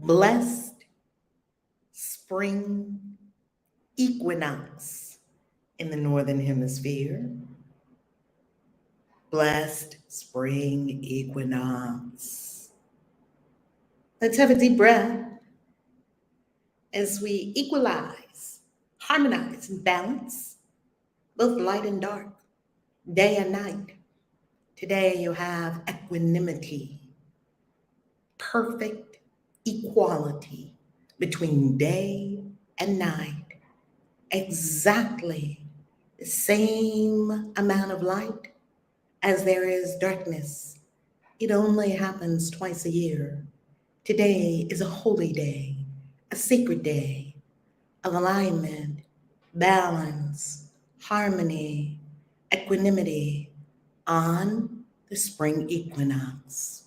Blessed spring equinox in the Northern Hemisphere. Blessed spring equinox. Let's have a deep breath as we equalize, harmonize, and balance both light and dark, day and night. Today you have equanimity, perfect equality between day and night, exactly the same amount of light as there is darkness. It only happens twice a year. Today is a holy day, a sacred day of alignment, balance, harmony, equanimity on the spring equinox.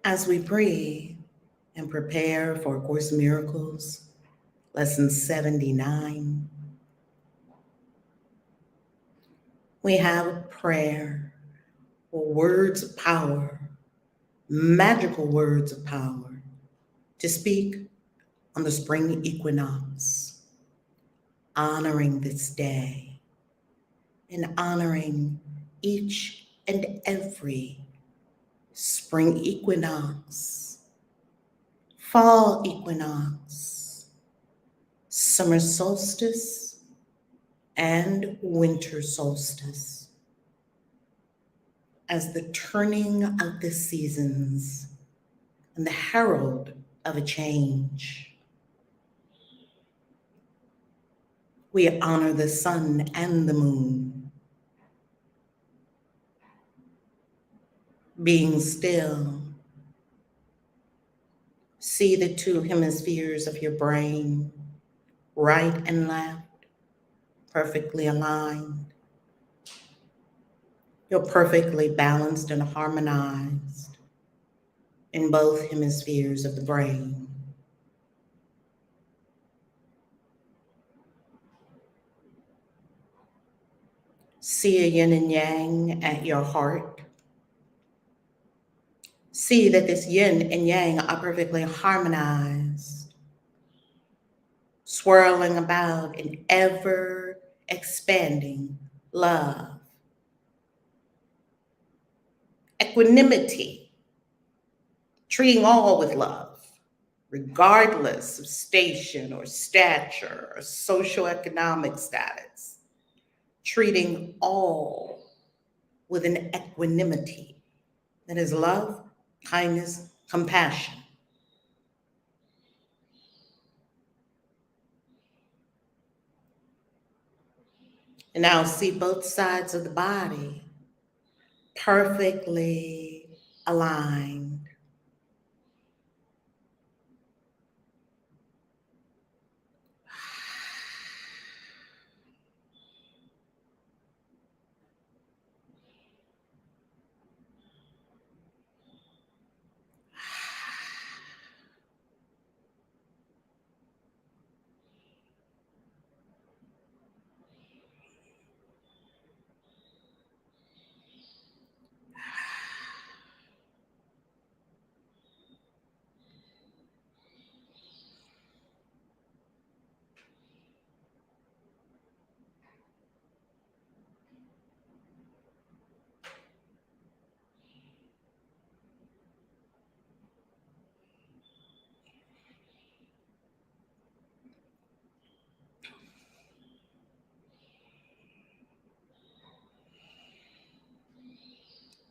As we pray and prepare for A Course in Miracles, Lesson 79, we have a prayer for words of power, magical words of power to speak on the spring equinox, honoring this day and honoring each and every spring equinox, fall equinox, summer solstice, and winter solstice as the turning of the seasons and the herald of a change. We honor the sun and the moon, being still. See the two hemispheres of your brain, right and left, perfectly aligned. You're perfectly balanced and harmonized in both hemispheres of the brain. See a yin and yang at your heart. See that this yin and yang are perfectly harmonized, swirling about in ever expanding love. Equanimity, treating all with love, regardless of station or stature or socioeconomic status, treating all with an equanimity that is love, kindness, compassion. And now see both sides of the body perfectly aligned.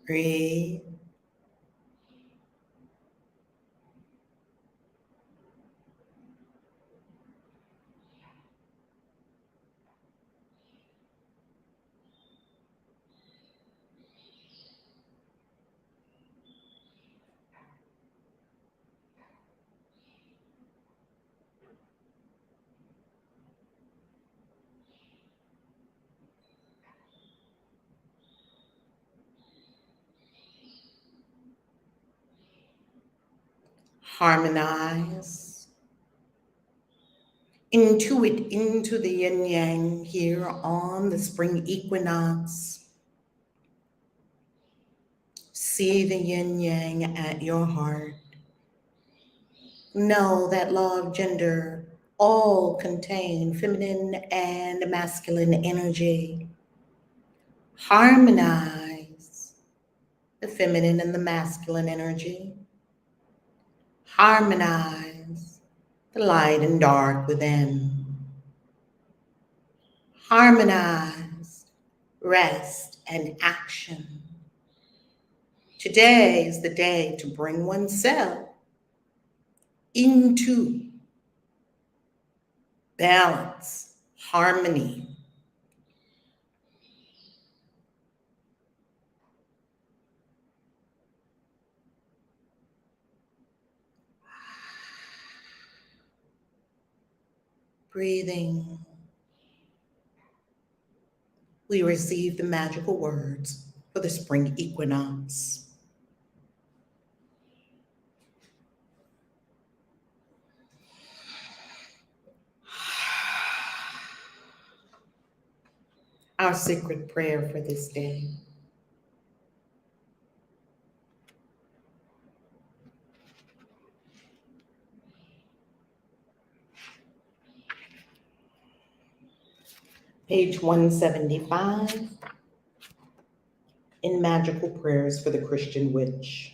Breathe. Harmonize. Intuit into the yin yang here on the spring equinox. See the yin yang at your heart. Know that law of gender all contain feminine and masculine energy. Harmonize the feminine and the masculine energy. Harmonize the light and dark within. Harmonize rest and action. Today is the day to bring oneself into balance, harmony. Breathing. We receive the magical words for the spring equinox. Our secret prayer for this day. Page 175 in Magical Prayers for the Christian Witch.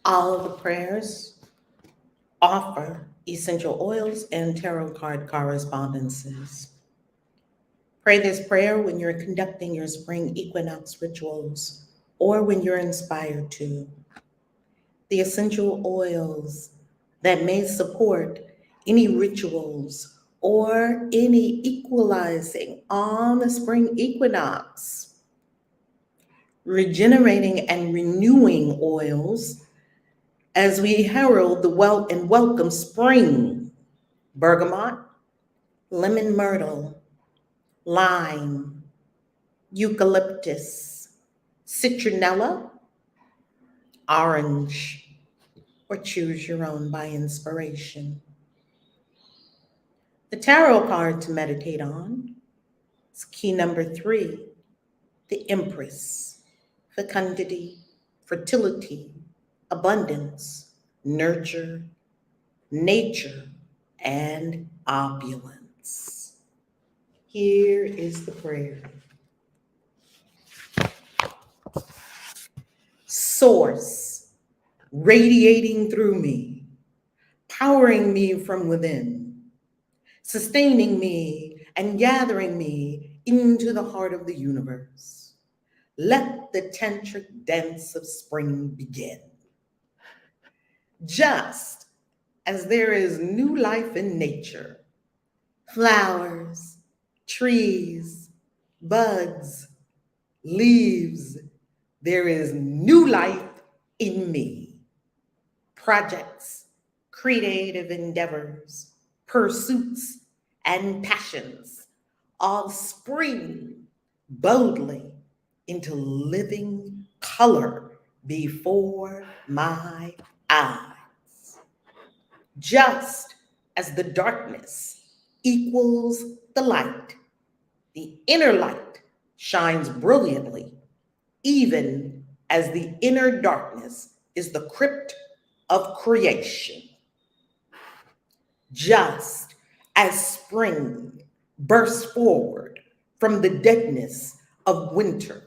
All of the prayers offer essential oils and tarot card correspondences. Pray this prayer when you're conducting your spring equinox rituals or when you're inspired to. The essential oils that may support any rituals or any equalizing on the spring equinox. Regenerating and renewing oils as we herald the welcome spring. Bergamot, lemon myrtle, lime, eucalyptus, citronella, orange, or choose your own by inspiration. The tarot card to meditate on is key number 3, the Empress, fecundity, fertility, abundance, nurture, nature, and opulence. Here is the prayer. Source, radiating through me, powering me from within, sustaining me and gathering me into the heart of the universe. Let the tantric dance of spring begin. Just as there is new life in nature, flowers, trees, buds, leaves, there is new life in me. Projects, creative endeavors, pursuits, and passions all spring boldly into living color before my eyes. Just as the darkness equals the light, the inner light shines brilliantly, even as the inner darkness is the crypt of creation. Just as spring bursts forward from the deadness of winter,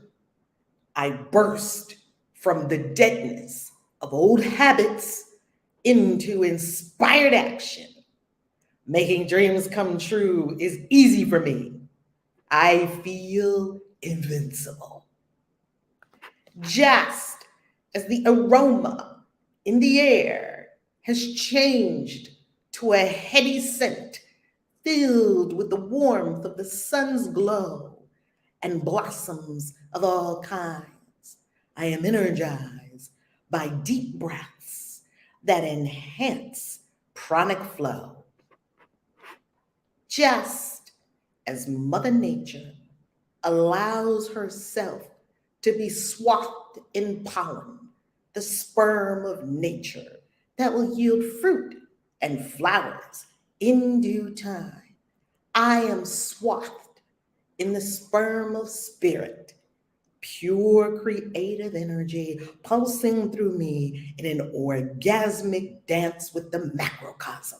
I burst from the deadness of old habits into inspired action. Making dreams come true is easy for me. I feel invincible. Just as the aroma in the air has changed to a heady scent filled with the warmth of the sun's glow and blossoms of all kinds, I am energized by deep breaths that enhance pranic flow. Just as Mother Nature allows herself to be swathed in pollen, the sperm of nature that will yield fruit and flowers in due time, I am swathed in the sperm of spirit, pure creative energy pulsing through me in an orgasmic dance with the macrocosm.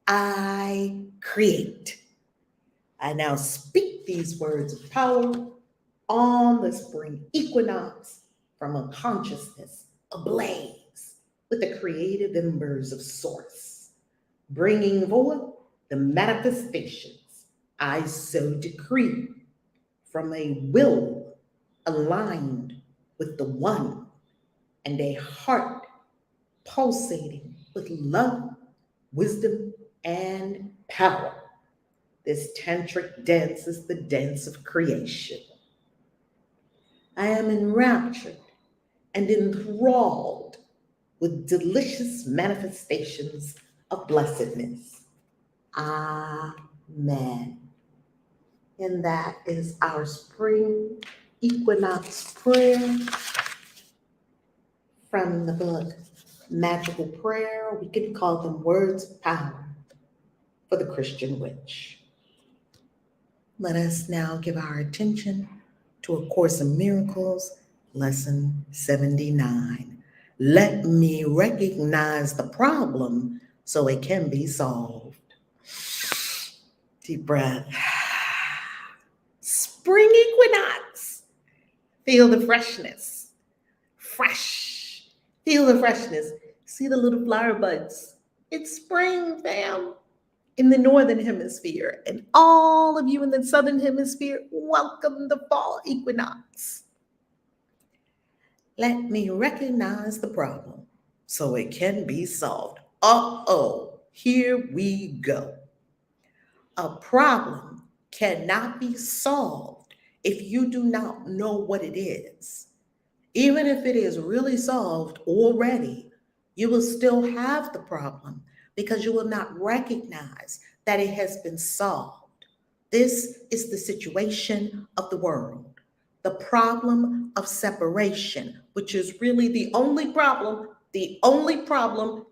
I create. I now speak these words of power on the spring equinox from a consciousness ablaze with the creative embers of source, bringing forth the manifestations I so decree from a will aligned with the one and a heart pulsating with love, wisdom, and power. This tantric dance is the dance of creation. I am enraptured and enthralled with delicious manifestations of blessedness. Amen. And that is our spring equinox prayer from the book Magical Prayer. We could call them Words of Power for the Christian Witch. Let us now give our attention to A Course in Miracles, Lesson 79. Let me recognize the problem so it can be solved. Deep breath. Spring equinox. Feel the freshness. Fresh. Feel the freshness. See the little flower buds. It's spring, fam. In the northern hemisphere, and all of you in the southern hemisphere, welcome the fall equinox. Let me recognize the problem so it can be solved. Here we go. A problem cannot be solved if you do not know what it is. Even if it is really solved already, you will still have the problem because you will not recognize that it has been solved. This is the situation of the world, the problem of separation, which is really the only problem, the only problem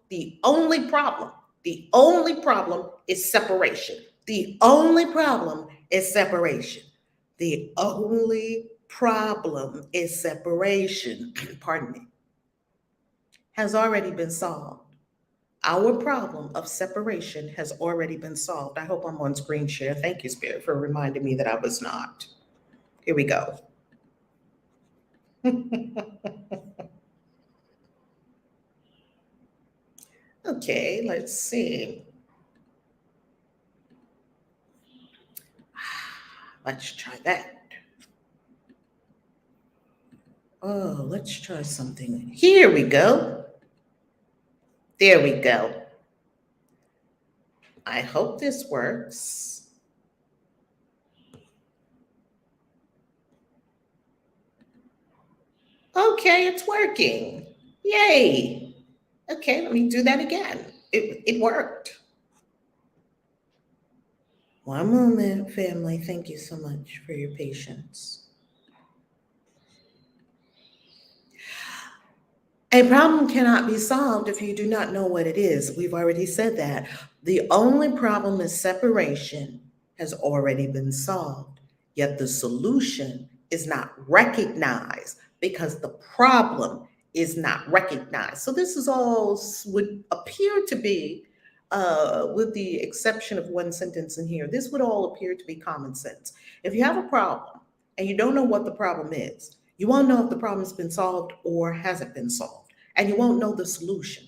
is separation. The only problem is separation. The only problem is separation, pardon me, has already been solved. Our problem of separation has already been solved. I hope I'm on screen share. Thank you, Spirit, for reminding me that I was not. Here we go. Okay, let's see. Let's try that. Oh, let's try something. Here we go. There we go. I hope this works. Okay, it's working. Yay. Okay, let me do that again. It worked. One moment, family. Thank you so much for your patience. A problem cannot be solved if you do not know what it is. We've already said that. The only problem is separation has already been solved, yet the solution is not recognized because the problem is not recognized. So this is all would appear to be, with the exception of one sentence in here, this would all appear to be common sense. If you have a problem and you don't know what the problem is, you won't know if the problem's been solved or hasn't been solved, and you won't know the solution.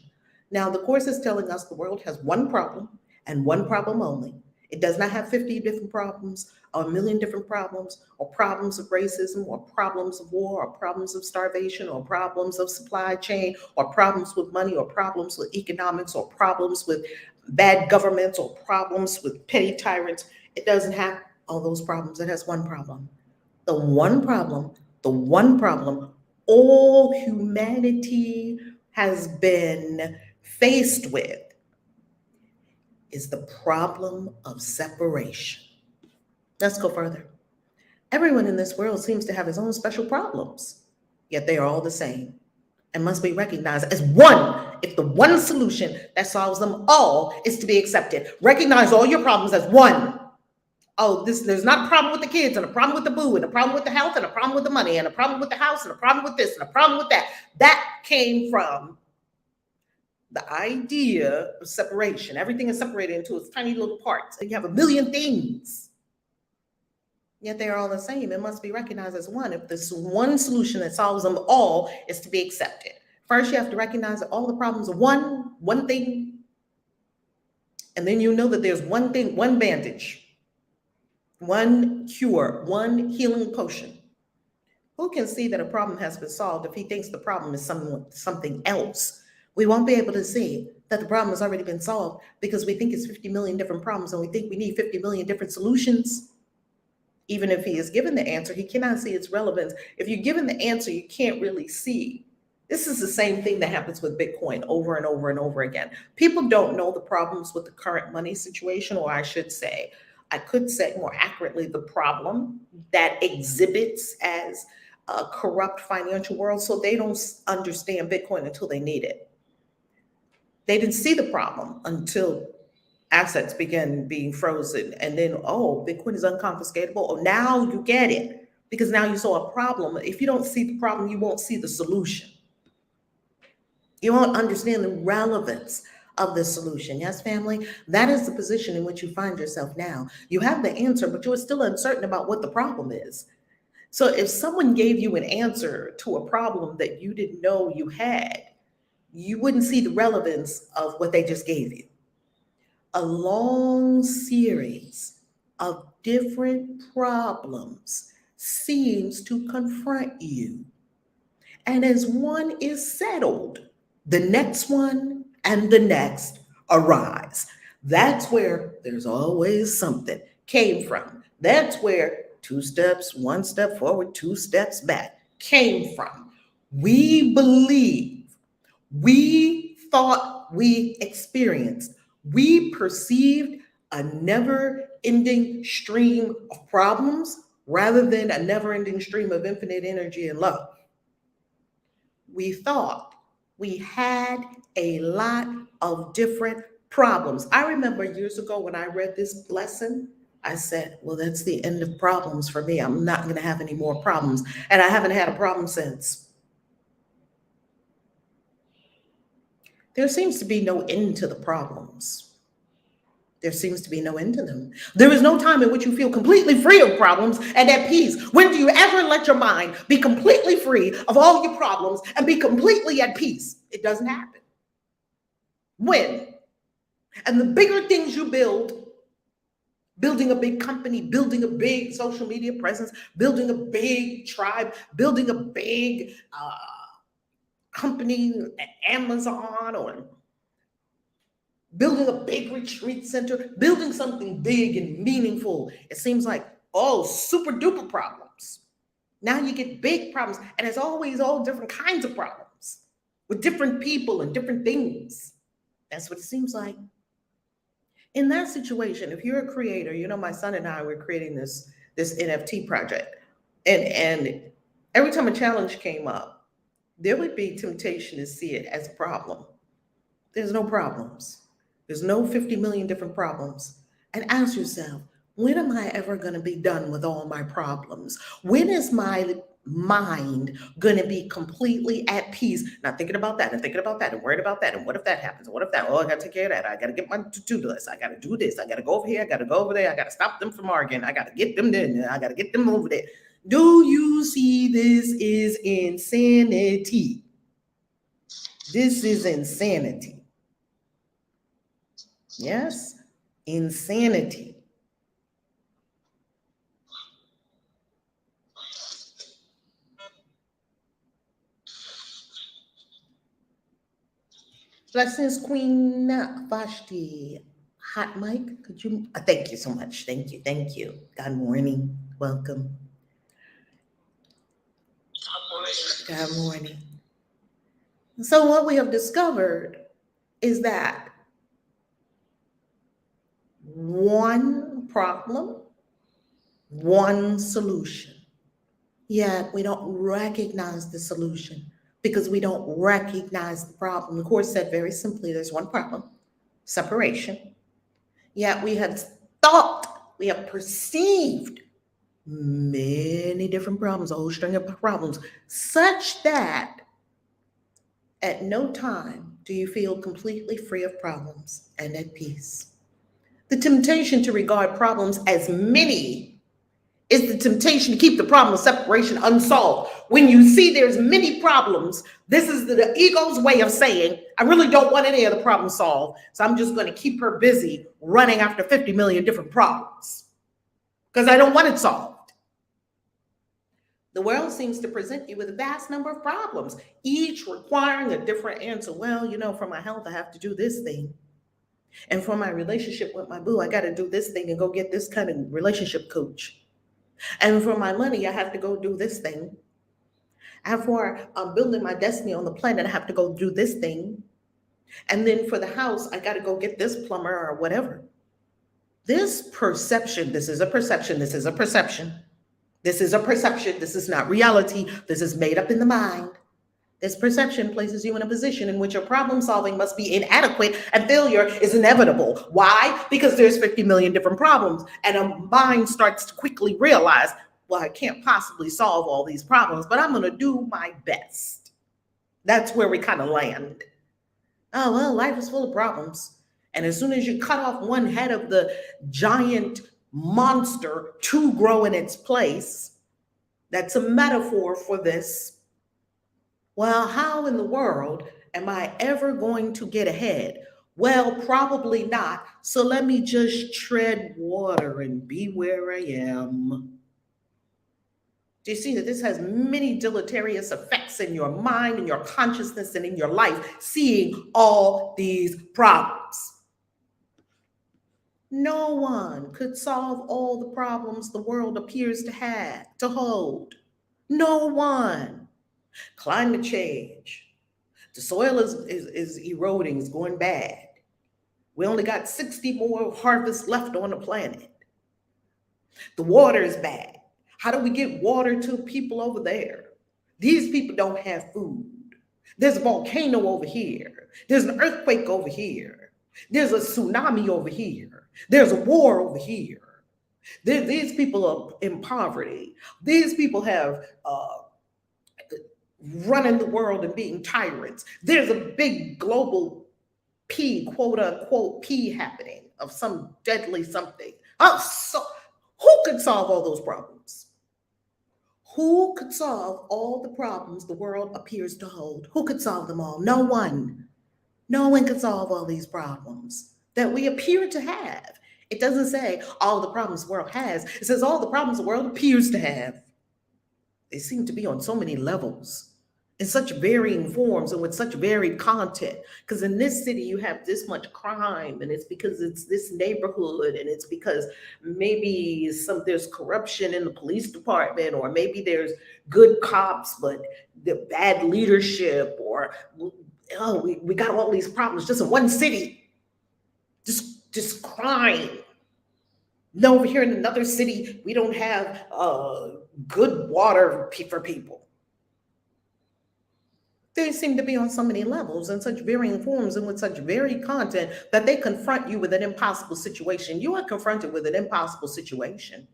Now, the Course is telling us the world has one problem and one problem only. It does not have 50 different problems or a million different problems or problems of racism or problems of war or problems of starvation or problems of supply chain or problems with money or problems with economics or problems with bad governments or problems with petty tyrants. It doesn't have all those problems. It has one problem. The one problem all humanity has been faced with is the problem of separation. Let's go further. Everyone in this world seems to have his own special problems, yet they are all the same and must be recognized as one if the one solution that solves them all is to be accepted. Recognize all your problems as one. Oh, there's not a problem with the kids and a problem with the boo and a problem with the health and a problem with the money and a problem with the house and a problem with this and a problem with that. That came from the idea of separation. Everything is separated into its tiny little parts. And you have a million things, yet they're all the same. It must be recognized as one. If this one solution that solves them all is to be accepted. First, you have to recognize that all the problems are one thing. And then you know that there's one thing, one bandage, one cure, one healing potion. Who can see that a problem has been solved if he thinks the problem is something else? We won't be able to see that the problem has already been solved because we think it's 50 million different problems and we think we need 50 million different solutions. Even if he is given the answer, he cannot see its relevance. If you're given the answer, you can't really see. This is the same thing that happens with Bitcoin over and over and over again. People don't know the problems with the current money situation, or I could say more accurately, the problem that exhibits as a corrupt financial world. So they don't understand Bitcoin until they need it. They didn't see the problem until assets began being frozen. And then, oh, Bitcoin is unconfiscatable. Oh, now you get it because now you saw a problem. If you don't see the problem, you won't see the solution. You won't understand the relevance of the solution. Yes, family? That is the position in which you find yourself now. You have the answer, but you are still uncertain about what the problem is. So if someone gave you an answer to a problem that you didn't know you had, you wouldn't see the relevance of what they just gave you. A long series of different problems seems to confront you. And as one is settled, the next one and the next arise. That's where there's always something came from. That's where 2 steps, 1 step forward, 2 steps back came from. We believe, we thought, we experienced, we perceived a never-ending stream of problems rather than a never-ending stream of infinite energy and love. We thought we had a lot of different problems. I remember years ago when I read this lesson, I said, well, that's the end of problems for me. I'm not going to have any more problems. And I haven't had a problem since. There seems to be no end to the problems. There seems to be no end to them. There is no time in which you feel completely free of problems and at peace. When do you ever let your mind be completely free of all your problems and be completely at peace? It doesn't happen. When? And the bigger things you build, building a big company, building a big social media presence, building a big tribe, building a big company, Amazon, or building a big retreat center, building something big and meaningful. It seems like, oh, super duper problems. Now you get big problems, and it's always all different kinds of problems with different people and different things. That's what it seems like. In that situation, if you're a creator, you know, my son and I were creating this NFT project, and every time a challenge came up, there would be temptation to see it as a problem. There's no problems. There's no 50 million different problems. And ask yourself, when am I ever going to be done with all my problems? When is my mind going to be completely at peace? Not thinking about that and thinking about that and worried about that. And what if that happens? And what if that? Oh, I got to take care of that. I got to get my to-do list. I got to do this. I got to go over here. I got to go over there. I got to stop them from arguing. I got to get them there. I got to get them over there. Do you see this is insanity? This is insanity. Yes, insanity. Blessings, Queen Vashti. Hot mic, could you? Thank you so much. Thank you. Thank you. Good morning. Welcome. Good morning. So what we have discovered is that one problem, one solution. Yet we don't recognize the solution because we don't recognize the problem. The Course said very simply, there's one problem, separation. Yet we have thought We have perceived many different problems, a whole string of problems, such that at no time do you feel completely free of problems and at peace. The temptation to regard problems as many is the temptation to keep the problem of separation unsolved. When you see there's many problems, this is the ego's way of saying, I really don't want any of the problems solved, so I'm just going to keep her busy running after 50 million different problems because I don't want it solved. The world seems to present you with a vast number of problems, each requiring a different answer. Well, for my health, I have to do this thing. And for my relationship with my boo, I got to do this thing and go get this kind of relationship coach. And for my money, I have to go do this thing. And for building my destiny on the planet, I have to go do this thing. And then for the house, I got to go get this plumber or whatever. This perception, this is a perception, this is a perception. This is a perception, this is not reality, this is made up in the mind. This perception places you in a position in which your problem solving must be inadequate and failure is inevitable. Why? Because there's 50 million different problems, and a mind starts to quickly realize, well, I can't possibly solve all these problems, but I'm going to do my best. That's where we kind of land. Oh, well, life is full of problems. And as soon as you cut off one head of the giant monster to grow in its place, that's a metaphor for this. Well, how in the world am I ever going to get ahead? Well, probably not. So let me just tread water and be where I am. Do you see that this has many deleterious effects in your mind, in your consciousness, and in your life, seeing all these problems? No one could solve all the problems the world appears to hold. No one. Climate change. The soil is eroding, is going bad. We only got 60 more harvests left on the planet. The water is bad. How do we get water to people over there? These people don't have food. There's a volcano over here. There's an earthquake over here. There's a tsunami over here. There's a war over here. These people are in poverty. These people have running the world and being tyrants. There's a big global quote unquote, happening of some deadly something. So who could solve all those problems? Who could solve all the problems the world appears to hold? Who could solve them all? No one. No one could solve all these problems that we appear to have. It doesn't say all the problems the world has. It says all the problems the world appears to have. They seem to be on so many levels, in such varying forms and with such varied content. Because in this city, you have this much crime, and it's because it's this neighborhood, and it's because maybe there's corruption in the police department, or maybe there's good cops, but the bad leadership, or we got all these problems just in one city, just crime. No, over here in another city, we don't have good water for people. They seem to be on so many levels in such varying forms and with such varied content that they confront you with an impossible situation. You are confronted with an impossible situation.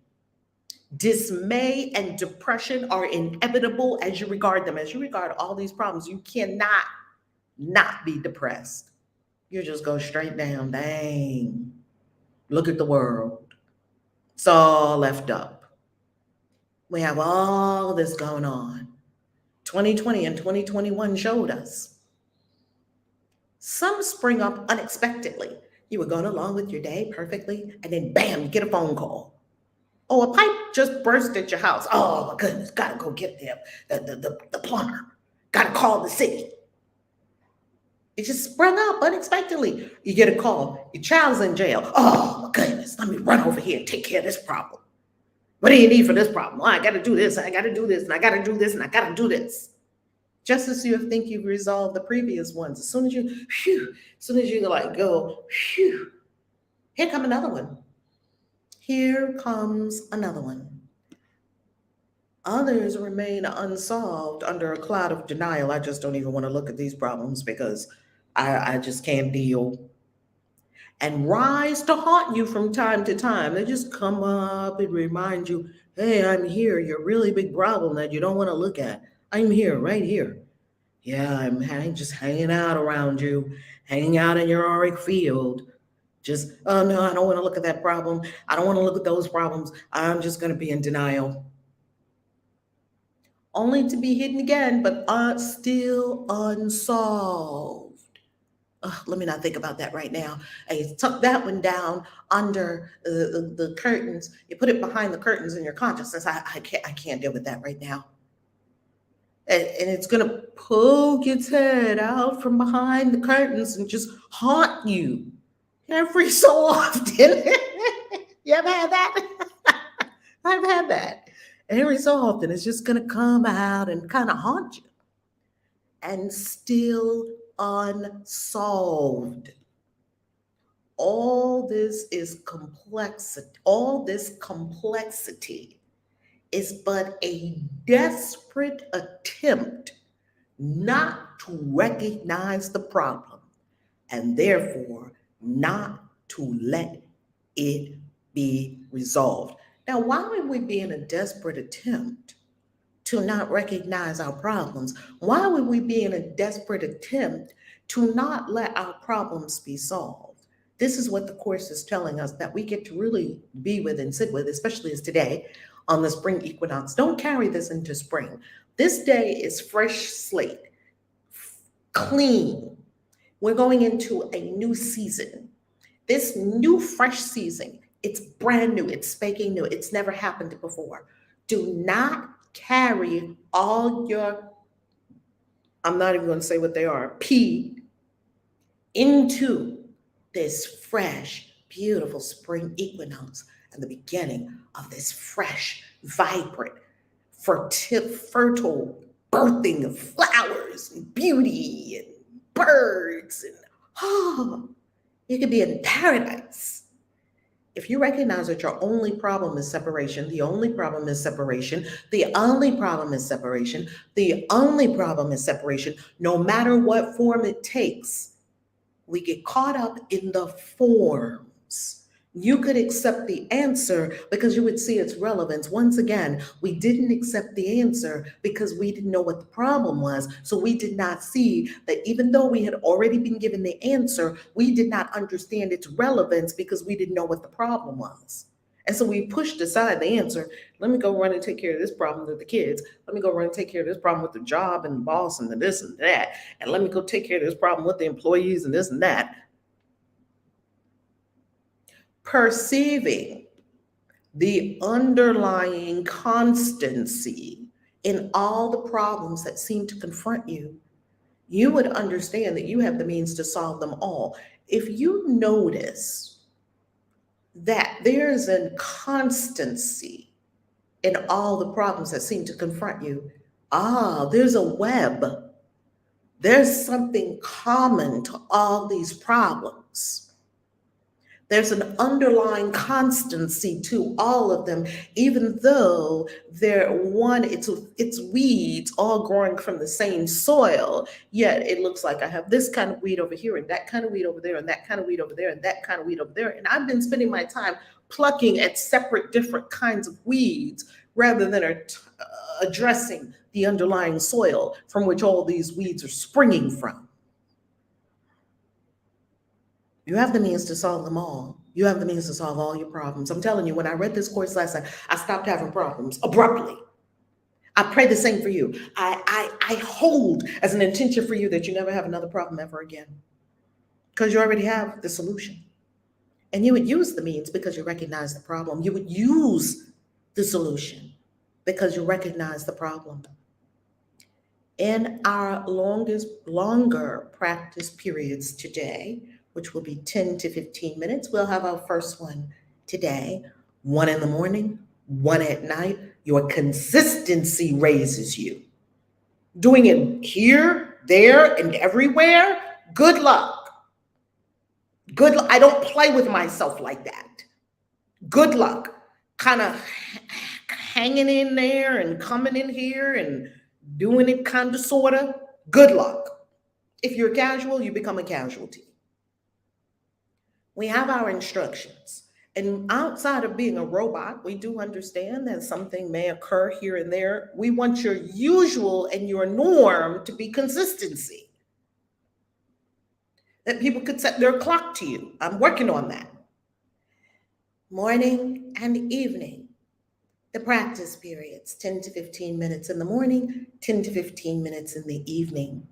Dismay and depression are inevitable as you regard them. As you regard all these problems, you cannot not be depressed. You just go straight down. Dang. Look at the world. It's all left up. We have all this going on. 2020 and 2021 showed us. Some spring up unexpectedly. You were going along with your day perfectly, and then bam, you get a phone call. Oh, a pipe just burst at your house. Oh my goodness, gotta go get the plumber. Gotta call the city. It just sprung up unexpectedly. You get a call, your child's in jail. Oh my goodness, let me run over here and take care of this problem. What do you need for this problem? Oh, I got to do this, I got to do this, and I got to do this, and I got to do this. Just as you think you've resolved the previous ones, as soon as you like go, phew, here comes another one. Here comes another one. Others remain unsolved under a cloud of denial. I just don't even want to look at these problems because I just can't deal. and rise to haunt you from time to time. They just come up and remind you, hey, I'm here, your really big problem that you don't want to look at. I'm here, right here. Yeah, just hanging out around you, hanging out in your auric field. Just, oh no, I don't want to look at that problem. I don't want to look at those problems. I'm just going to be in denial. Only to be hidden again, but still unsolved. Let me not think about that right now. I tuck that one down under the curtains. You put it behind the curtains in your consciousness. I can't deal with that right now. And it's going to poke its head out from behind the curtains and just haunt you every so often. You ever had that? I've had that. Every so often, it's just going to come out and kind of haunt you. And still unsolved. All this is complexity. All this complexity is but a desperate attempt not to recognize the problem and therefore not to let it be resolved. Now, why would we be in a desperate attempt to not recognize our problems? Why would we be in a desperate attempt to not let our problems be solved? This is what the Course is telling us that we get to really be with and sit with, especially as today on the spring equinox. Don't carry this into spring. This day is fresh slate, clean. We're going into a new season. This new fresh season, it's brand new, it's spanking new, it's never happened before. Do not carry all your, I'm not even going to say what they are, P, into this fresh, beautiful spring equinox and the beginning of this fresh, vibrant, fertile birthing of flowers and beauty and birds. And you could be in paradise. If you recognize that your only problem is separation, the only problem is separation, the only problem is separation, the only problem is separation, no matter what form it takes, we get caught up in the forms. You could accept the answer because you would see its relevance. Once again, we didn't accept the answer because we didn't know what the problem was. So we did not see that even though we had already been given the answer, we did not understand its relevance because we didn't know what the problem was. And so we pushed aside the answer. Let me go run and take care of this problem with the kids. Let me go run and take care of this problem with the job and the boss and the this and that. And let me go take care of this problem with the employees and this and that. Perceiving the underlying constancy in all the problems that seem to confront you, you would understand that you have the means to solve them all. If you notice that there's a constancy in all the problems that seem to confront you, there's a web. There's something common to all these problems. There's an underlying constancy to all of them, even though it's weeds all growing from the same soil, yet it looks like I have this kind of weed over here and that kind of weed over there and that kind of weed over there and that kind of weed over there. And I've been spending my time plucking at separate different kinds of weeds rather than addressing the underlying soil from which all these weeds are springing from. You have the means to solve them all. You have the means to solve all your problems. I'm telling you, when I read this course last night, I stopped having problems abruptly. I pray the same for you. I hold as an intention for you that you never have another problem ever again, because you already have the solution. And you would use the means because you recognize the problem. You would use the solution because you recognize the problem. In our longer practice periods today, which will be 10 to 15 minutes. We'll have our first one today, 1 in the morning, 1 at night. Your consistency raises you. Doing it here, there, and everywhere, good luck. Good luck. I don't play with myself like that. Good luck. Kind of hanging in there and coming in here and doing it kind of, sort of. Good luck. If you're casual, you become a casualty. We have our instructions. And outside of being a robot, we do understand that something may occur here and there. We want your usual and your norm to be consistency, that people could set their clock to you. I'm working on that. Morning and evening, the practice periods, 10 to 15 minutes in the morning, 10 to 15 minutes in the evening.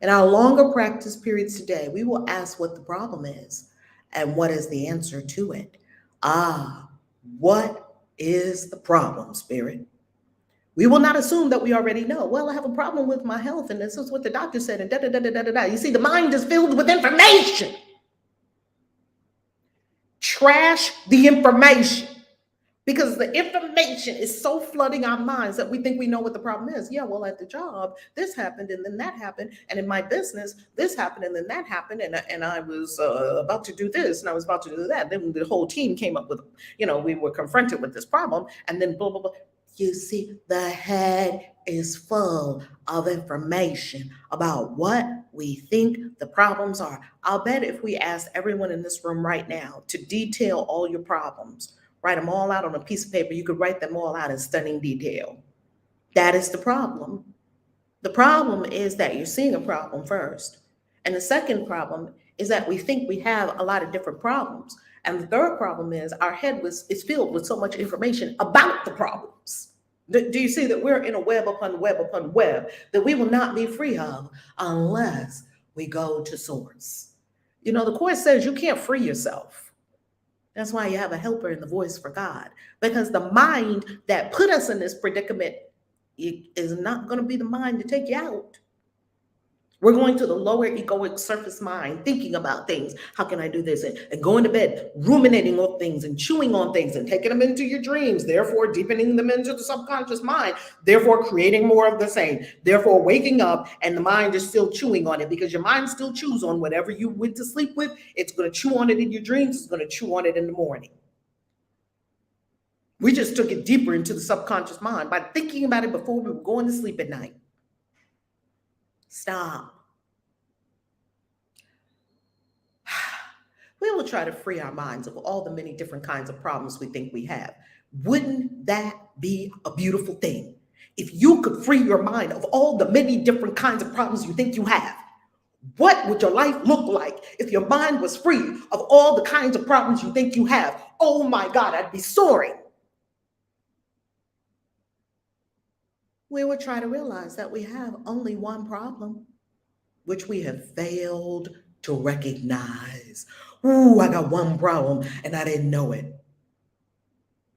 In our longer practice periods today, we will ask what the problem is and what is the answer to it. What is the problem, Spirit? We will not assume that we already know. Well, I have a problem with my health, and this is what the doctor said, and da-da-da-da-da-da. You see, the mind is filled with information. Trash the information. Because the information is so flooding our minds that we think we know what the problem is. Yeah, well, at the job, this happened and then that happened. And in my business, this happened and then that happened. And I was about to do this and I was about to do that. Then the whole team came up with, we were confronted with this problem and then blah, blah, blah. You see, the head is full of information about what we think the problems are. I'll bet if we asked everyone in this room right now to detail all your problems, write them all out on a piece of paper, you could write them all out in stunning detail. That is the problem. The problem is that you're seeing a problem first. And the second problem is that we think we have a lot of different problems. And the third problem is our head is filled with so much information about the problems. Do you see that we're in a web upon web upon web that we will not be free of unless we go to source? The Course says you can't free yourself. That's why you have a helper in the voice for God, because the mind that put us in this predicament is not going to be the mind to take you out. We're going to the lower egoic surface mind, thinking about things. How can I do this? And going to bed, ruminating on things and chewing on things and taking them into your dreams, therefore deepening them into the subconscious mind, therefore creating more of the same, therefore waking up and the mind is still chewing on it, because your mind still chews on whatever you went to sleep with. It's going to chew on it in your dreams. It's going to chew on it in the morning. We just took it deeper into the subconscious mind by thinking about it before we were going to sleep at night. Stop. We will try to free our minds of all the many different kinds of problems we think we have. Wouldn't that be a beautiful thing? If you could free your mind of all the many different kinds of problems you think you have, what would your life look like if your mind was free of all the kinds of problems you think you have? Oh my God, I'd be soaring. We would try to realize that we have only one problem, which we have failed to recognize. Ooh, I got one problem and I didn't know it.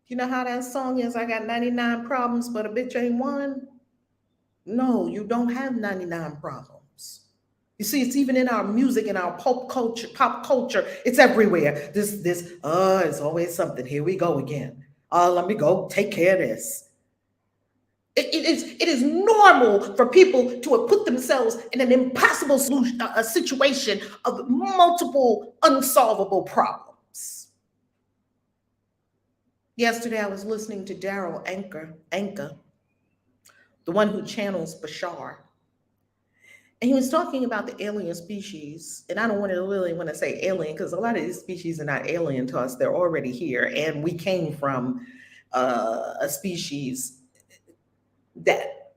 You know how that song is? I got 99 problems, but a bitch ain't one. No, you don't have 99 problems. You see, it's even in our music, in our pop culture, it's everywhere. It's always something. Here we go again. Let me go take care of this. It is normal for people to have put themselves in an impossible situation of multiple unsolvable problems. Yesterday, I was listening to Daryl Anka, the one who channels Bashar. And he was talking about the alien species. And I don't really want to say alien, because a lot of these species are not alien to us. They're already here. And we came from a species that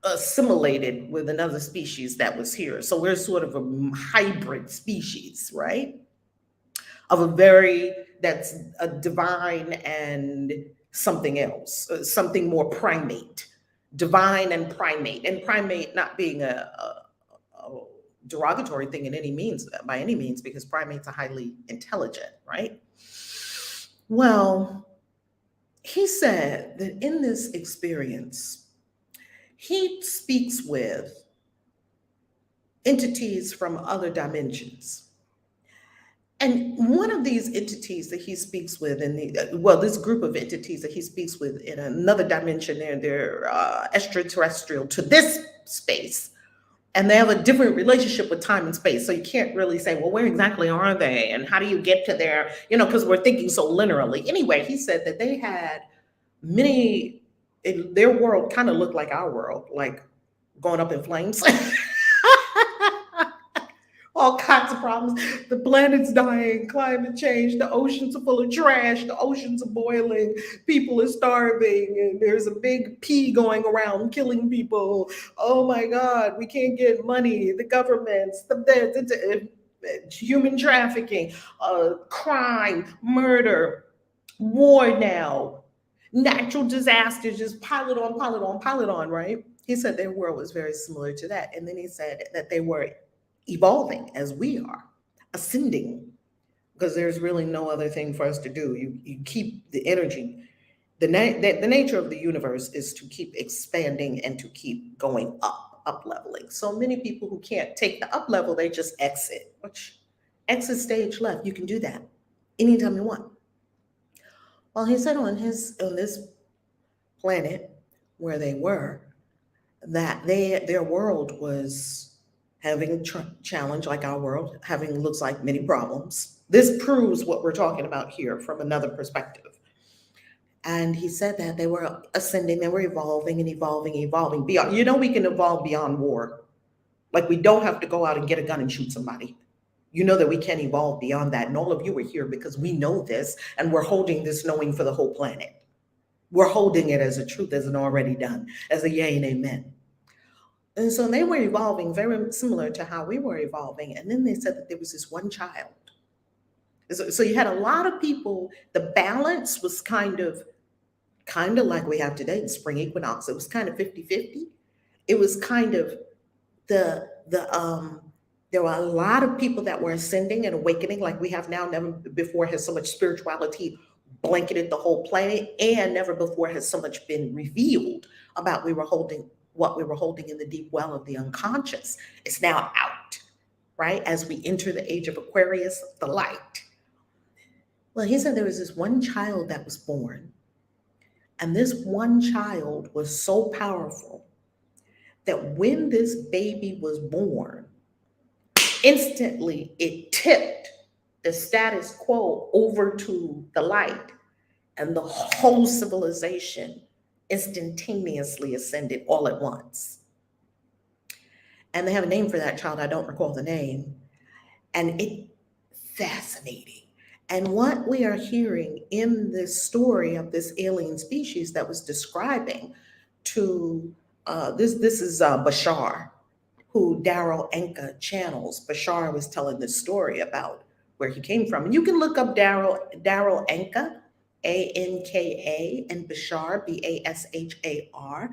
assimilated with another species that was here. So we're sort of a hybrid species, right? That's a divine and something else, something more primate, divine and primate not being a derogatory thing by any means, because primates are highly intelligent, right? Well, he said that in this experience, he speaks with entities from other dimensions. And one of these entities that he speaks with, this group of entities that he speaks with in another dimension, they're extraterrestrial to this space. And they have a different relationship with time and space. So you can't really say, well, where exactly are they? And how do you get to there? Because we're thinking so linearly. Anyway, he said that they had their world kind of looked like our world, like going up in flames. all kinds of problems. The planet's dying, climate change, the oceans are full of trash, the oceans are boiling, people are starving, and there's a big P going around killing people. Oh my God, we can't get money, the governments, human trafficking, crime, murder, war now, natural disasters, just pile it on, pile it on, pile it on, right? He said their world was very similar to that. And then he said that they were evolving as we are, ascending, because there's really no other thing for us to do. You keep the energy. The nature of the universe is to keep expanding and to keep going up leveling. So many people who can't take the up level, they just exit, which exit stage left. You can do that anytime you want. Well, he said on this planet where they were, that their world was having challenge like our world, having looks like many problems. This proves what we're talking about here from another perspective. And he said that they were ascending, they were evolving and evolving beyond. You know, we can evolve beyond war. Like we don't have to go out and get a gun and shoot somebody. You know that we can evolve beyond that. And all of you are here because we know this, and we're holding this knowing for the whole planet. We're holding it as a truth, as an already done, as a yay and amen. And so they were evolving very similar to how we were evolving. And then they said that there was this one child. So you had a lot of people, the balance was kind of like we have today in spring equinox. It was kind of 50-50. It was kind of there were a lot of people that were ascending and awakening like we have now. Never before has so much spirituality blanketed the whole planet, and never before has so much been revealed about what we were holding in the deep well of the unconscious. It's now out, right? As we enter the age of Aquarius, the light. Well, he said there was this one child that was born, and this one child was so powerful that when this baby was born, instantly it tipped the status quo over to the light, and the whole civilization instantaneously ascended all at once. And they have a name for that child. I don't recall the name. And it's fascinating. And what we are hearing in this story of this alien species that was describing to this is Bashar, who Daryl Anka channels. Bashar was telling this story about where he came from. And you can look up Daryl Anka, Anka, and Bashar, Bashar.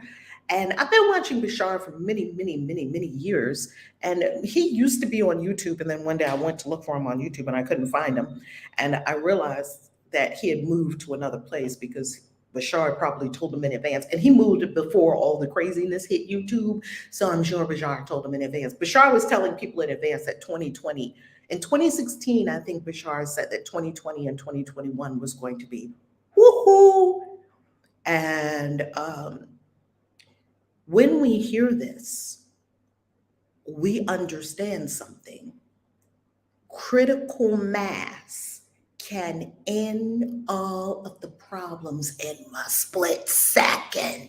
And I've been watching Bashar for many, many, many, many years. And he used to be on YouTube. And then one day I went to look for him on YouTube and I couldn't find him. And I realized that he had moved to another place because Bashar probably told him in advance. And he moved before all the craziness hit YouTube. So I'm sure Bashar told him in advance. Bashar was telling people in advance that 2020, in 2016, I think Bashar said that 2020 and 2021 was going to be woohoo. And when we hear this, we understand something. Critical mass can end all of the problems in a split second.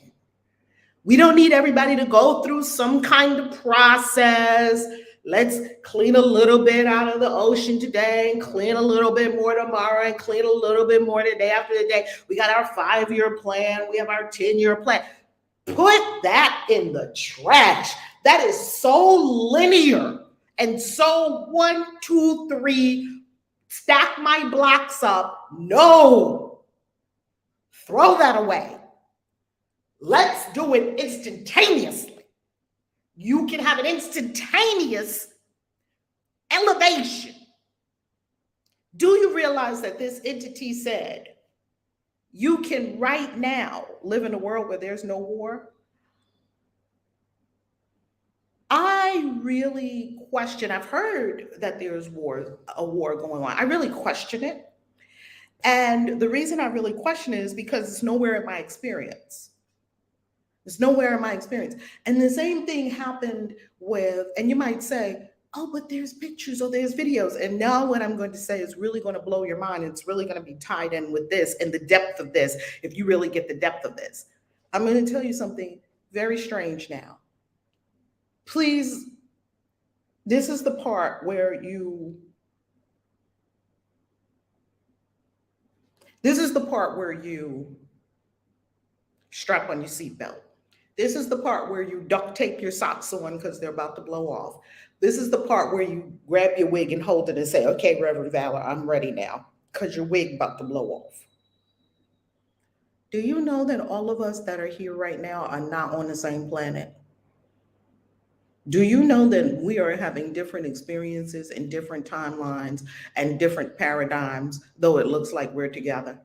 We don't need everybody to go through some kind of process. Let's clean a little bit out of the ocean today and clean a little bit more tomorrow and clean a little bit more the day after the day. We got our 5-year plan. We have our 10-year plan. Put that in the trash. That is so linear and so 1, 2, 3, stack my blocks up. No, throw that away. Let's do it instantaneously. You can have an instantaneous elevation. Do you realize that this entity said, you can right now live in a world where there's no war? I really question, I've heard that there's a war going on. I really question it. And the reason I really question it is because it's nowhere in my experience. It's nowhere in my experience. And the same thing happened with, and you might say, oh, but there's pictures or there's videos. And now what I'm going to say is really going to blow your mind. It's really going to be tied in with this and the depth of this, if you really get the depth of this. I'm going to tell you something very strange now. Please This is the part where you strap on your seatbelt. This is the part where you duct tape your socks on because they're about to blow off. This is the part where you grab your wig and hold it and say, okay, Reverend Valor, I'm ready now because your wig about to blow off. Do you know that all of us that are here right now are not on the same planet? Do you know that we are having different experiences and different timelines and different paradigms, though it looks like we're together?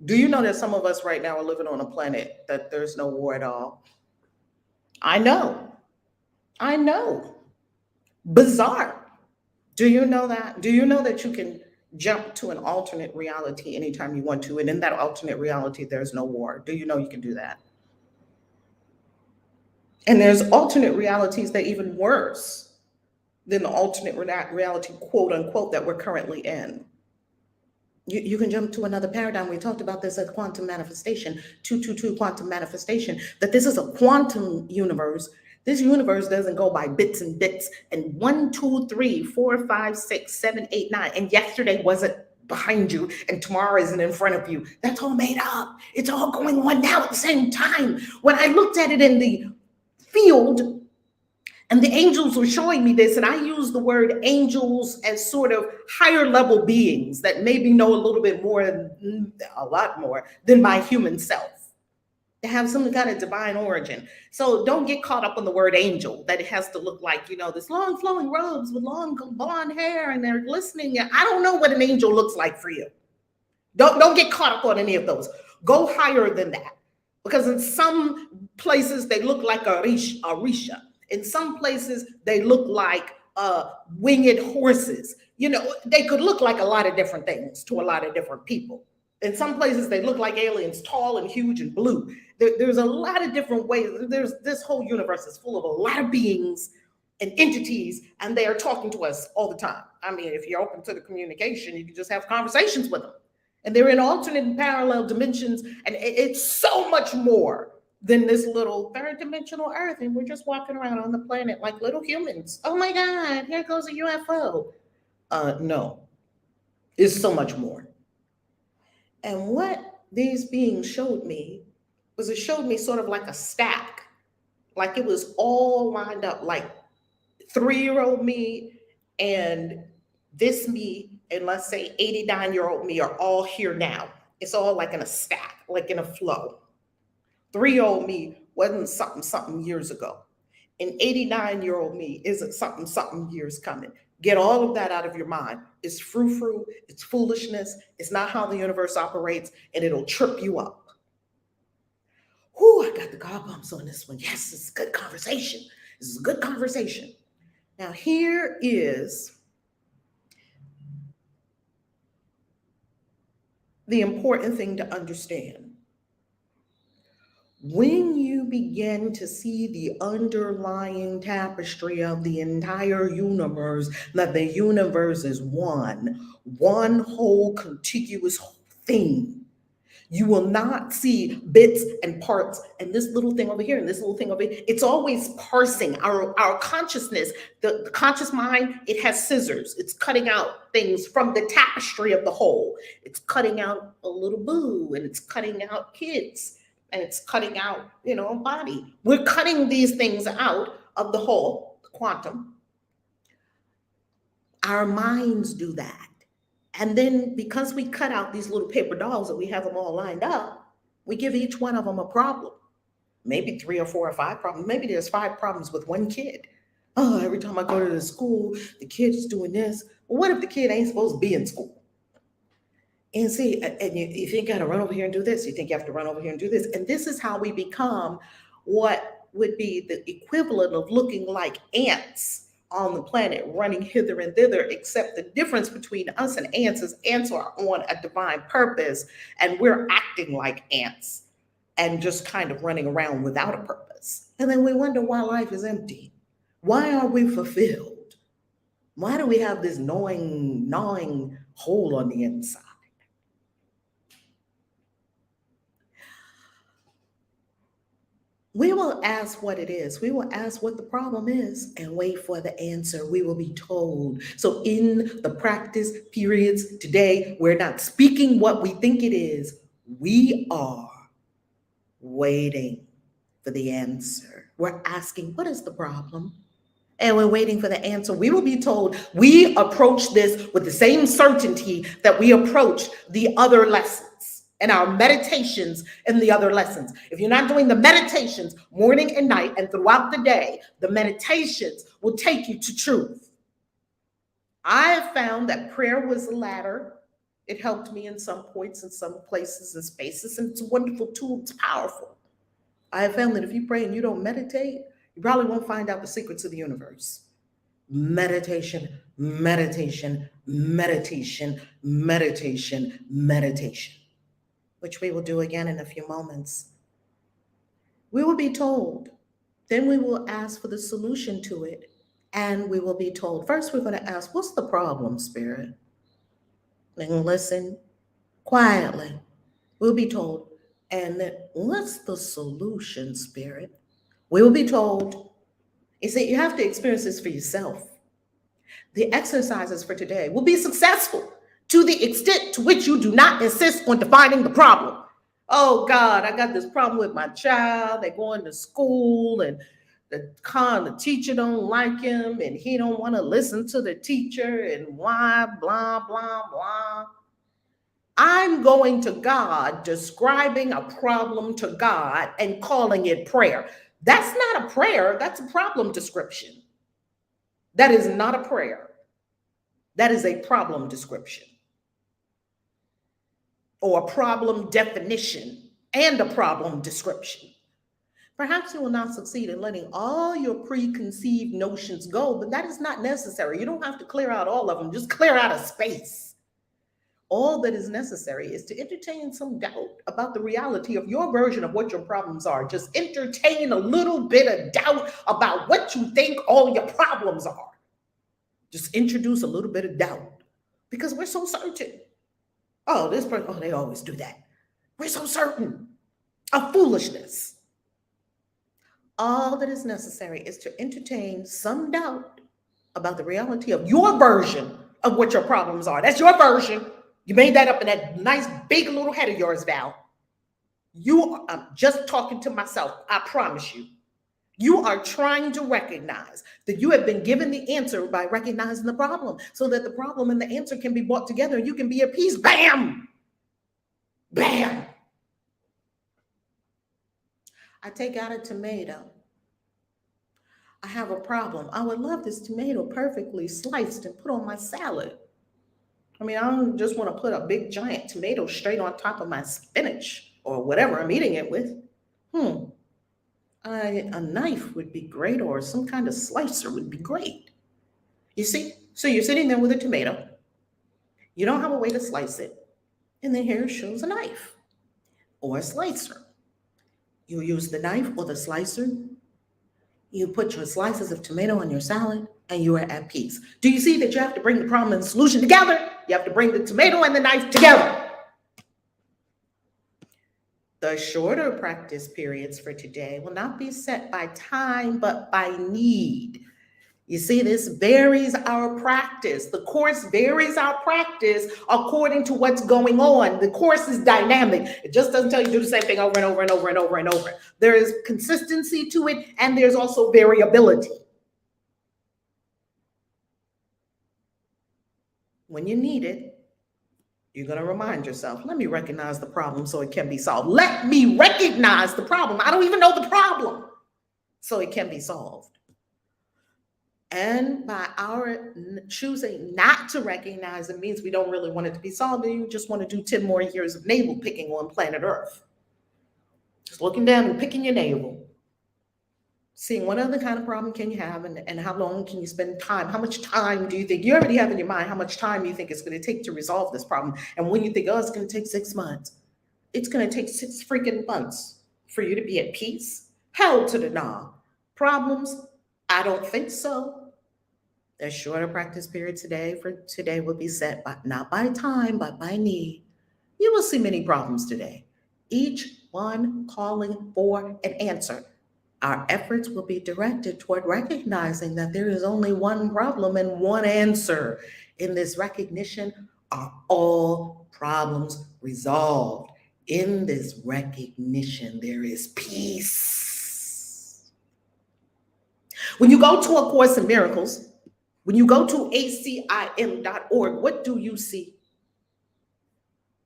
Do you know that some of us right now are living on a planet that there's no war at all? I know. I know. Bizarre. Do you know that? Do you know that you can jump to an alternate reality anytime you want to? And in that alternate reality, there's no war. Do you know you can do that? And there's alternate realities that are even worse than the alternate reality, quote unquote, that we're currently in. You can jump to another paradigm. We talked about this at quantum manifestation, 222 quantum manifestation, that this is a quantum universe. This universe doesn't go by bits and bits and 1, 2, 3, 4, 5, 6, 7, 8, 9. And yesterday wasn't behind you and tomorrow isn't in front of you. That's all made up. It's all going on now at the same time. When I looked at it in the field, and the angels were showing me this, and I use the word angels as sort of higher level beings that maybe know a little bit more, a lot more than my human self. They have some kind of divine origin. So don't get caught up on the word angel, that it has to look like, this long flowing robes with long blonde hair and they're glistening. I don't know what an angel looks like for you. Don't get caught up on any of those. Go higher than that. Because in some places they look like a risha. In some places, they look like winged horses. They could look like a lot of different things to a lot of different people. In some places, they look like aliens, tall and huge and blue. There's a lot of different ways. This whole universe is full of a lot of beings and entities, and they are talking to us all the time. I mean, if you're open to the communication, you can just have conversations with them. And they're in alternate and parallel dimensions, and it's so much more than this little third dimensional Earth, and we're just walking around on the planet like little humans. Oh my God, here goes a UFO. No, it's so much more. And what these beings showed me was it showed me sort of like a stack, like it was all lined up, like 3-year-old me and this me and let's say 89-year-old me are all here now. It's all like in a stack, like in a flow. 3-year-old me wasn't something years ago. And 89-year-old me isn't something years coming. Get all of that out of your mind. It's frou-frou, it's foolishness, it's not how the universe operates, and it'll trip you up. Whew, I got the God bumps on this one. Yes, it's a good conversation. This is a good conversation. Now, here is the important thing to understand. When you begin to see the underlying tapestry of the entire universe, that the universe is one whole contiguous thing, you will not see bits and parts and this little thing over here and this little thing over here. It's always parsing. Our consciousness, the conscious mind, it has scissors. It's cutting out things from the tapestry of the whole. It's cutting out a little boo, and it's cutting out kids, and it's cutting out, a body. We're cutting these things out of the whole, the quantum. Our minds do that. And then because we cut out these little paper dolls and we have them all lined up, we give each one of them a problem. Maybe 3 or 4 or 5 problems. Maybe there's 5 problems with one kid. Oh, every time I go to the school, the kid's doing this. Well, what if the kid ain't supposed to be in school? And see, and you think you got to run over here and do this. You think you have to run over here and do this. And this is how we become what would be the equivalent of looking like ants on the planet, running hither and thither, except the difference between us and ants is ants are on a divine purpose, and we're acting like ants and just kind of running around without a purpose. And then we wonder why life is empty. Why are we fulfilled? Why do we have this gnawing hole on the inside? We will ask what it is. We will ask what the problem is and wait for the answer. We will be told. So, in the practice periods today, we're not speaking what we think it is. We are waiting for the answer. We're asking, what is the problem? And we're waiting for the answer. We will be told we approach this with the same certainty that we approach the other lessons and our meditations in the other lessons. If you're not doing the meditations morning and night and throughout the day, the meditations will take you to truth. I have found that prayer was the ladder. It helped me in some points, in some places and spaces, and it's a wonderful tool. It's powerful. I have found that if you pray and you don't meditate, you probably won't find out the secrets of the universe. Meditation, meditation, meditation, meditation, meditation, which we will do again in a few moments. We will be told, then we will ask for the solution to it, and we will be told, first we're going to ask, what's the problem, Spirit? And listen quietly. We'll be told, and then what's the solution, Spirit? We will be told, you see, you have to experience this for yourself. The exercises for today will be successful to the extent to which you do not insist on defining the problem. Oh God, I got this problem with my child. They're going to school and the teacher don't like him and he don't want to listen to the teacher and why, blah, blah, blah. I'm going to God, describing a problem to God and calling it prayer. That's not a prayer. That's a problem description. That is not a prayer. That is a problem description or a problem definition and a problem description. Perhaps you will not succeed in letting all your preconceived notions go, but that is not necessary. You don't have to clear out all of them. Just clear out a space. All that is necessary is to entertain some doubt about the reality of your version of what your problems are. Just entertain a little bit of doubt about what you think all your problems are. Just introduce a little bit of doubt because we're so certain. Oh, this person, oh, they always do that. We're so certain of foolishness. All that is necessary is to entertain some doubt about the reality of your version of what your problems are. That's your version. You made that up in that nice big little head of yours, Val. I'm just talking to myself, I promise you. You are trying to recognize that you have been given the answer by recognizing the problem so that the problem and the answer can be brought together and you can be at peace. Bam! Bam! I take out a tomato. I have a problem. I would love this tomato perfectly sliced and put on my salad. I mean, I don't just want to put a big giant tomato straight on top of my spinach or whatever I'm eating it with. A knife would be great, or some kind of slicer would be great. You see? So you're sitting there with a tomato. You don't have a way to slice it. And then here shows a knife or a slicer. You use the knife or the slicer. You put your slices of tomato on your salad and you are at peace. Do you see that you have to bring the problem and the solution together? You have to bring the tomato and the knife together. The shorter practice periods for today will not be set by time, but by need. You see, this varies our practice. The course varies our practice according to what's going on. The course is dynamic. It just doesn't tell you to do the same thing over and over and over and over and over. There is consistency to it, and there's also variability. When you need it, you're going to remind yourself, let me recognize the problem so it can be solved. Let me recognize the problem. I don't even know the problem, so it can be solved. And by our choosing not to recognize it means we don't really want it to be solved. And you just want to do 10 more years of navel picking on planet Earth. Just looking down and picking your navel. Seeing what other kind of problem can you have and how long can you spend time? How much time do you think, you already have in your mind how much time you think it's going to take to resolve this problem? And when you think, oh, it's going to take 6 months, it's going to take 6 freaking months for you to be at peace? Hell to the no. Problems? I don't think so. The shorter practice period today will be set by, not by time, but by need. You will see many problems today, each one calling for an answer. Our efforts will be directed toward recognizing that there is only one problem and one answer. In this recognition are all problems resolved. In this recognition, there is peace. When you go to A Course in Miracles, when you go to acim.org, what do you see?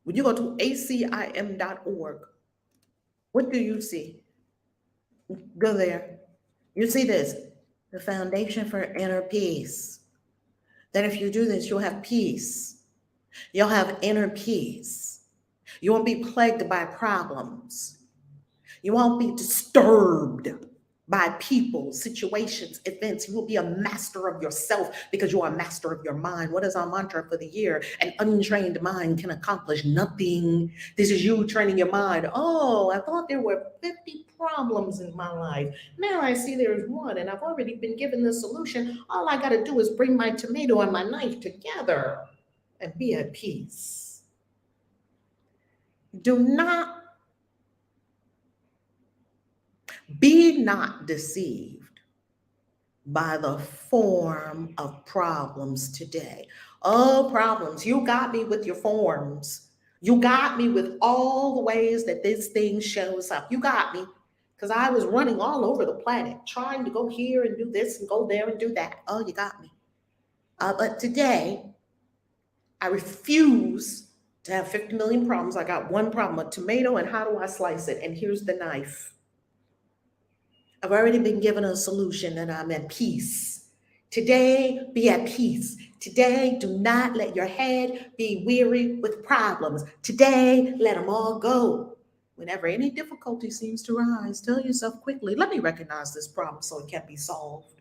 When you go to acim.org, what do you see? Go there. You see this, the foundation for inner peace. That if you do this, you'll have peace. You'll have inner peace. You won't be plagued by problems. You won't be disturbed by people, situations, events. You will be a master of yourself because you are a master of your mind. What is our mantra for the year? An untrained mind can accomplish nothing. This is you training your mind. Oh, I thought there were 50 problems in my life. Now I see there's one, and I've already been given the solution. All I got to do is bring my tomato and my knife together and be at peace. Be not deceived by the form of problems today. Oh, problems. You got me with your forms. You got me with all the ways that this thing shows up. You got me because I was running all over the planet trying to go here and do this and go there and do that. Oh, you got me. But today, I refuse to have 50 million problems. I got one problem, a tomato, and how do I slice it? And here's the knife. I've already been given a solution and I'm at peace. Today, be at peace. Today, do not let your head be weary with problems. Today, let them all go. Whenever any difficulty seems to rise, tell yourself quickly, let me recognize this problem so it can be solved.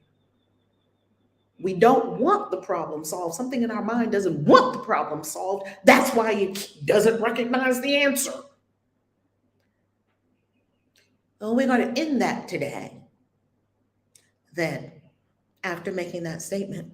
We don't want the problem solved. Something in our mind doesn't want the problem solved. That's why it doesn't recognize the answer. Well, we're going to end that today. Then, after making that statement,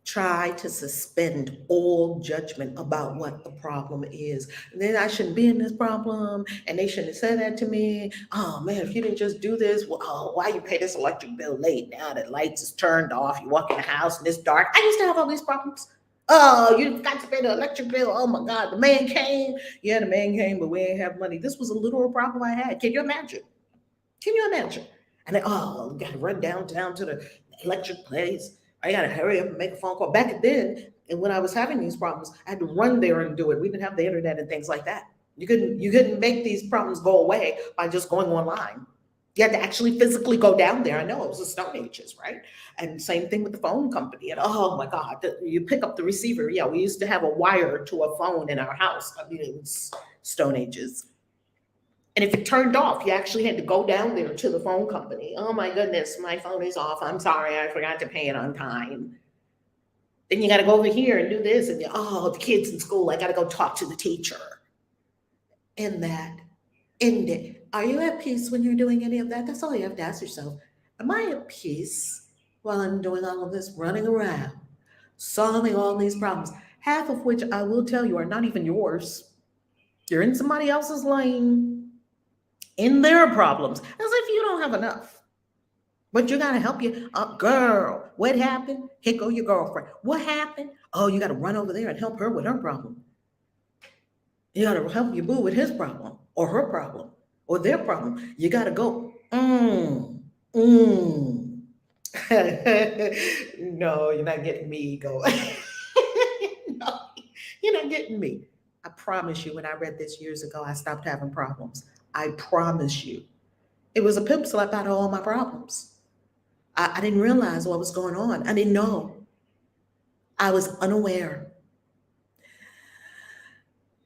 try to suspend all judgment about what the problem is. Then I shouldn't be in this problem, and they shouldn't have said that to me. Oh man, if you didn't just do this, well, oh, why you pay this electric bill late? Now the lights is turned off. You walk in the house and it's dark. I used to have all these problems. Oh, you got to pay the electric bill. Oh my God, the man came. Yeah, the man came, but we ain't have money. This was a literal problem I had. Can you imagine? Can you imagine? And then, oh, we got to run downtown to the electric place. I got to hurry up and make a phone call. Back then, and when I was having these problems, I had to run there and do it. We didn't have the internet and things like that. You couldn't make these problems go away by just going online. You had to actually physically go down there. I know it was the Stone Ages, right? And same thing with the phone company. And oh my God, you pick up the receiver. Yeah, we used to have a wire to a phone in our house. I mean, it was Stone Ages. And if it turned off, you actually had to go down there to the phone company. Oh my goodness, my phone is off. I'm sorry, I forgot to pay it on time. Then you got to go over here and do this. And the kids in school, I got to go talk to the teacher. End it. Are you at peace when you're doing any of that? That's all you have to ask yourself. Am I at peace while I'm doing all of this running around, solving all these problems, half of which I will tell you are not even yours? You're in somebody else's lane. In their problems, as if you don't have enough. But you got to help you. Girl, what happened? Here go your girlfriend. What happened? Oh, you got to run over there and help her with her problem. You got to help your boo with his problem or her problem or their problem. You got to go, No, you're not getting me, go. No, you're not getting me. I promise you, when I read this years ago, I stopped having problems. I promise you. It was a pimp slap out of all my problems. I didn't realize what was going on. I didn't know. I was unaware.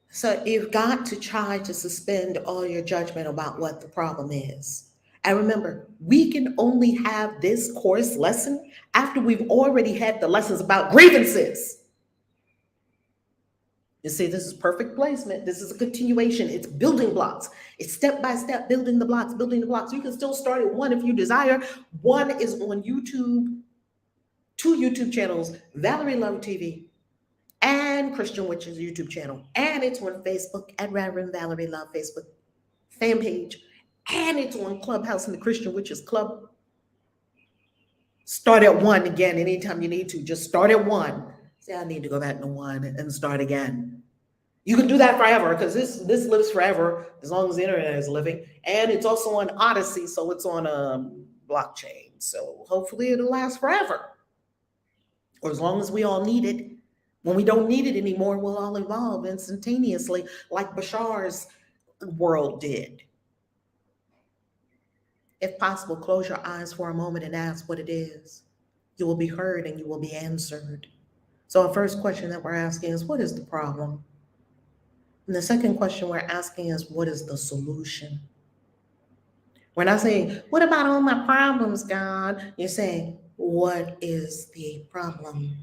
So you've got to try to suspend all your judgment about what the problem is. And remember, we can only have this course lesson after we've already had the lessons about grievances. You see, this is perfect placement. This is a continuation. It's building blocks. It's step by step, building the blocks. You can still start at one if you desire. One is on YouTube, 2 YouTube channels, Valerie Love TV and Christian Witch's YouTube channel. And it's on Facebook at Reverend Valerie Love Facebook fan page. and it's on Clubhouse in the Christian Witches Club. Start at one again anytime you need to. Just start at one. Say, I need to go back to one and start again. You can do that forever because this lives forever as long as the internet is living. And it's also on Odyssey, so it's on a blockchain. So hopefully it'll last forever. Or as long as we all need it. When we don't need it anymore, we'll all evolve instantaneously, like Bashar's world did. If possible, close your eyes for a moment and ask what it is. You will be heard and you will be answered. So, our first question that we're asking is, what is the problem? And the second question we're asking is, what is the solution? We're not saying, what about all my problems, God? You're saying, what is the problem?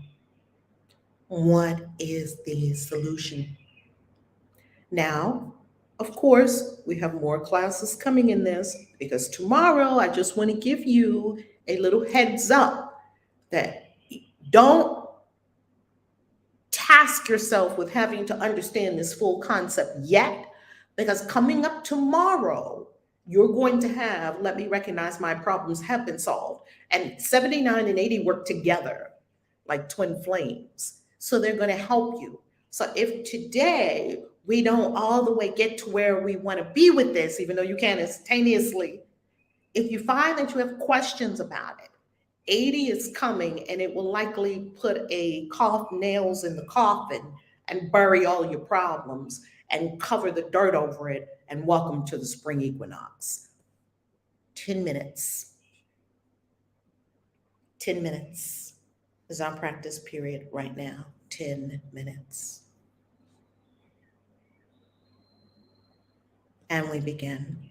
What is the solution? Now, of course, we have more classes coming in this because tomorrow I just want to give you a little heads up that don't task yourself with having to understand this full concept yet, because coming up tomorrow, you're going to have, let me recognize my problems have been solved. And 79 and 80 work together like twin flames. So they're going to help you. So if today we don't all the way get to where we want to be with this, even though you can instantaneously, if you find that you have questions about it, 80 is coming and it will likely put a nails in the coffin and bury all your problems and cover the dirt over it and welcome to the spring equinox. 10 minutes. 10 minutes is our practice period right now. 10 minutes. And we begin.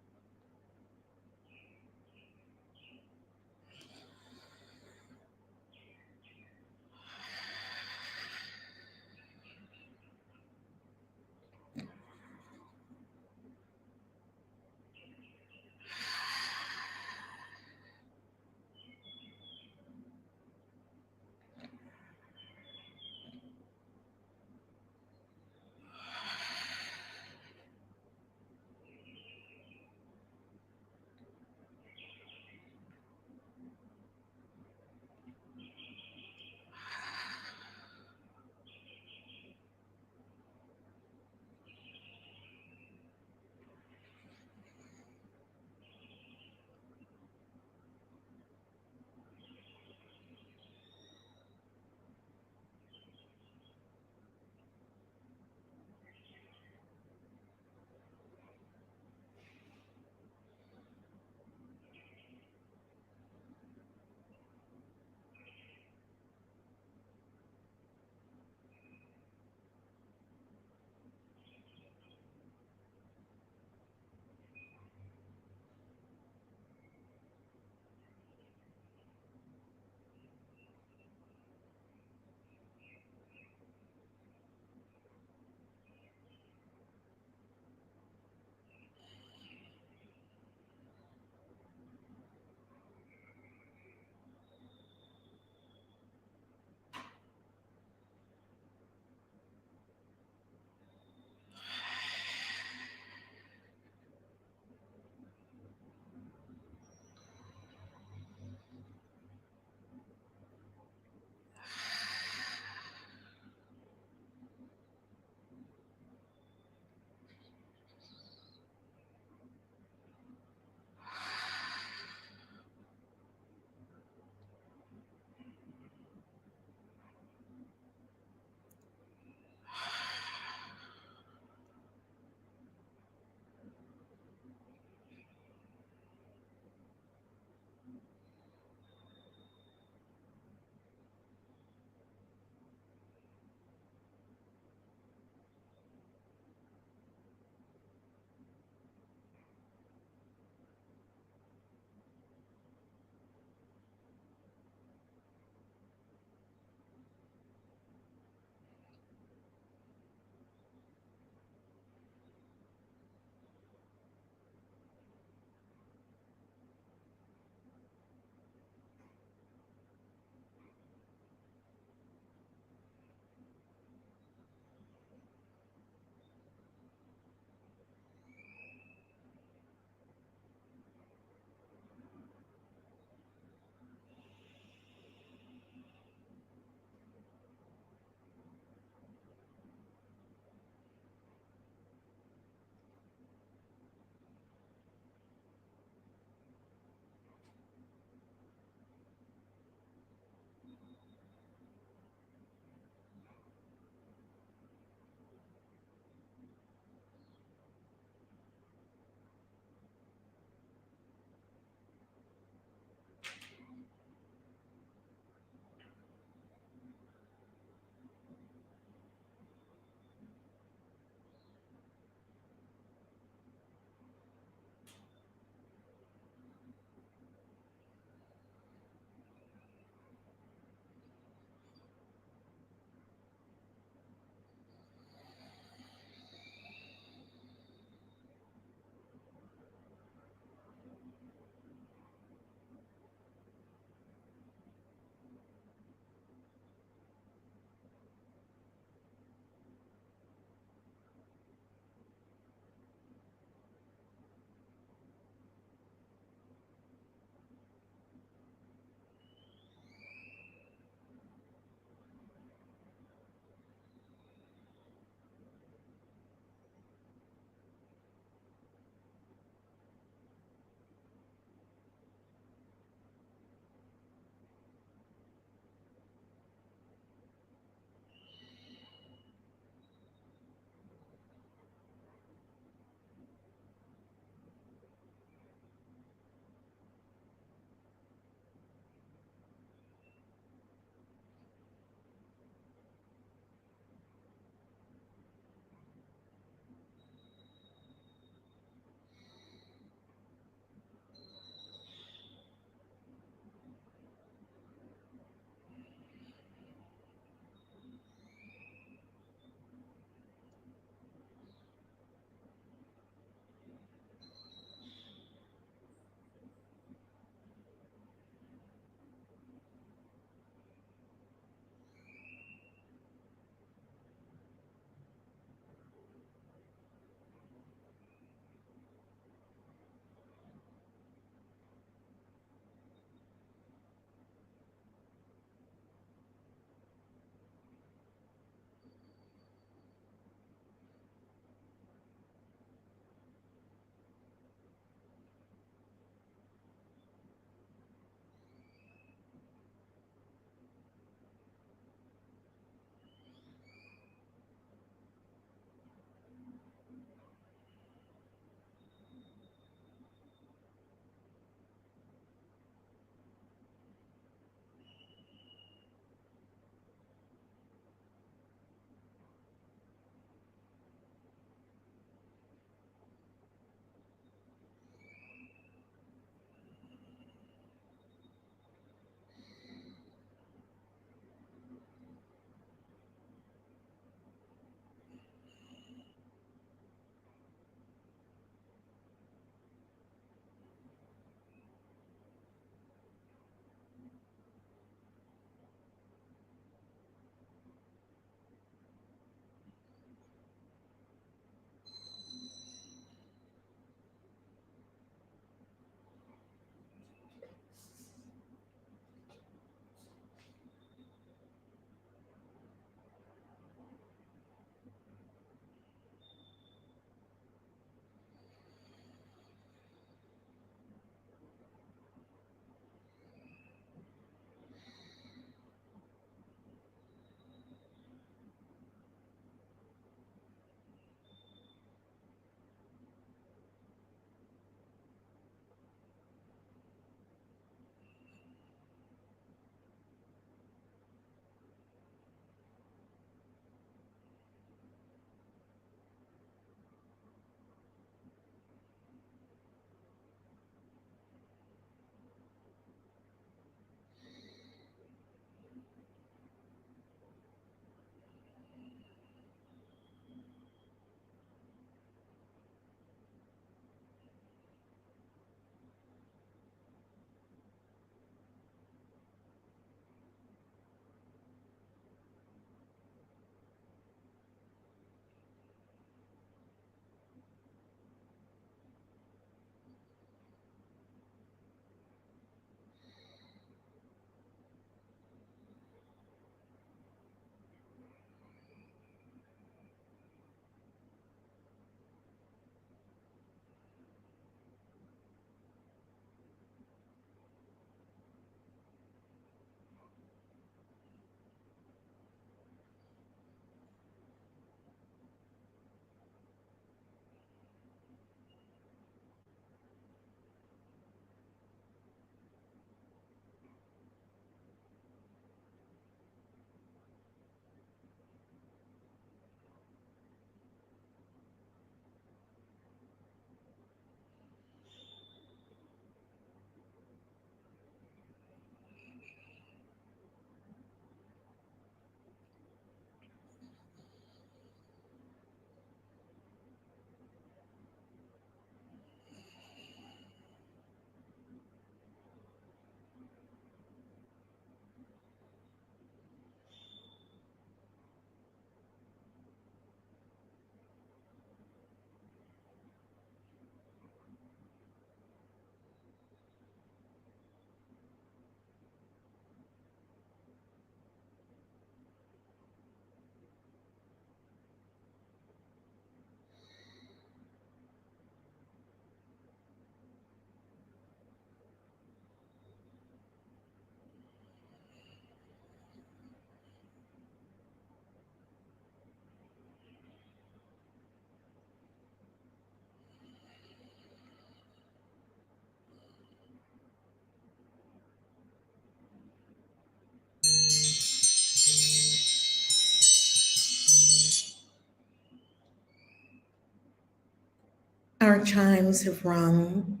Our chimes have rung,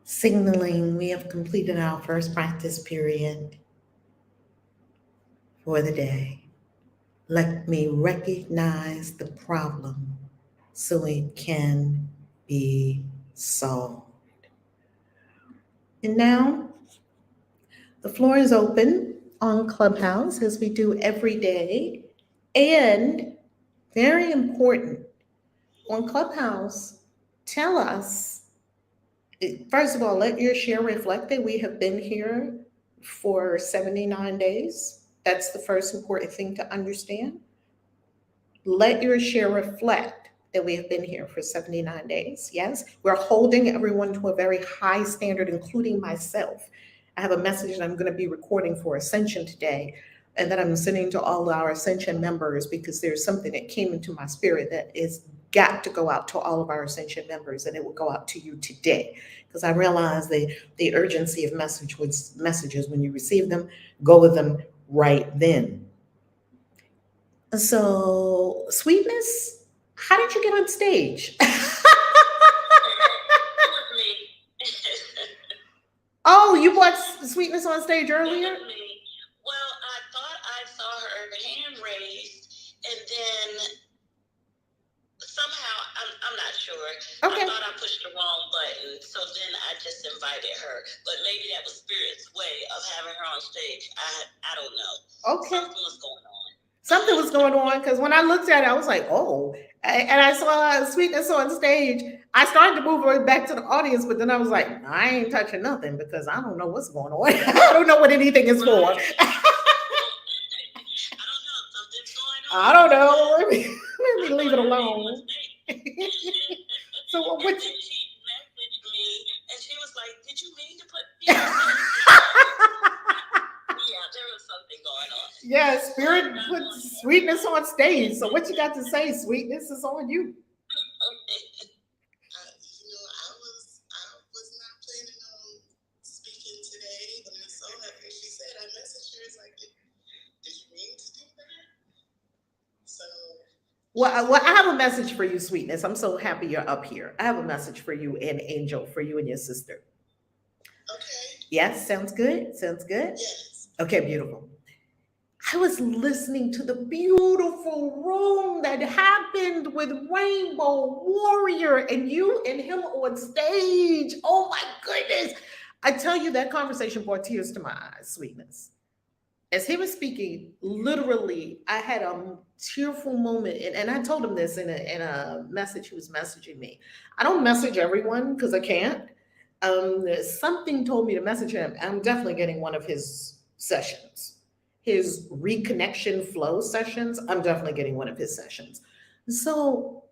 signaling we have completed our first practice period for the day. Let me recognize the problem so it can be solved. And now the floor is open on Clubhouse as we do every day. And very important, on Clubhouse, tell us, first of all, let your share reflect that we have been here for 79 days. That's the first important thing to understand. Let your share reflect that we have been here for 79 days. Yes, we're holding everyone to a very high standard, including myself. I have a message that I'm going to be recording for Ascension today, and that I'm sending to all our Ascension members because there's something that came into my spirit that is got to go out to all of our Ascension members, and it will go out to you today because I realize the urgency of messages when you receive them, go with them right then. So, Sweetness, how did you get on stage? Oh, you brought Sweetness on stage earlier? Well, I thought I saw her hand raised, and then somehow, I'm not sure. Okay. I thought I pushed the wrong button, so then I just invited her. But maybe that was Spirit's way of having her on stage. I don't know. Okay. Something was going on. Something was going on because when I looked at it, I was like, oh. And I saw Sweetness on stage. I started to move her back to the audience, but then I was like, I ain't touching nothing because I don't know what's going on. I don't know what anything is for. I don't know. Something's going on. I don't know. Let me leave it alone. So what? And she messaged me, and she was like, "Did you mean to put me?" Yeah, there was something going on. Yeah, Spirit put Sweetness on stage. So what you got to say, Sweetness, is on you. I was not planning on speaking today, but I saw her and she said, I messaged her. It's like, did you mean to do that? So. Well, I have a message for you, Sweetness. I'm so happy you're up here. I have a message for you and Angel, for you and your sister. Okay. Yes, sounds good. Sounds good. Yes. Okay, beautiful. I was listening to the beautiful room that happened with Rainbow Warrior and you and him on stage. Oh my goodness. I tell you, that conversation brought tears to my eyes, Sweetness. As he was speaking, literally, I had a tearful moment. And I told him this in a message he was messaging me. I don't message everyone because I can't. Something told me to message him. I'm definitely getting one of his sessions, his reconnection flow sessions. I'm definitely getting one of his sessions. So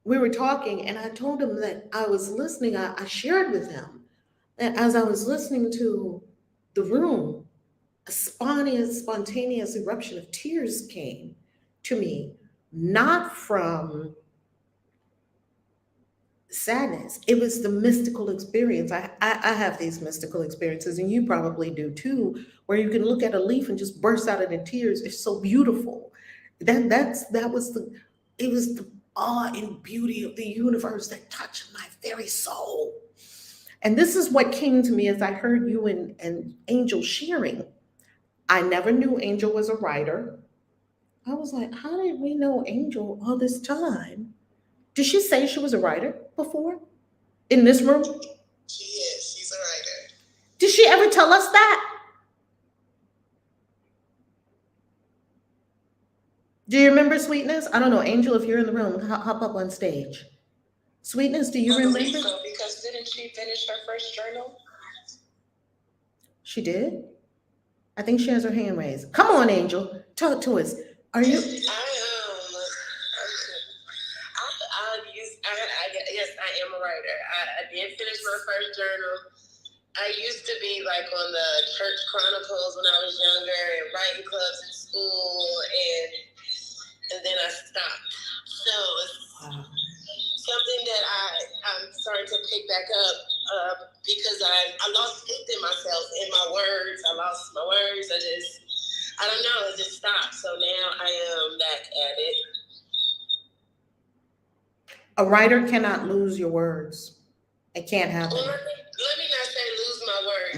we were talking, and I told him that I was listening. I shared with him that as I was listening to the room, a spontaneous eruption of tears came to me, not from sadness. It was the mystical experience. I have these mystical experiences, and you probably do too, where you can look at a leaf and just burst out into tears. It's so beautiful. That was the awe and beauty of the universe that touched my very soul. And this is what came to me as I heard you and Angel sharing. I never knew Angel was a writer. I was like, how did we know Angel all this time? Did she say she was a writer before in this room? She is. She's a writer. Did she ever tell us that? Do you remember, Sweetness? I don't know, Angel, if you're in the room, hop up on stage. Sweetness, do you remember? So, because didn't she finish her first journal? She did? I think she has her hand raised. Come on, Angel. Talk to us. Are you? Yes, I am a writer. I did finish my first journal. I used to be like on the church chronicles when I was younger and writing clubs in school, and then I stopped. So it's something that I'm starting to pick back up because I lost faith in myself, in my words. I lost my words. I don't know, it just stopped. So now I am back at it. A writer cannot lose your words. It can't happen. Well, let me not say lose my words.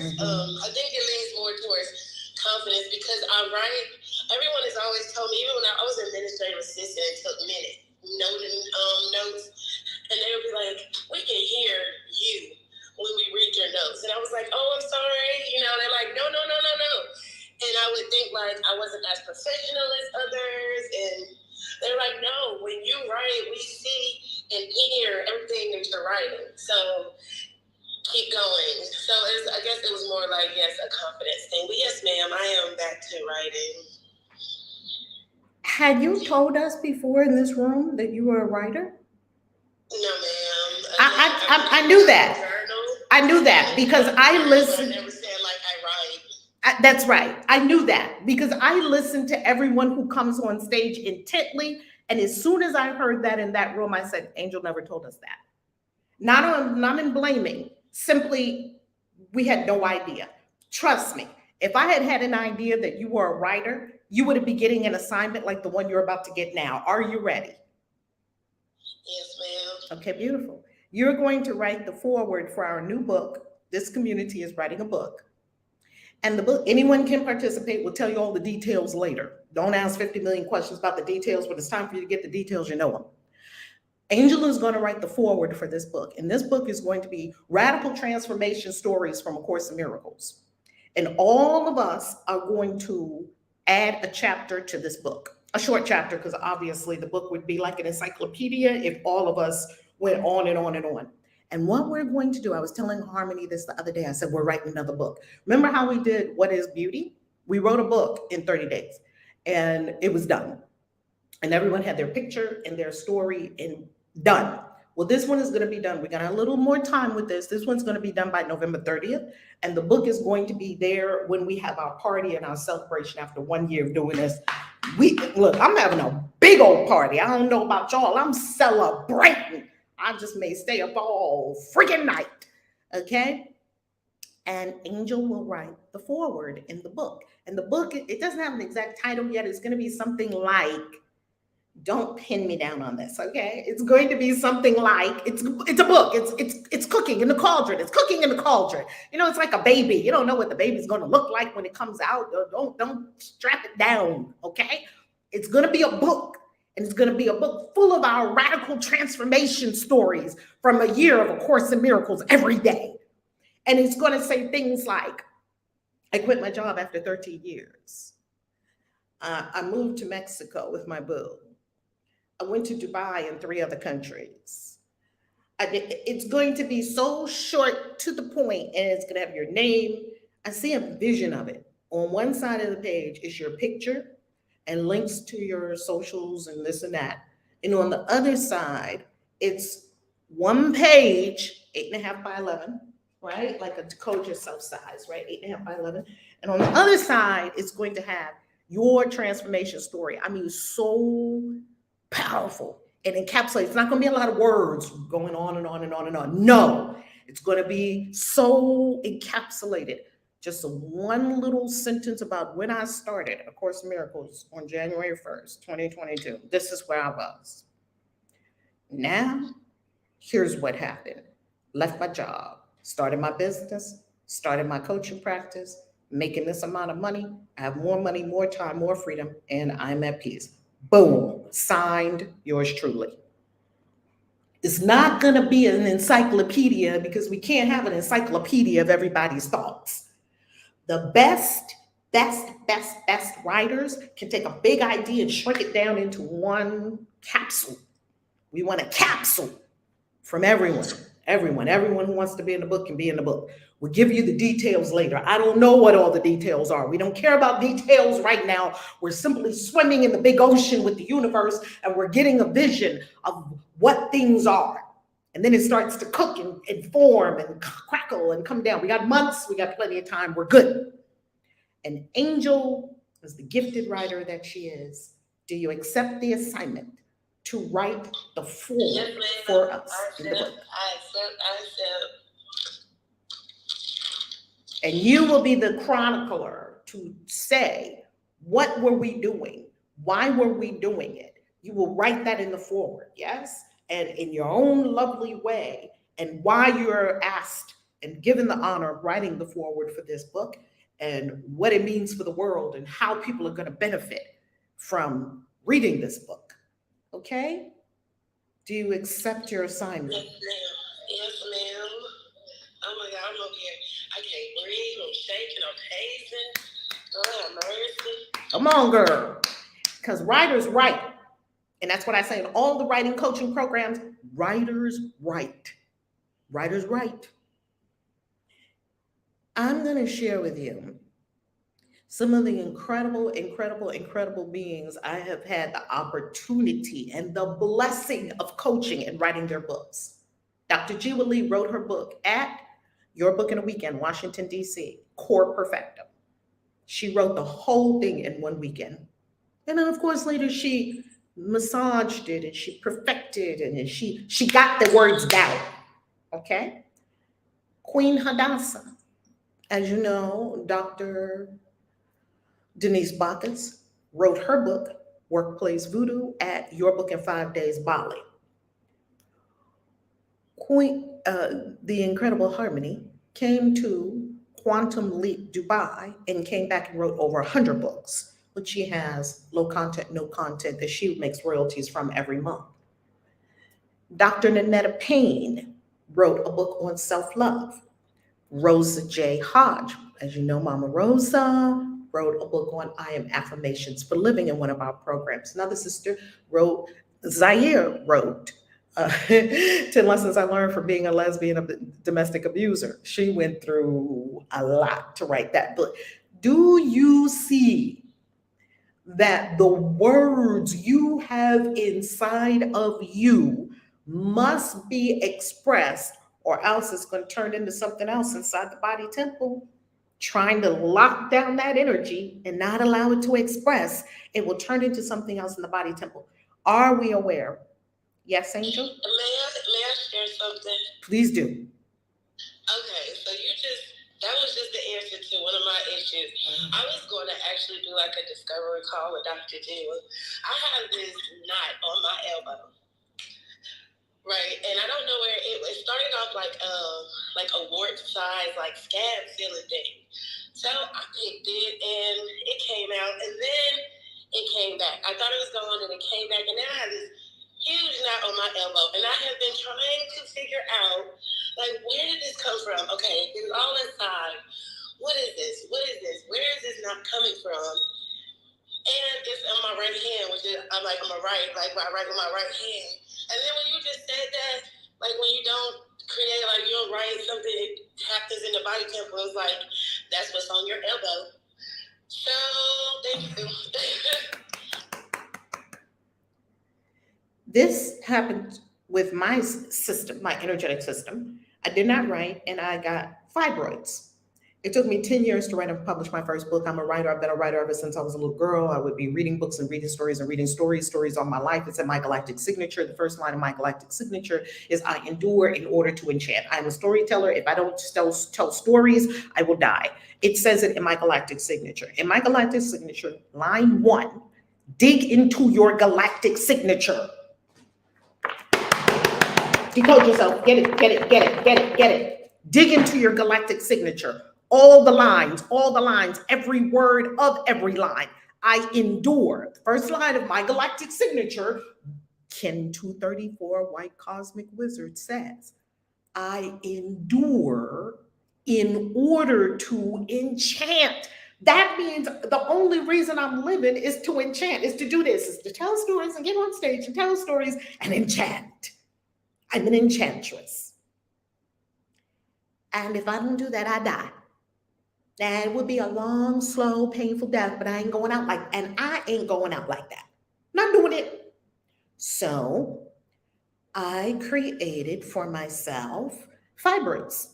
I think it leans more towards confidence because I write. Everyone has always told me, even when I was an administrative assistant, it took minutes noting notes, and they would be like, "We can hear you when we read your notes," and I was like, "Oh, I'm sorry." They're like, "No, no, no, no, no," and I would think like I wasn't as professional as others, and they're like, "No, when you write, we see and hear everything that you're writing. So keep going." So I guess it was more like, yes, a confidence thing. But yes, ma'am, I am back to writing. Had you told us before in this room that you were a writer? No, ma'am. I knew that. I knew that because I listened. I never said like I write. That's right. I knew that because I listened to everyone who comes on stage intently. And as soon as I heard that in that room, I said, Angel never told us that. Not in blaming, simply we had no idea. Trust me, if I had had an idea that you were a writer, you would be getting an assignment like the one you're about to get now. Are you ready? Yes, ma'am. Okay, beautiful. You're going to write the foreword for our new book. This community is writing a book. And the book, anyone can participate. We'll tell you all the details later. Don't ask 50 million questions about the details. When it's time for you to get the details, you know them. Angel is going to write the foreword for this book. And this book is going to be Radical Transformation Stories from A Course in Miracles. And all of us are going to add a chapter to this book, a short chapter, because obviously the book would be like an encyclopedia if all of us went on and on and on. And what we're going to do, I was telling Harmony this the other day, I said, we're writing another book. Remember how we did What is Beauty? We wrote a book in 30 days and it was done. And everyone had their picture and their story and done. Well, this one is going to be done. We got a little more time with this. This one's going to be done by November 30th. And the book is going to be there when we have our party and our celebration after 1 year of doing this. Look, I'm having a big old party. I don't know about y'all. I'm celebrating. I just may stay up all freaking night. Okay. And Angel will write the foreword in the book. And the book, it doesn't have an exact title yet. It's going to be something like, don't pin me down on this, okay? It's going to be something like, it's a book. It's cooking in the cauldron. It's cooking in the cauldron. It's like a baby. You don't know what the baby's going to look like when it comes out. Don't strap it down, okay? It's going to be a book. And it's going to be a book full of our radical transformation stories from a year of A Course in Miracles every day. And it's going to say things like, I quit my job after 13 years. I moved to Mexico with my boo. I went to Dubai and 3 other countries. It's going to be so short to the point, and it's going to have your name. I see a vision of it. On one side of the page is your picture and links to your socials and this and that. And on the other side, it's one page, 8.5 by 11, right? Like a decode yourself size, right? 8.5 by 11. And on the other side, it's going to have your transformation story. I mean, so powerful and encapsulated. It's not going to be a lot of words going on and on and on and on. No, it's going to be so encapsulated. Just one little sentence about when I started A Course in Miracles on January 1st, 2022. This is where I was. Now, here's what happened. Left my job, started my business, started my coaching practice, making this amount of money. I have more money, more time, more freedom, and I'm at peace. Boom, signed, yours truly. It's not going to be an encyclopedia because we can't have an encyclopedia of everybody's thoughts. The best writers can take a big idea and shrink it down into one capsule. We want a capsule from everyone who wants to be in the book can be in the book. We'll give you the details later. I don't know what all the details are. We don't care about details right now. We're simply swimming in the big ocean with the universe, and we're getting a vision of what things are. And then it starts to cook and form and crackle and come down. We got months. We got plenty of time. We're good. And Angel, as the gifted writer that she is, do you accept the assignment to write the foreword for us in the book? I accept. And you will be the chronicler to say, what were we doing? Why were we doing it? You will write that in the foreword, yes? and in your own lovely way, and why you're asked and given the honor of writing the foreword for this book, and what it means for the world, and how people are going to benefit from reading this book. Okay? Do you accept your assignment? Yes, ma'am. Yes, ma'am. Oh my God, I'm over here. I can't breathe. I'm shaking. I'm pacing. Oh, mercy. Come on, girl. Because writers write. And that's what I say in all the writing coaching programs. Writers write. Writers write. I'm going to share with you some of the incredible beings I have had the opportunity and the blessing of coaching and writing their books. Dr. Jiwa Lee wrote her book at Your Book in a Weekend, Washington, D.C., Core Perfectum. She wrote the whole thing in one weekend. And then, of course, later she massaged it and she perfected it and she got the words down. Okay? Queen Hadassah. As you know, Dr. Denise Bacchus wrote her book, Workplace Voodoo, at Your Book in 5 Days, Bali. The Incredible Harmony came to Quantum Leap Dubai and came back and wrote over 100 books, which she has low content, no content that she makes royalties from every month. Dr. Nanetta Payne wrote a book on self-love. Rosa J. Hodge, as you know, Mama Rosa, wrote a book on I Am Affirmations for Living in one of our programs. Another sister wrote, Zaire wrote 10 Lessons I Learned from Being a Lesbian Domestic Abuser. She went through a lot to write that book. Do you see that the words you have inside of you must be expressed, or else it's going to turn into something else inside the body temple, trying to lock down that energy and not allow it to express? It will turn into something else in the body temple. Are we aware? Yes, Angel? May I share something? Please do. Okay, so that was just the answer to one of my issues. I was going to actually do like a discovery call with Dr. Jiwa. I have this knot on my elbow. Right, and I don't know where it started off like a wart size, like scab feeling thing. So I picked it and it came out, and then it came back. I thought it was gone, and it came back, and now I have this huge knot on my elbow, and I have been trying to figure out, like, where did this come from? Okay, it's all inside. What is this? What is this? Where is this knot coming from? And it's on my right hand, which is I'm like, I write with my right hand. And then when you just said that, like when you don't create, like you don't write something, it happens in the body temple. It's like, that's what's on your elbow. So, thank you. This happened with my system, my energetic system. I did not write, and I got fibroids. It took me 10 years to write and publish my first book. I'm a writer. I've been a writer ever since I was a little girl. I would be reading books and reading stories all my life. It's in my Galactic Signature. The first line of my Galactic Signature is, I endure in order to enchant. I'm a storyteller. If I don't tell stories, I will die. It says it in my Galactic Signature. In my Galactic Signature, line 1, dig into your Galactic Signature. Decode yourself. Get it. Dig into your Galactic Signature. All the lines, every word of every line. I endure. The first line of my Galactic Signature, Kin 234, White Cosmic Wizard says, I endure in order to enchant. That means the only reason I'm living is to enchant, is to do this, is to tell stories and get on stage and tell stories and enchant. I'm an enchantress. And if I don't do that, I die. That it would be a long, slow, painful death, but I ain't going out like that. Not doing it. So I created for myself fibroids.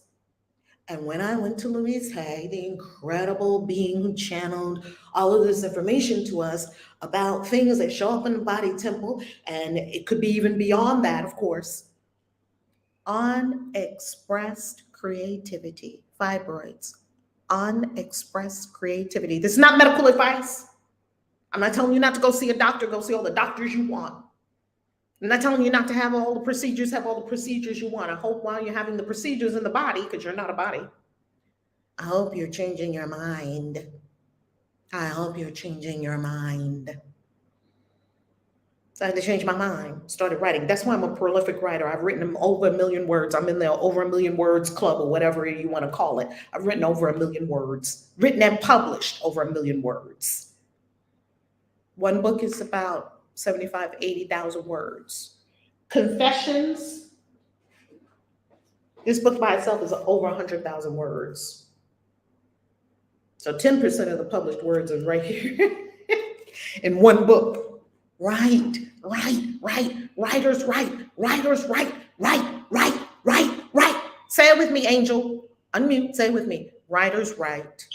And when I went to Louise Hay, the incredible being who channeled all of this information to us about things that show up in the body temple, and it could be even beyond that, of course, unexpressed creativity, fibroids. Unexpressed creativity. This is not medical advice. I'm not telling you not to go see a doctor. Go see all the doctors you want. I'm not telling you not to have all the procedures, have all the procedures you want. I hope while you're having the procedures in the body, because you're not a body, I hope you're changing your mind. I hope you're changing your mind. So I had to change my mind, started writing. That's why I'm a prolific writer. I've written over 1 million words. I'm in the over 1 million words club or whatever you want to call it. I've written over 1 million words, written and published over 1 million words. One book is about 75, 80,000 words. Confessions, this book by itself is over 100,000 words. So 10% of the published words is right here in one book. Writers write. Say it with me, Angel. Unmute, say it with me. Writers write.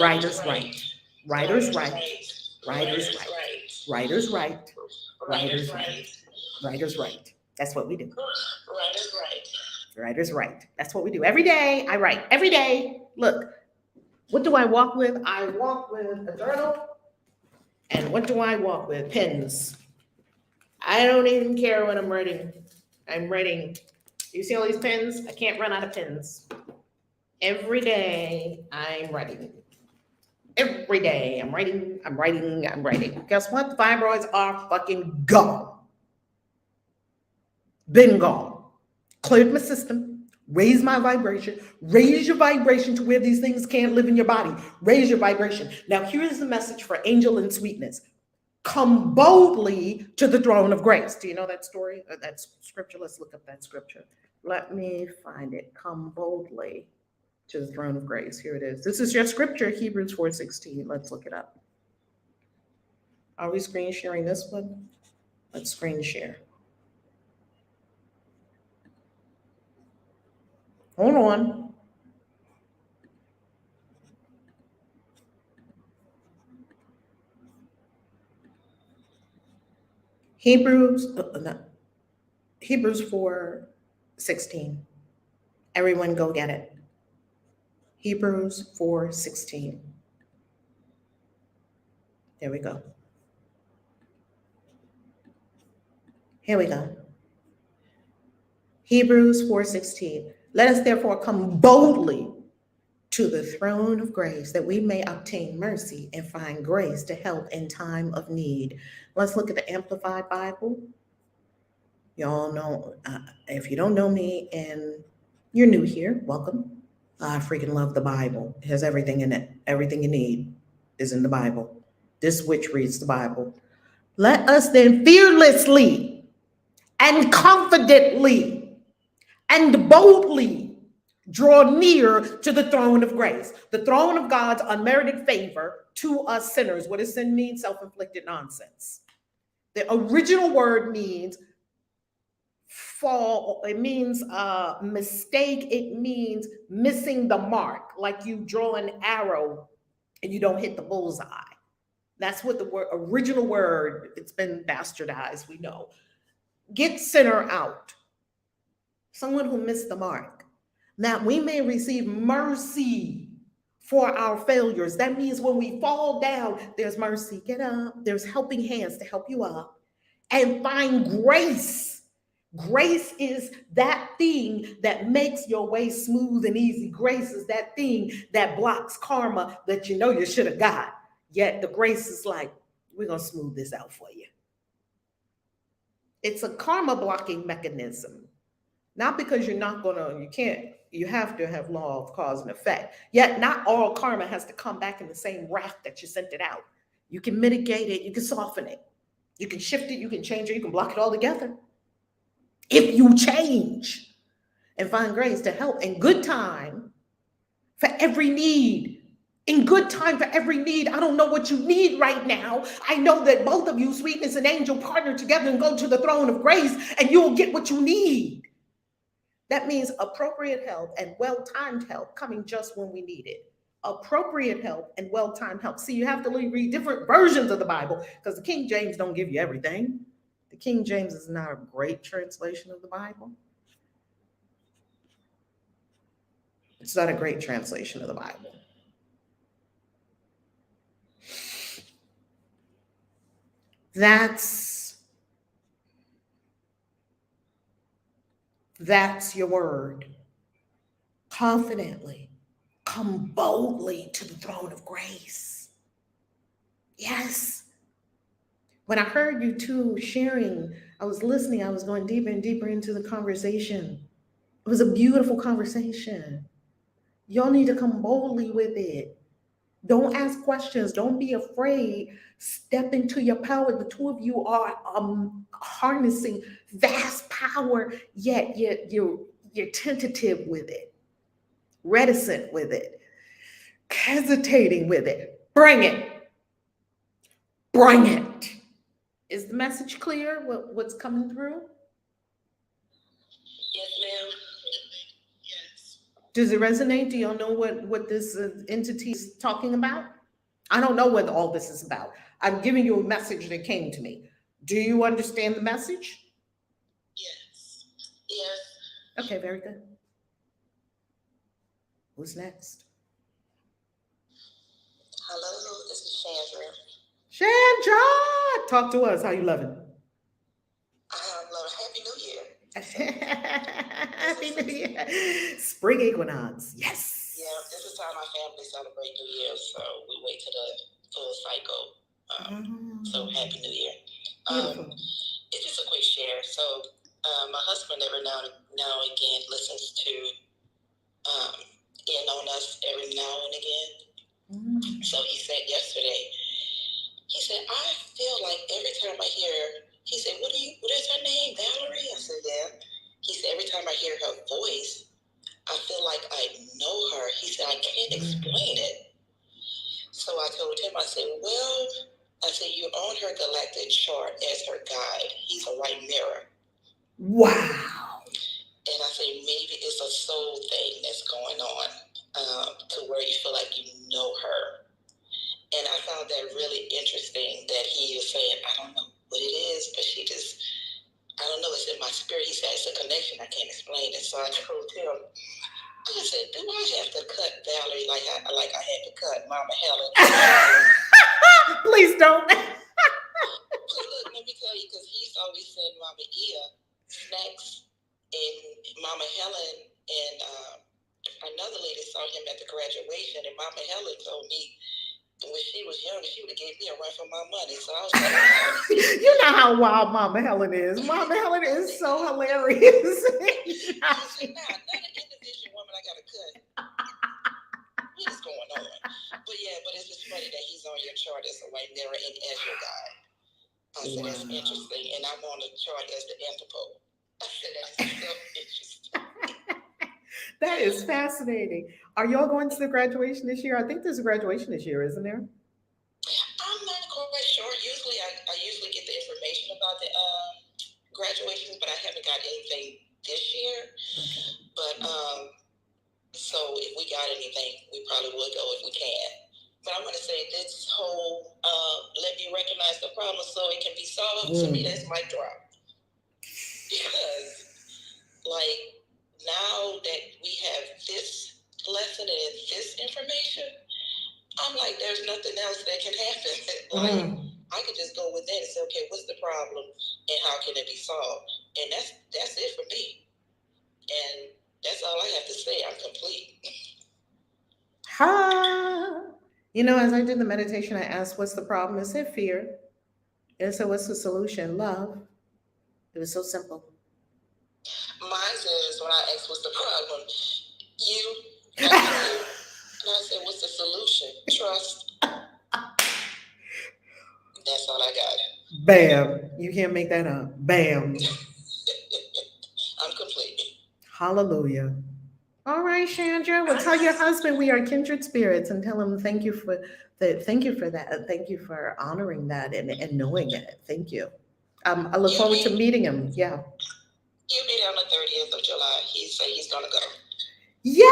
Writers write. Writers write. Writers write. Writers write. Writers write. Writers write. That's what we do. Writers write. Writers write. That's what we do. Every day I write. Every day. Look, what do I walk with? I walk with a journal. And what do I walk with? Pens. I don't even care when I'm writing. I'm writing. You see all these pens? I can't run out of pens. Every day I'm writing. Every day I'm writing. Guess what? The fibroids are fucking gone. Been gone. Cleared my system. Raise my vibration. Raise your vibration to where these things can't live in your body. Raise your vibration. Now, here's the message for angel and sweetness. Come boldly to the throne of grace. Do you know that story? That scripture? Let's look up that scripture. Let me find it. Come boldly to the throne of grace. Here it is. This is your scripture, Hebrews 4:16. Let's look it up. Are we screen sharing this one? Let's screen share. Hold on. Hebrews 4:16. Everyone go get it. Hebrews 4:16. There we go. Here we go. Hebrews 4:16. Let us therefore come boldly to the throne of grace that we may obtain mercy and find grace to help in time of need. Let's look at the Amplified Bible. Y'all know, if you don't know me and you're new here, welcome. I freaking love the Bible. It has everything in it. Everything you need is in the Bible. This witch reads the Bible. Let us then fearlessly and confidently and boldly draw near to the throne of grace, the throne of God's unmerited favor to us sinners. What does sin mean? Self-inflicted nonsense. The original word means fall. It means mistake. It means missing the mark, like you draw an arrow and you don't hit the bullseye. That's what the original word, it's been bastardized, we know. Get sinner out. Someone who missed the mark. Now, we may receive mercy for our failures. That means when we fall down, there's mercy. Get up. There's helping hands to help you up. And find grace. Grace is that thing that makes your way smooth and easy. Grace is that thing that blocks karma that you know you should have got. Yet the grace is like, we're going to smooth this out for you. It's a karma blocking mechanism. Not because you're not going to, you have to have law of cause and effect. Yet not all karma has to come back in the same raft that you sent it out. You can mitigate it. You can soften it. You can shift it. You can change it. You can block it all together. If you change and find grace to help in good time for every need. In good time for every need. I don't know what you need right now. I know that both of you, sweetness and angel, partner together and go to the throne of grace and you'll get what you need. That means appropriate help and well-timed help coming just when we need it. Appropriate help and well-timed help. See, you have to read different versions of the Bible because the King James don't give you everything. The King James is not a great translation of the Bible. It's not a great translation of the Bible. That's That's your word. Confidently come boldly to the throne of grace. Yes. When I heard you two sharing, I was listening, I was going deeper and deeper into the conversation. It was a beautiful conversation. Y'all need to come boldly with it. Don't ask questions. Don't be afraid. Step into your power. The two of you are harnessing vast power, yet you're tentative with it, reticent with it, hesitating with it. Bring it. Bring it. Is the message clear? What's coming through? Yes, ma'am. Yes. Does it resonate? Do y'all know what this entity is talking about? I don't know what all this is about. I'm giving you a message that came to me. Do you understand the message? Yes. Yes. Okay, very good. Who's next? Hello, this is Chandra. Chandra, talk to us. How you loving? I love Happy New Year. Happy New Year. Spring equinox. Yes. Yeah, this is how my family celebrate New Year, so we wait to the full cycle. So Happy New Year. Beautiful. It's just a quick share. So my husband every now and again listens to in on us every now and again. So he said yesterday, he said, I feel like every time I hear, he said, what is her name, Valerie? I said, yeah. He said, every time I hear her voice, I feel like I know her. He said, I can't explain it. So I told him, I said, you're on her galactic chart as her guide. He's a white mirror. Wow. And I said, maybe it's a soul thing that's going on to where you feel like you know her. And I found that really interesting that he was saying, I don't know what it is, but I don't know, it's in my spirit. He said, it's a connection. I can't explain it. So I told him, I said, do I have to cut Valerie like I had to cut Mama Helen? Please don't. Look, let me tell you, because he used to always send Mama Ia snacks, and Mama Helen and another lady saw him at the graduation, and Mama Helen told me when she was younger, she would have gave me a run for my money. So I was like, you know how wild Mama Helen is. Mama Helen is so hilarious. I said, nah, not an individual woman I got to cut. What is going on? But it's just funny that he's on your chart as a white mirror and as your guide. I said, that's interesting. And I'm on the chart as the antipode. I said, that's so interesting. That is fascinating. Are y'all going to the graduation this year? I think there's a graduation this year, isn't there? I'm not quite sure. Usually, I usually get the information about the graduations, but I haven't got anything this year. Okay. But so if we got anything, we probably would go if we can. But I want to say this whole let me recognize the problem so it can be solved. To me, that's my drop. Because like now that we have this lesson and this information, I'm like, there's nothing else that can happen. Like I could just go with that and say, okay, what's the problem and how can it be solved? And that's it for me. And that's all I have to say. I'm complete. You know, as I did the meditation, I asked, what's the problem? It said fear. And so what's the solution? Love. It was so simple. Mine says, when I asked what's the problem, you. And I said, what's the solution? Trust. That's all I got. Bam. You can't make that up. Bam. I'm complete. Hallelujah. All right, Chandra. Well, tell your husband we are kindred spirits and tell him thank you for that. Thank you for that. Thank you for honoring that and knowing it. Thank you. I look forward to meeting him. Yeah. He'll be there on the 30th of July. He said he's gonna go. Yay!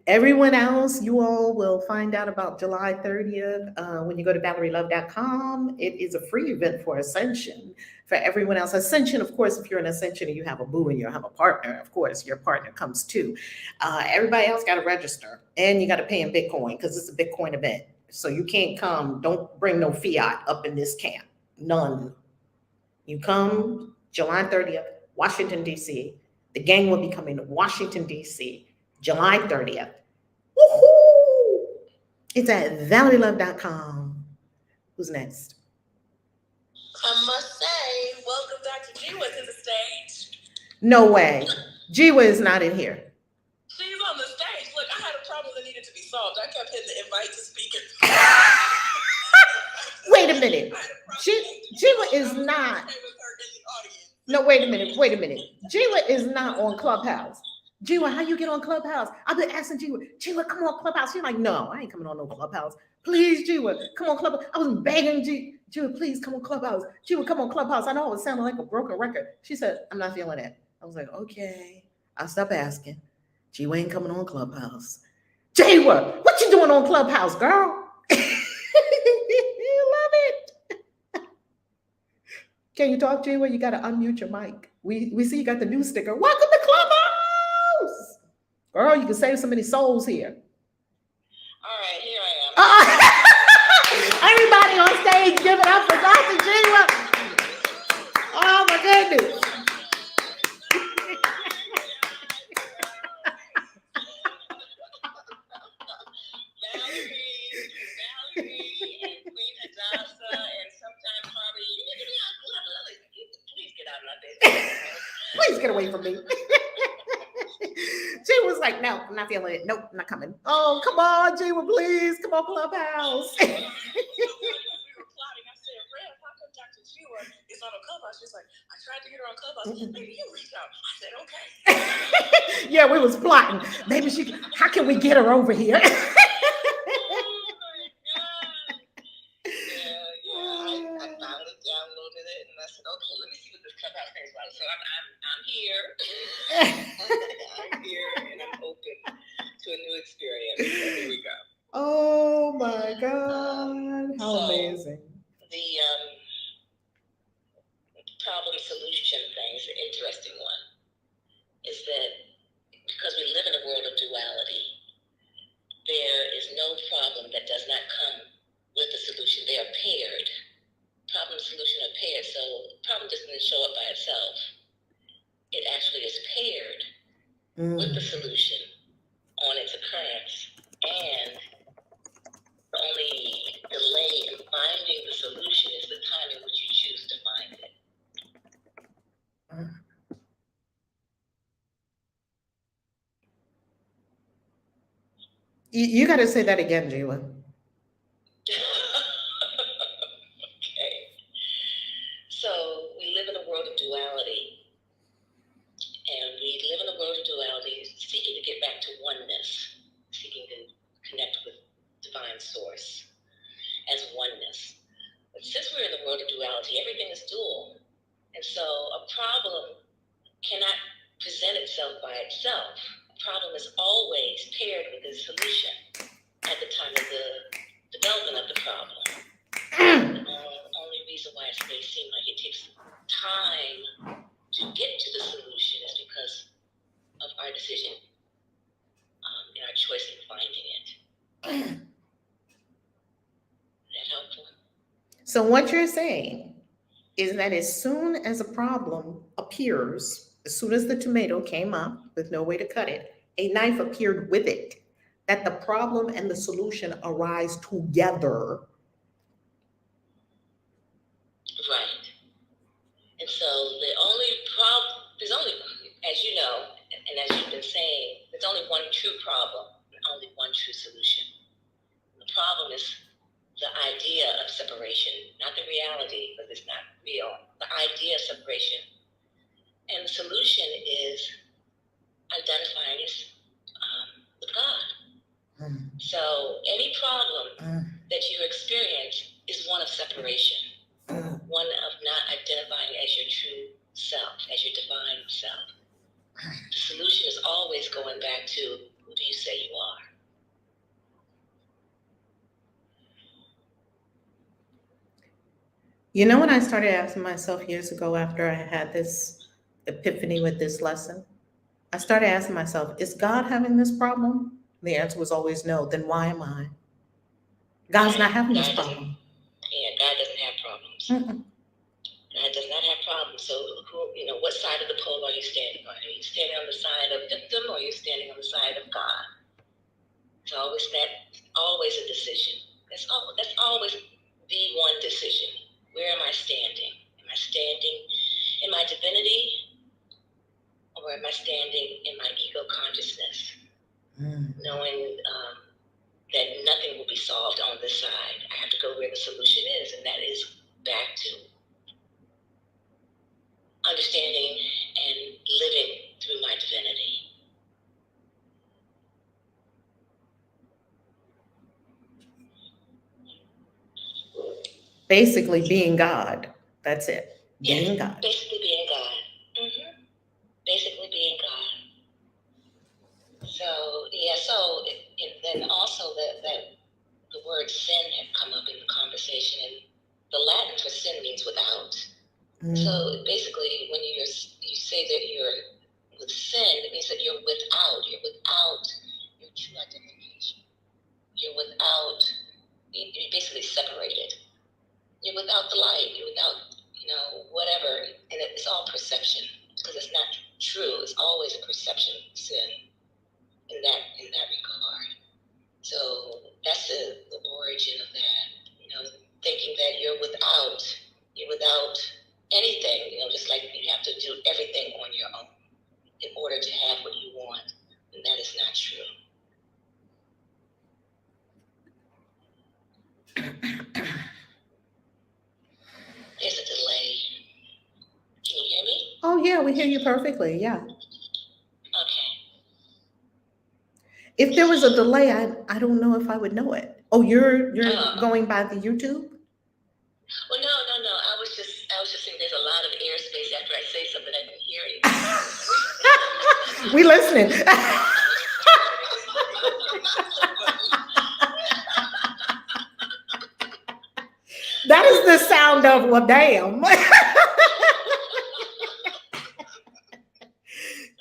Everyone else, you all will find out about July 30th when you go to ValerieLove.com. It is a free event for Ascension. For everyone else, Ascension, of course, if you're an Ascension and you have a boo and you have a partner, of course, your partner comes too. Everybody else got to register and you got to pay in Bitcoin because it's a Bitcoin event. So you can't come, don't bring no fiat up in this camp. None. You come, July 30th, Washington, D.C. The gang will be coming to Washington, D.C. July 30th. Woohoo! It's at valleylove.com. Who's next? I must say, welcome Dr. Jiwa to the stage. No way. Jiwa is not in here. She's on the stage. Look, I had a problem that needed to be solved. I kept hitting the invite to speak. Wait a minute. Jiwa is not. No, wait a minute. Jiwa is not on Clubhouse. Jiwa, how you get on Clubhouse? I've been asking Jiwa, come on Clubhouse. She's like, no, I ain't coming on no Clubhouse. Please, Jiwa, come on Clubhouse. I was begging Jiwa, please come on Clubhouse. Jiwa, come on Clubhouse. I know I was sounding like a broken record. She said, I'm not feeling it. I was like, okay. I'll stop asking. Jiwa ain't coming on Clubhouse. Jiwa, what you doing on Clubhouse, girl? You love it. Can you talk, Jiwa? You got to unmute your mic. We see you got the new sticker. Welcome to Clubhouse. Girl, you can save so many souls here. All right, here I am. Everybody on stage, give it up for Dr. Jiwa. Oh my goodness. Valerie and Queen Hadassah and sometimes Harvey, you need to be on Clubhouse. Please get out of my business. Please get away from me. She was like, no, I'm not feeling it. Nope, I'm not coming. Oh, come on, Jiwa, please. Come on, Clubhouse. We were plotting. I said, Rev, how come Dr. Jiwa is on a Clubhouse? She's like, I tried to get her on Clubhouse. Maybe you reach out. I said, okay. Yeah, we was plotting. Maybe how can we get her over here? I finally downloaded it and I said, okay, let me see what this Clubhouse thing is about. So I'm here. I'm here and I'm open to a new experience. So here we go. Oh my God. How amazing. The problem solution thing is an interesting one. Is that because we live in a world of duality, there is no problem that does not come with a solution. They are paired. Problem and solution are paired. So problem doesn't show up by itself. It actually is paired with the solution on its occurrence. And the only delay in finding the solution is the time in which you choose to find it. You got to say that again, Jiwa. Okay. So we live in a world of duality. And we live in a world of duality, seeking to get back to oneness, seeking to connect with divine source as oneness. But since we're in the world of duality, everything is dual. And so a problem cannot present itself by itself. A problem is always paired with a solution at the time of the development of the problem. The only reason why it may seem like it takes time to get to the solution is because of our decision and our choice in finding it. Is that helpful? So what you're saying is that as soon as a problem appears, as soon as the tomato came up with no way to cut it, a knife appeared with it, that the problem and the solution arise together. Right. And so there's only, as you know, and as you've been saying, there's only one true problem and only one true solution. The problem is the idea of separation, not the reality, because it's not real. The idea of separation. And the solution is identifying with God. So any problem that you experience is one of separation, one of not identifying as your true self, as your divine self. The solution is always going back to, who do you say you are? You know what I started asking myself years ago after I had this epiphany with this lesson? I started asking myself, is God having this problem? The answer was always no. Then why am I? God's not having this problem. Yeah, God doesn't have problems. God does not have problem. So, what side of the pole are you standing on? Are you standing on the side of victim, or are you standing on the side of God? It's always a decision. That's always the one decision. Where am I standing? Am I standing in my divinity, or am I standing in my ego consciousness? Knowing that nothing will be solved on this side. I have to go where the solution is, and that is back to understanding and living through my divinity. Basically being God. That's it. Yes, Being God. basically being God. Basically being God. So then also that the word sin had come up in the conversation, and the Latin for sin means without. So basically, when you say that you're with sin, it means that you're without your true identification. You're basically separated. You're without the light. You're without, whatever. And it's all perception, because it's not true. It's always a perception sin in that regard. So that's the origin of that, thinking that you're without anything, just like you have to do everything on your own in order to have what you want. And that is not true. There's a delay. Can you hear me? Oh yeah, we hear you perfectly. Yeah. Okay. If there was a delay, I don't know if I would know it. Oh, you're going by the YouTube? Well, no. I was just saying there's a lot of airspace after I say something. I didn't hear you. We listening. That is the sound of, well, damn.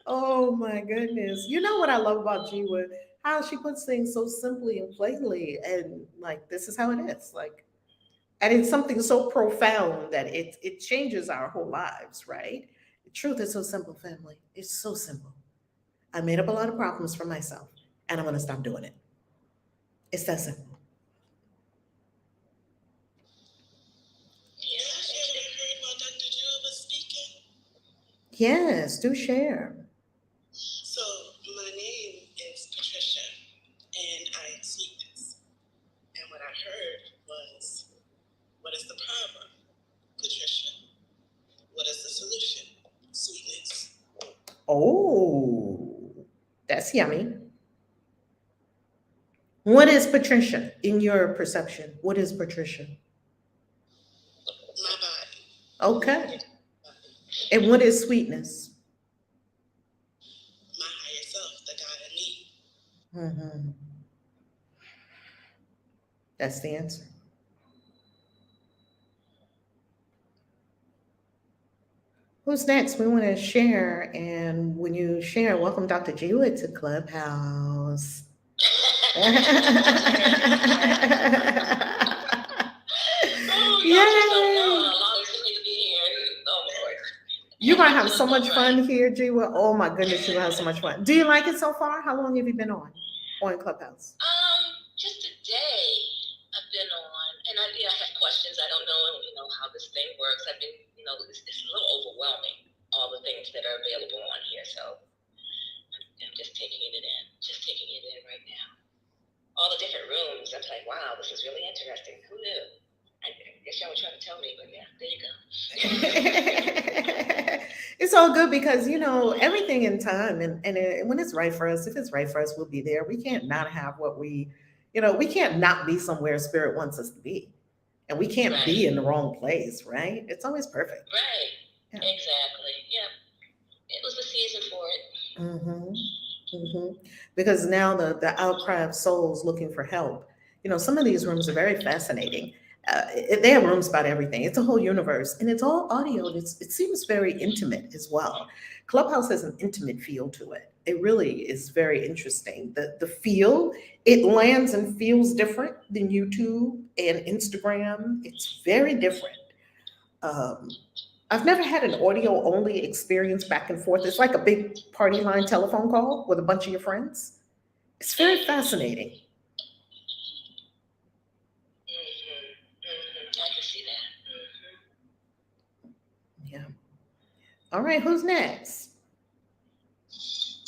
Oh my goodness. You know what I love about Jiwa? How she puts things so simply and plainly, and like, this is how it is. Like, and it's something so profound that it changes our whole lives, right? The truth is so simple, family. It's so simple. I made up a lot of problems for myself, and I'm gonna stop doing it. It's that simple. Yes, do share. So my name is Patricia, and I am sweetness. And what I heard was, what is the problem, Patricia? What is the solution, sweetness? Oh, that's yummy. What is Patricia in your perception? What is Patricia? My body. Okay. And what is sweetness? My higher self, the God in me. Mm-hmm. That's the answer. Who's next? We want to share. And when you share, welcome Dr. Jewett to Clubhouse. You're going to have so much fun here, Jiwa. Oh my goodness, you're going to have so much fun. Do you like it so far? How long have you been on Clubhouse? Just a day I've been on, and I have questions. I don't know, how this thing works. I've been, it's a little overwhelming, all the things that are available on here. So I'm just taking it in right now. All the different rooms. I'm like, wow, this is really interesting. Who knew? I guess y'all were trying to tell me, but yeah, there you go. It's all good because, everything in time and when it's right for us, if it's right for us, we'll be there. We can't not have what we can't not be somewhere Spirit wants us to be. And we can't be in the wrong place, right? It's always perfect. Right. Yeah. Exactly. Yeah. It was the season for it. Mm-hmm. Mm-hmm. Because now the outcry of souls looking for help. Some of these rooms are very fascinating. They have rooms about everything. It's a whole universe, and it's all audio. It seems very intimate as well. Clubhouse has an intimate feel to it. It really is very interesting. The feel, it lands and feels different than YouTube and Instagram. It's very different. I've never had an audio only experience back and forth. It's like a big party line telephone call with a bunch of your friends. It's very fascinating. I can see that. Yeah. All right, who's next?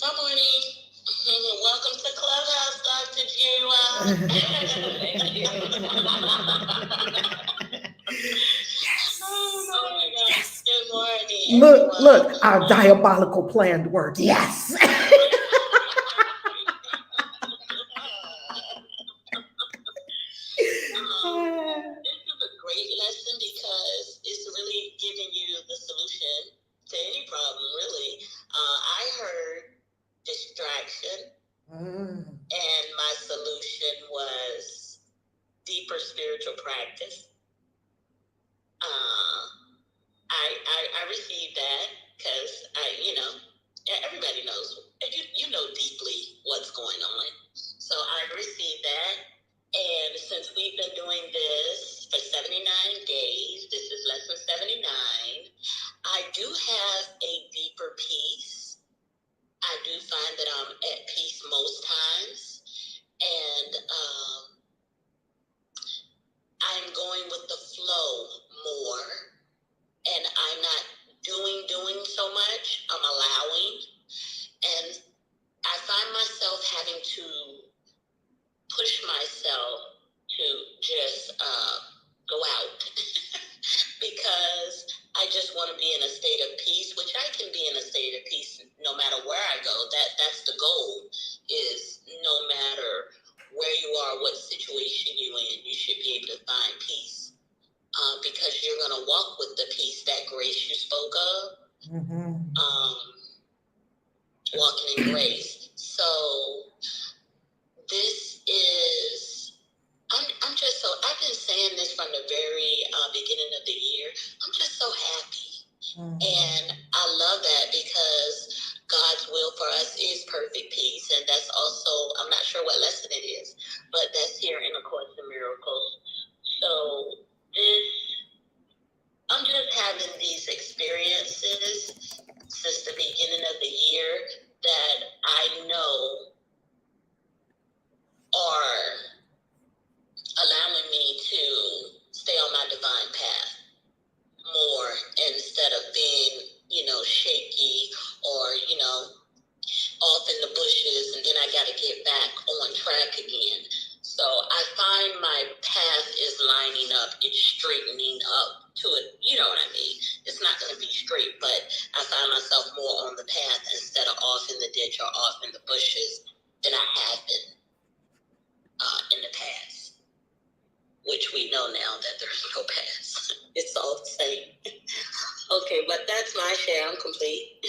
Good morning. Welcome to Clubhouse, Dr. Jiwa. Yes. Oh my gosh. Yes. Good morning. Look, our diabolical planned word. Yes. This is a great lesson because it's really giving you the solution to any problem, really. I heard distraction, and my solution was deeper spiritual practice. I received that because everybody knows, you know deeply what's going on. So I received that. And since we've been doing this for 79 days, this is lesson 79, I do have a deeper peace. I do find that I'm at peace most times. And I'm going with the flow more. And I'm not doing so much. I'm allowing. And I find myself having to push myself to just go out because I just want to be in a state of peace, which I can be in a state of peace no matter where I go. That's the goal, is no matter where you are, what situation you're in, you should be able to find peace. Because you're going to walk with the peace, that grace you spoke of, walking in grace. So this is, I'm just so, I've been saying this from the very beginning of the year. I'm just so happy. And I love that because God's will for us is perfect peace. And that's also, I'm not sure what lesson it is, but that's here in A Course in Miracles. So I'm just having these experiences since the beginning of the year that I know are allowing me to stay on my divine path more instead of being, shaky or, off in the bushes, and then I got to get back on track again. So I find my path is lining up, it's straightening up to it, you know what I mean? It's not going to be straight, but I find myself more on the path instead of off in the ditch or off in the bushes than I have been in the past, which we know now that there's no past. It's all the same. Okay, but that's my share. I'm complete.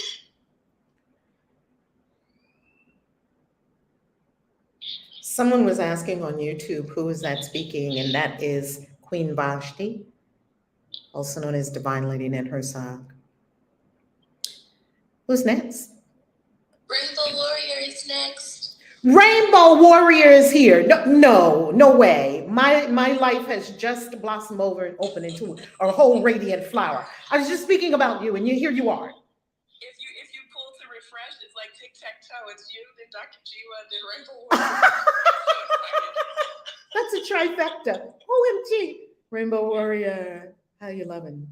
Someone was asking on YouTube, who is that speaking? And that is Queen Vashti, also known as Divine Lady Nethersag. Who's next? Rainbow Warrior is next. Rainbow Warrior is here. No way. My life has just blossomed over and opened into a whole radiant flower. I was just speaking about you, and here you are. If you pull to refresh, it's like tic-tac-toe. It's you, then Dr. Jiwa, then Rainbow Warrior. That's a trifecta. OMG. Rainbow Warrior. How you loving?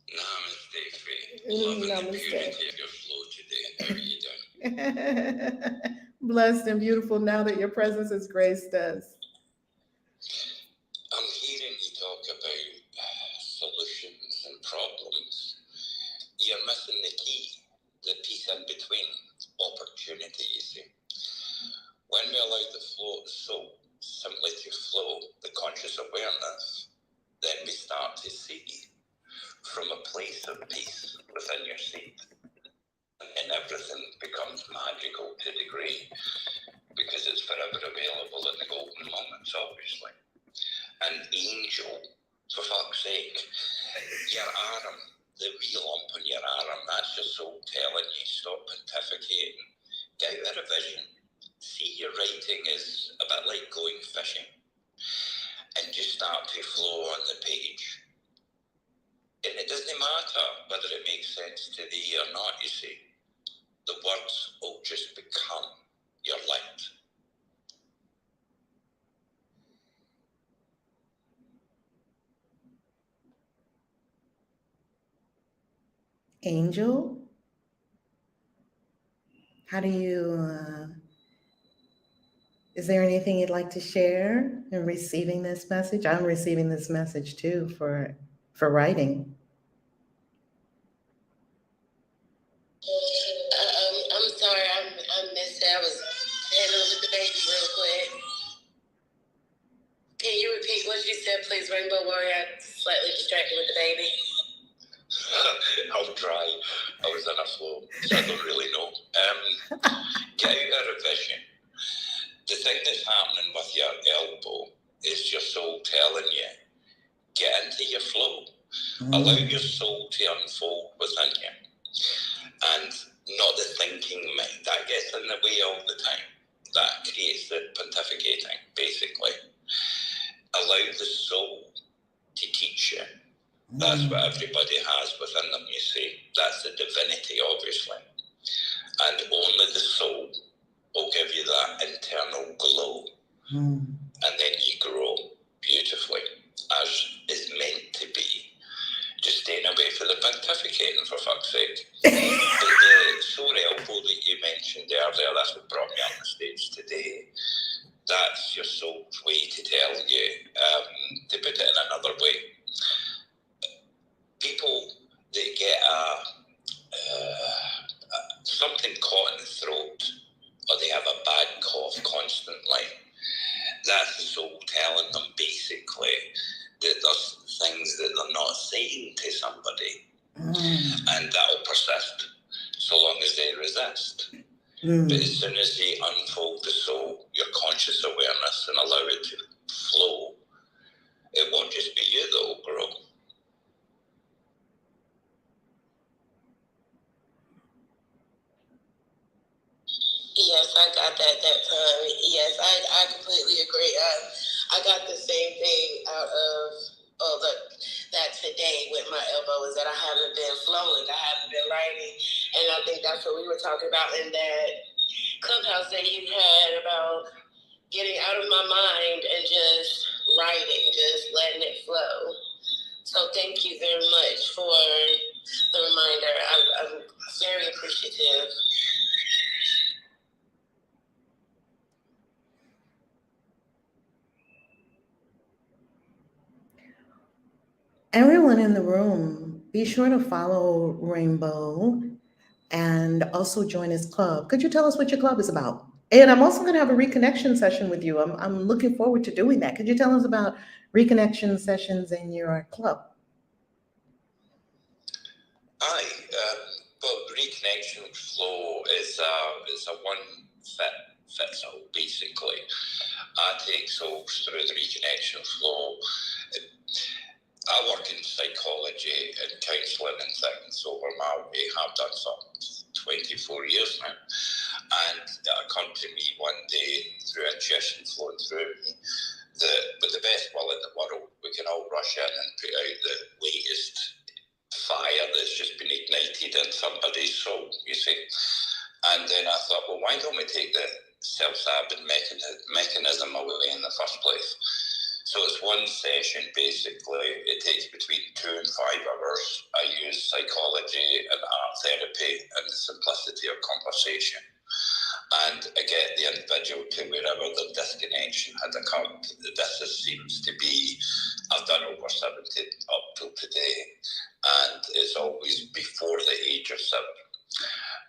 Namaste, friend. Love and the purity of your flow today. How are you doing? Blessed and beautiful now that your presence has graced us. I'm hearing you talk about solutions and problems. You're missing the key, the piece in between, opportunity, you see. When we allow the flow so simply to flow, the conscious awareness, then we start to see from a place of peace within your seat. And everything becomes magical to a degree because it's forever available in the golden moments, obviously. An angel, for fuck's sake, your arm, the wee lump on your arm, that's your soul telling you, stop pontificating, get out of vision. See, your writing is a bit like going fishing, and just start to flow on the page. And it doesn't matter whether it makes sense to thee or not, you see. The words will just become your light. Angel, how do you, is there anything you'd like to share in receiving this message? I'm receiving this message too for writing. I'm sorry, I missed it. I was handling with the baby real quick. Can you repeat what you said, please, Rainbow Warrior? I'm slightly distracted with the baby. I'll try. I was in a flow, so I don't really know. Get out of revision. The thing that's happening with your elbow is your soul telling you, get into your flow. Allow your soul to unfold within you. And not the thinking mind that gets in the way all the time. That creates the pontificating, basically. Allow the soul to teach you. That's what everybody has within them, you see. That's the divinity, obviously. And only the soul will give you that internal glow. And then you grow beautifully, as is meant to be. Just staying away from the pontificating, for fuck's sake. But the sore elbow that you mentioned earlier, that's what brought me on the stage today. That's your soul's way to tell you, to put it in another way. People that get something caught in the throat, or they have a bad cough constantly, that's the soul telling them basically that there's things that they're not saying to somebody, and that'll persist so long as they resist. But as soon as you unfold the soul, your conscious awareness, and allow it to flow, it won't just be you that will grow. Yes, I got that time. Yes, I completely agree. I got the same thing out of that today with my elbow, is that I haven't been flowing. I haven't been writing. And I think that's what we were talking about in that clubhouse that you had about getting out of my mind and just writing, just letting it flow. So thank you very much for the reminder. I'm very appreciative. Everyone in the room, be sure to follow Rainbow and also join his club. Could you tell us what your club is about? And I'm also going to have a reconnection session with you. I'm looking forward to doing that. Could you tell us about reconnection sessions in your club? Aye, well, reconnection flow is a one fits all, basically. I take souls through the reconnection flow. I work in psychology and counselling and things over my way, have done for 24 years now. And it occurred to me one day, through intuition flowing through me, that with the best will in the world, we can all rush in and put out the latest fire that's just been ignited in somebody's soul, you see. And then I thought, well, why don't we take the self-sabotaging mechanism away in the first place? So it's one session, basically. It takes between 2 and 5 hours. I use psychology and art therapy and the simplicity of conversation. And I get the individual to wherever the disconnection had occurred. This seems to be, I've done over 70 up till today, and it's always before the age of 7.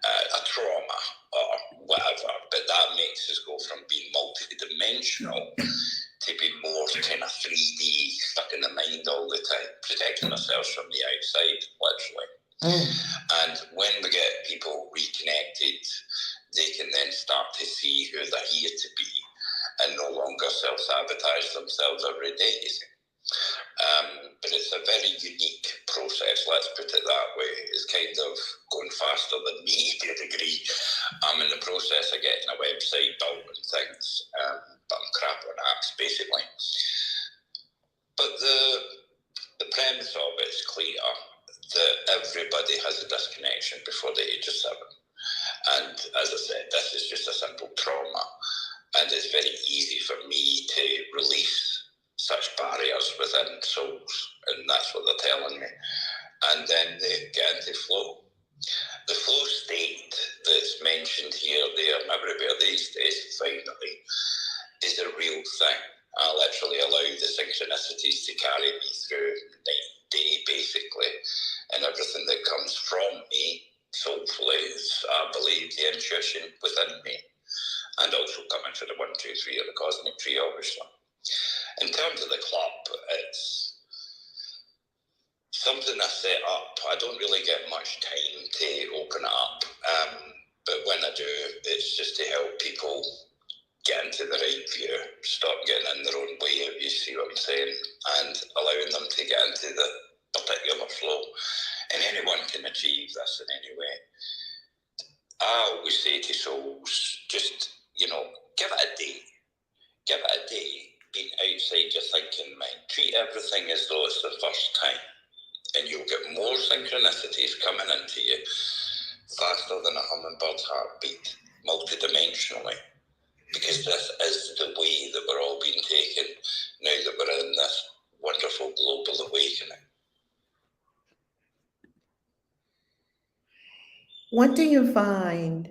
A trauma or whatever, but that makes us go from being multi-dimensional to be more kind of 3D, stuck in the mind all the time, protecting ourselves from the outside, literally. And when we get people reconnected, they can then start to see who they're here to be and no longer self-sabotage themselves every day. But it's a very unique process, let's put it that way. It's kind of going faster than me to a degree. I'm in the process of getting a website built and things, but I'm crap on apps, basically. But The premise of it is clear that everybody has a disconnection before the age of 7. And as I said, this is just a simple trauma. And it's very easy for me to release such barriers within souls. And that's what they're telling me. And then they get into flow. The flow state that's mentioned here, there, and everywhere these days, finally, is a real thing. I literally allow the synchronicities to carry me through the day, basically, and everything that comes from me, soulfully, is, I believe, the intuition within me, and also coming to the 1, 2, 3 of the cosmic tree, obviously. In terms of the club, it's something I set up. I don't really get much time to open it up, but when I do, it's just to help people get into the right view, stop getting in their own way, if you see what I'm saying, and allowing them to get into the particular flow. And anyone can achieve this in any way. I always say to souls, just, give it a day. Give it a day, being outside your thinking mind. Treat everything as though it's the first time. And you'll get more synchronicities coming into you faster than a hummingbird's heartbeat, multidimensionally. Because this is the way that we're all being taken now that we're in this wonderful global awakening. What do you find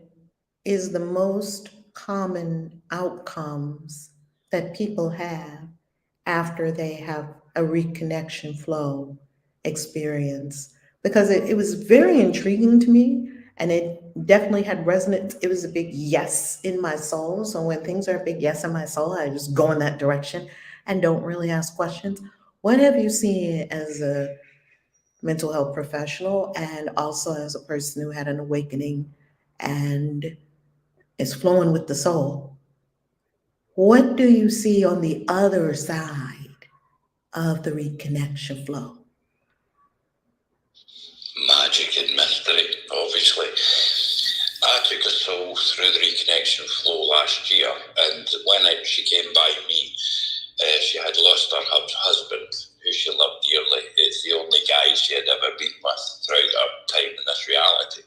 is the most common outcomes that people have after they have a reconnection flow experience? Because it was very intriguing to me, and it definitely had resonance. It was a big yes in my soul. So when things are a big yes in my soul, I just go in that direction and don't really ask questions. What have you seen as a mental health professional and also as a person who had an awakening and is flowing with the soul? What do you see on the other side of the reconnection flow? Magic and mystery, obviously. I took a soul through the reconnection flow last year, and when she came by me, she had lost her husband, who she loved dearly. It's the only guy she had ever been with throughout her time in this reality.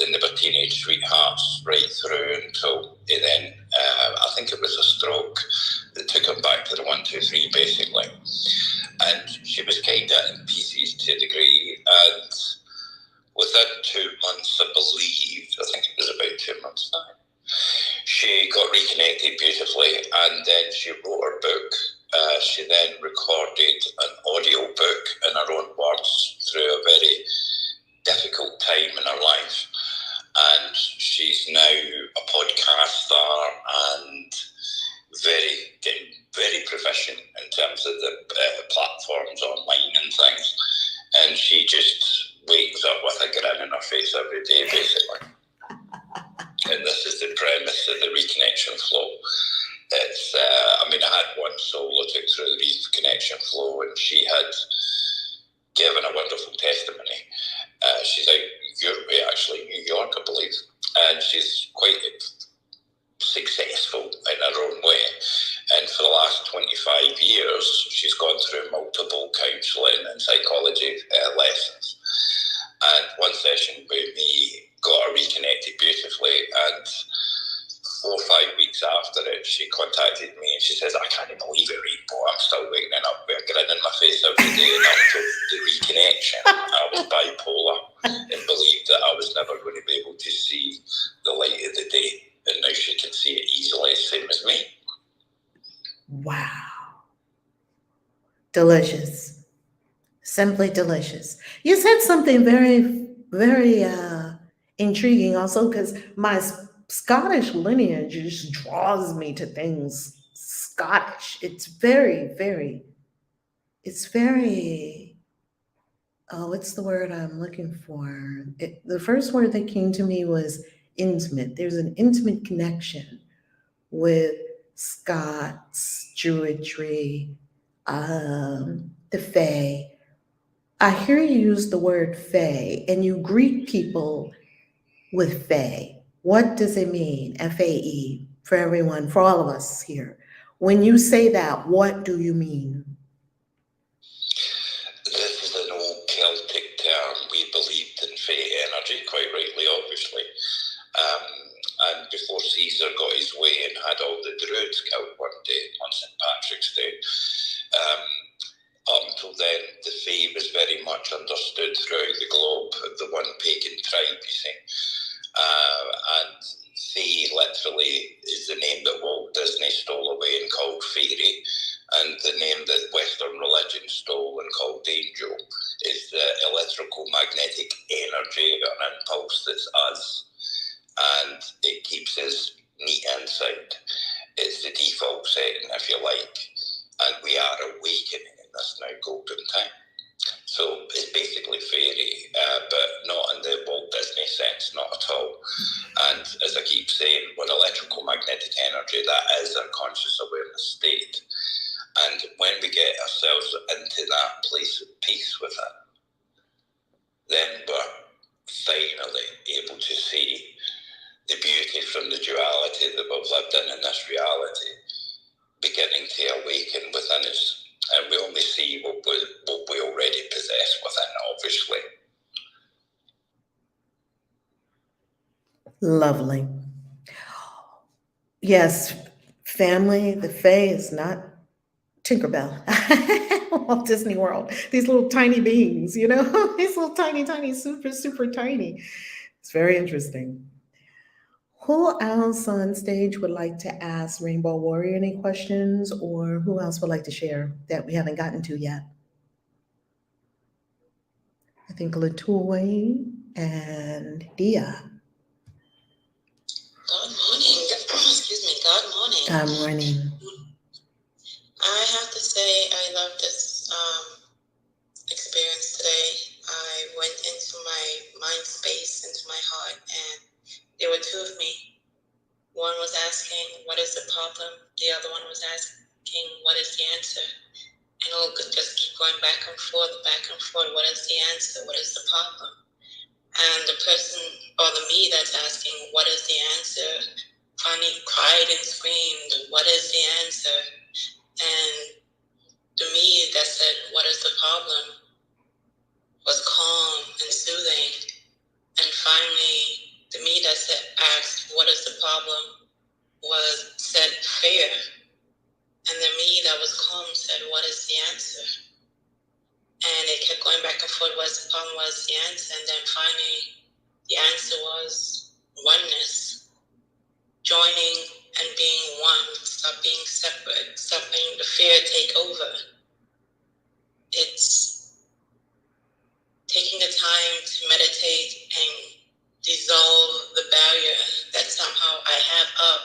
And they were teenage sweethearts right through until then, I think it was a stroke that took him back to the 1, 2, 3, basically. And she was kind of in pieces to a degree, and within 2 months, I think it was about 2 months now, she got reconnected beautifully, and then she wrote her book. She then recorded an audio book in her own words through a very difficult time in her life. And she's now a podcaster and getting very proficient in terms of the platforms online and things. And she just wakes up with a grin on her face every day, basically. And this is the premise of the reconnection flow. It's, I had one soul I took through the reconnection flow, and she had given a wonderful testimony. She's out actually, New York, I believe, and she's quite successful in her own way. And for the last 25 years, she's gone through multiple counselling and psychology lessons. And one session with me got her reconnected beautifully, and 4 or 5 weeks after it, she contacted me and she says, "I can't believe it, Rainbow. I'm still waking up with a grin on my face every day." And after the reconnection, I was bipolar and believed that I was never going to be able to see the light of the day. And now she can see it easily, same as me. Wow. Delicious. Simply delicious. You said something very, very intriguing also, because my Scottish lineage just draws me to things Scottish. It's very, what's the word I'm looking for? The first word that came to me was intimate. There's an intimate connection with Scots, Druidry, the Fae. I hear you use the word Fae, and you greet people with Fae. What does it mean, F-A-E, for everyone, for all of us here? When you say that, what do you mean? energy, quite rightly, obviously. And before Caesar got his way and had all the Druids killed one day on St. Patrick's Day, up until then, the Fae was very much understood throughout the globe, the one pagan tribe, you see. And Fae literally is the name that Walt Disney stole away and called fairy, and the name that Western religion stole and called angel is the electrical magnetic energy or an impulse that's us, and it keeps us neat inside. It's the default setting, if you like, and we are awakening in this now golden time. So it's basically fairy, but not in the Walt Disney sense, not at all. And as I keep saying, with electrical magnetic energy, that is our conscious awareness state. And when we get ourselves into that place of peace with it, then we're finally able to see the beauty from the duality that we've lived in this reality beginning to awaken within us. And we only see what we already possess within, obviously. Lovely. Yes, family, the Fae is not Tinkerbell, Walt Disney World. These little tiny beings, you know, these little tiny, super tiny. It's very interesting. Who else on stage would like to ask Rainbow Warrior any questions, or who else would like to share that we haven't gotten to yet? I think Latoy and Dia. Good morning. Excuse me. Good morning. Good morning. I have to say I love this experience today. I went into my mind space, into my heart, and there were two of me. One was asking, what is the problem? The other one was asking, what is the answer? And all could just keep going back and forth. What is the answer? What is the problem? And the person, or the me that's asking, what is the answer, finally cried and screamed, what is the answer? And the me that said, what is the problem, was calm and soothing. And finally, the me that asked, what is the problem, said fear. And the me that was calm said, what is the answer? And it kept going back and forth, what's the problem, what's the answer? And then finally, the answer was oneness. Joining and being one. Stop being separate. Stop letting the fear take over. It's taking the time to meditate and dissolve the barrier that somehow I have up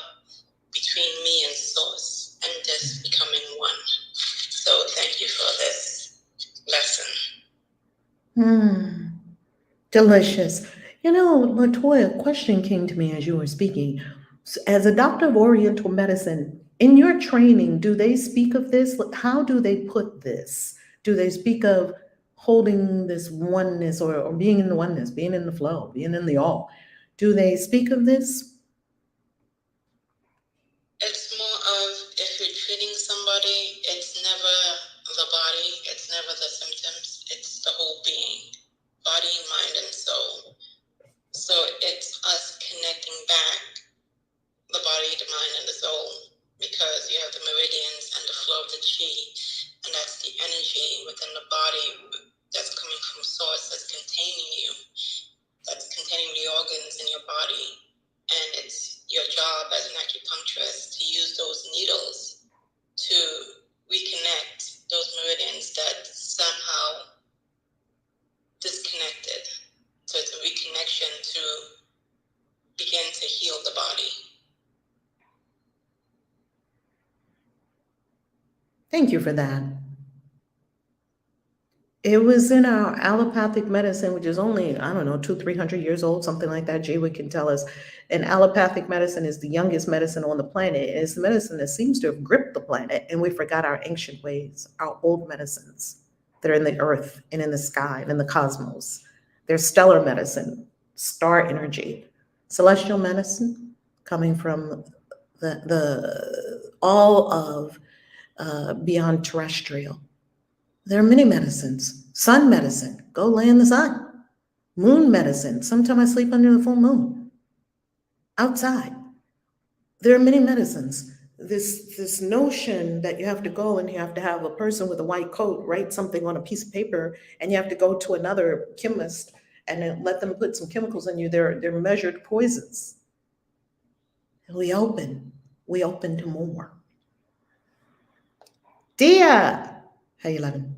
between me and Source, and just becoming one. So thank you for this lesson. Delicious. You know, Latoya, a question came to me as you were speaking. As a doctor of Oriental medicine, in your training, do they speak of this? How do they put this? Do they speak of holding this oneness, or being in the oneness, being in the flow, being in the all? Do they speak of this? It's more of, if you're treating somebody, it's never the body, it's never the symptoms, it's the whole being, body, mind, and soul. So it's us connecting back the body, the mind, and the soul, because you have the meridians and the flow of the chi, and that's the energy within the body that's coming from Source, that's containing you, that's containing the organs in your body. And it's your job as an acupuncturist to use those needles to reconnect those meridians that somehow disconnected. So it's a reconnection to begin to heal the body. Thank you for that. It was in our allopathic medicine, which is only, I don't know, 200-300 years old, something like that. Jaywood can tell us. And allopathic medicine is the youngest medicine on the planet. It's the medicine that seems to have gripped the planet, and we forgot our ancient ways, our old medicines that are in the earth and in the sky and in the cosmos. There's stellar medicine, star energy, celestial medicine coming from the all of beyond terrestrial. There are many medicines. Sun medicine, go lay in the sun. Moon medicine. Sometimes I sleep under the full moon. Outside. There are many medicines. This notion that you have to go and you have to have a person with a white coat write something on a piece of paper, and you have to go to another chemist and then let them put some chemicals in you. They're measured poisons. And we open to more. Dia, how you loving?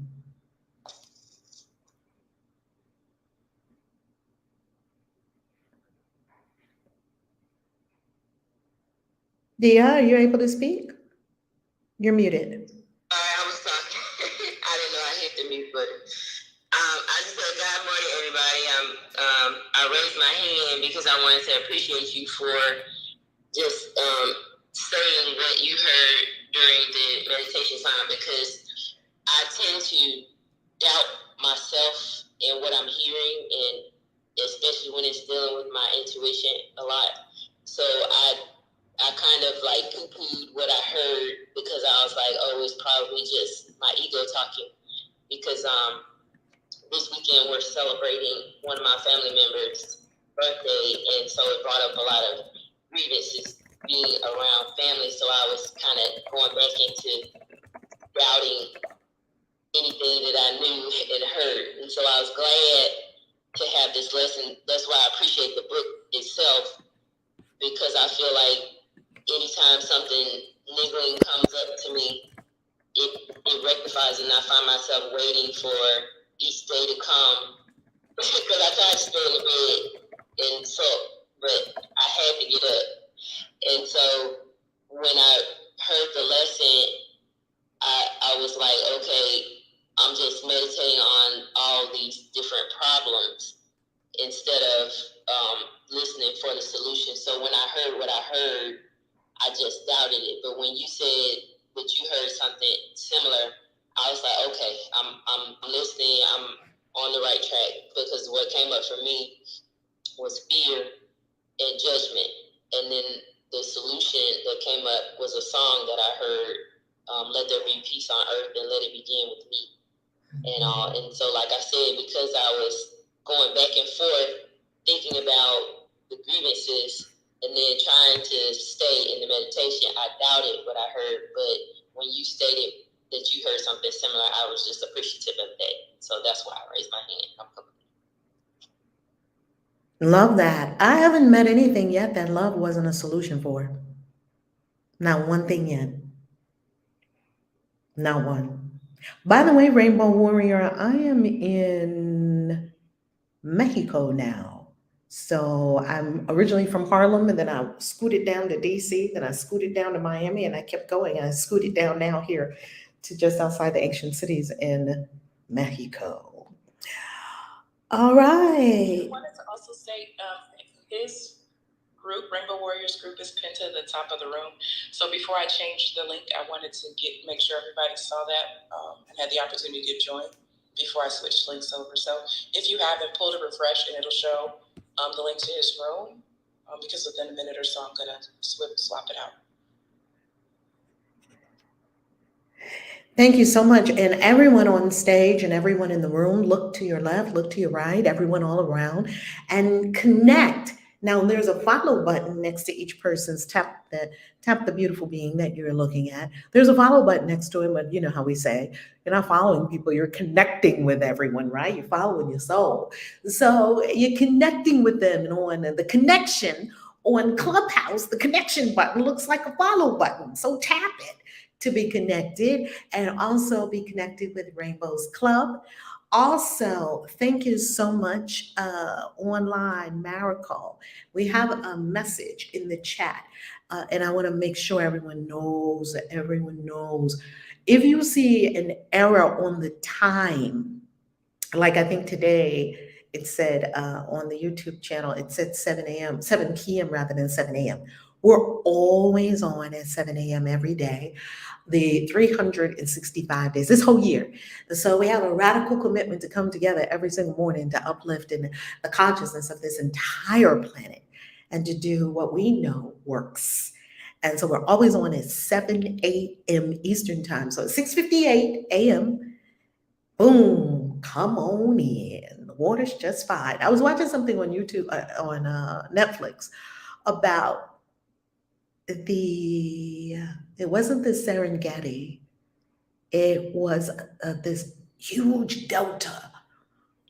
Dia, are you able to speak? You're muted. I was talking. I didn't know I hit the mute button. I just said good morning, everybody. I raised my hand because I wanted to appreciate you for just saying what you heard during the meditation time, because I tend to doubt myself and what I'm hearing, and especially when it's dealing with my intuition a lot. So I kind of like poo-pooed what I heard because I was like, oh, it's probably just my ego talking. Because this weekend we're celebrating one of my family members' birthday, and so it brought up a lot of grievances being around family. So I was kind of going back into doubting anything that I knew and heard. And so I was glad to have this lesson. That's why I appreciate the book itself, because I feel like anytime something niggling comes up to me, it rectifies, and I find myself waiting for each day to come. Because I tried to stay in the bed and sulk, but I had to get up. And so when I heard the lesson, I was like, okay, I'm just meditating on all these different problems instead of listening for the solution. So when I heard what I heard, I just doubted it. But when you said that you heard something similar, I was like, okay, I'm listening. I'm on the right track, because what came up for me was fear and judgment. And then the solution that came up was a song that I heard, let there be peace on earth and let it begin with me. And all. And so, like I said, because I was going back and forth thinking about the grievances and then trying to stay in the meditation, I doubted what I heard. But when you stated that you heard something similar, I was just appreciative of that. So that's why I raised my hand. Love that. I haven't met anything yet that love wasn't a solution for. Not one thing yet. Not one. By the way, Rainbow Warrior, I am in Mexico now. So I'm originally from Harlem, and then I scooted down to DC, then I scooted down to Miami, and I kept going. And I scooted down now here to just outside the ancient cities in Mexico. All right. I wanted to also say his group, Rainbow Warriors group, is pinned to the top of the room. So before I changed the link, I wanted to make sure everybody saw that and had the opportunity to join before I switched links over. So if you haven't, pull to refresh and it'll show the link to his room, because within a minute or so I'm gonna swap it out. Thank you so much. And everyone on stage and everyone in the room, look to your left, look to your right, everyone all around, and connect. Now there's a follow button next to each person's tap the beautiful being that you're looking at. There's a follow button next to him, but you know how we say, you're not following people, you're connecting with everyone, right? You're following your soul. So you're connecting with them, and on the connection on Clubhouse, the connection button looks like a follow button. So tap it to be connected, and also be connected with Rainbow's Club. Also, thank you so much, online Miracle. We have a message in the chat, and I want to make sure everyone knows. If you see an error on the time, like I think today it said on the YouTube channel, it said 7 p.m. rather than 7 a.m. We're always on at 7 a.m. every day, the 365 days, this whole year. So we have a radical commitment to come together every single morning to uplift in the consciousness of this entire planet and to do what we know works. And so we're always on at 7 a.m. Eastern time. So at 6:58 a.m., boom, come on in. water's just fine. I was watching something on YouTube, on Netflix, about it wasn't the Serengeti, it was this huge delta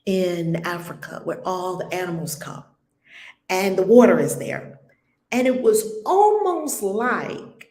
in Africa where all the animals come and the water is there. And it was almost like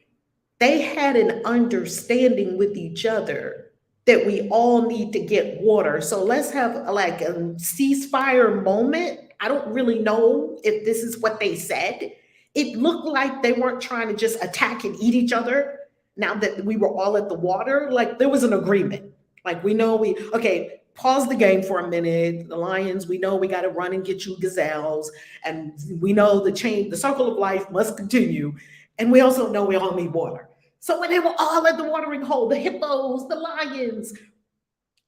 they had an understanding with each other that we all need to get water. So let's have like a ceasefire moment. I don't really know if this is what they said. It looked like they weren't trying to just attack and eat each other now that we were all at the water. Like there was an agreement. Like we know okay, pause the game for a minute. The lions, we know we got to run and get you gazelles. And we know the circle of life must continue. And we also know we all need water. So when they were all at the watering hole, the hippos, the lions,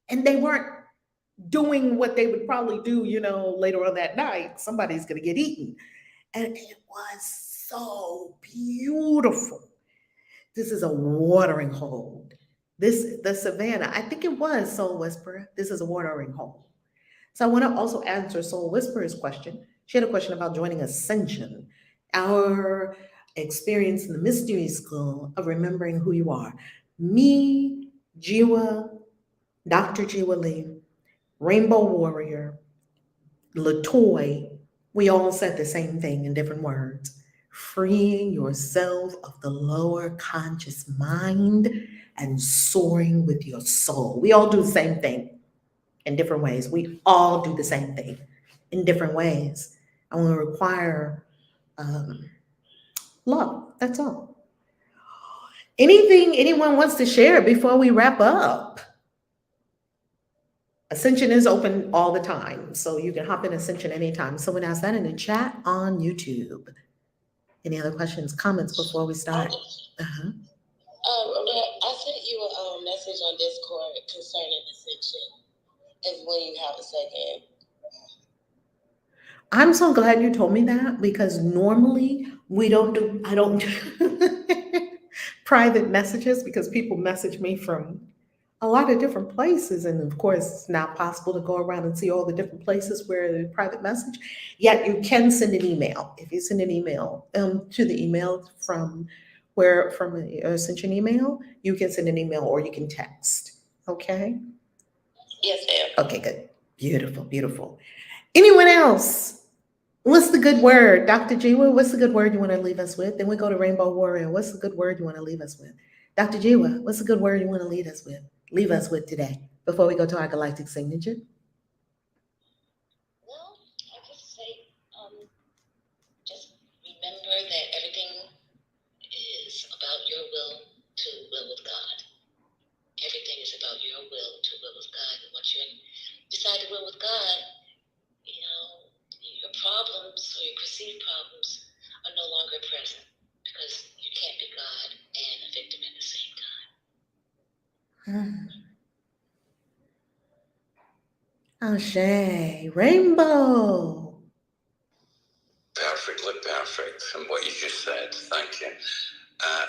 and they weren't doing what they would probably do, later on that night, somebody's going to get eaten. And it was so beautiful. This is a watering hole. The savannah, I think it was Soul Whisperer. This is a watering hole. So I want to also answer Soul Whisperer's question. She had a question about joining Ascension, our experience in the mystery school of remembering who you are. Me, Jiwa, Dr. Jiwa Lee, Rainbow Warrior, Latoy, we all said the same thing in different words. Freeing yourself of the lower conscious mind and soaring with your soul. We all do the same thing in different ways. We all do the same thing in different ways. I want to require love. That's all. Anything anyone wants to share before we wrap up? Ascension is open all the time, so you can hop in Ascension anytime. Someone asked that in the chat on YouTube. Any other questions, comments before we start? I sent you a message on Discord concerning Ascension, as when you have a second. I'm so glad you told me that, because normally I don't do private messages, because people message me from a lot of different places. And of course, it's not possible to go around and see all the different places where the private message, yet you can send an email. If you send an email to the email from Ascension email, you can send an email or you can text. Okay? Yes, ma'am. Okay, good. Beautiful, beautiful. Anyone else? What's the good word? Dr. Jiwa, what's the good word you want to leave us with? Then we go to Rainbow Warrior. What's the good word you want to leave us with? Dr. Jiwa, what's the good word you want to leave us with today before we go to our galactic signature? Well, I just say, just remember that everything is about your will to will of God. Everything is about your will to will of God. And once you decide to will with God, your problems or your perceived problems are no longer present, because you can't be God and a victim at the same time. Ashe, Rainbow. Perfectly perfect from what you just said. Thank you.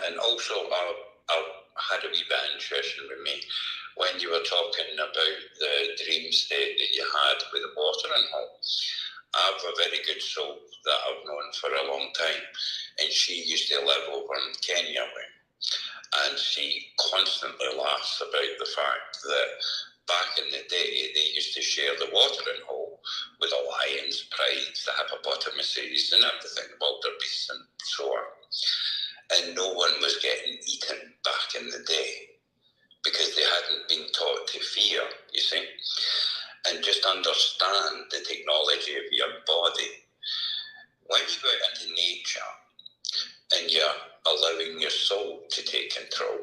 And also, I had a wee bit of interest with me when you were talking about the dream state that you had with the watering hole. I have a very good soul that I've known for a long time, and she used to live over in Kenya way. And she constantly laughs about the fact that back in the day, they used to share the watering hole with the lions, prides, the hippopotamuses, and everything, wildebeests, and so on. And no one was getting eaten back in the day because they hadn't been taught to fear, you see. And just understand the technology of your body. When you go out into nature and you're allowing your soul to take control,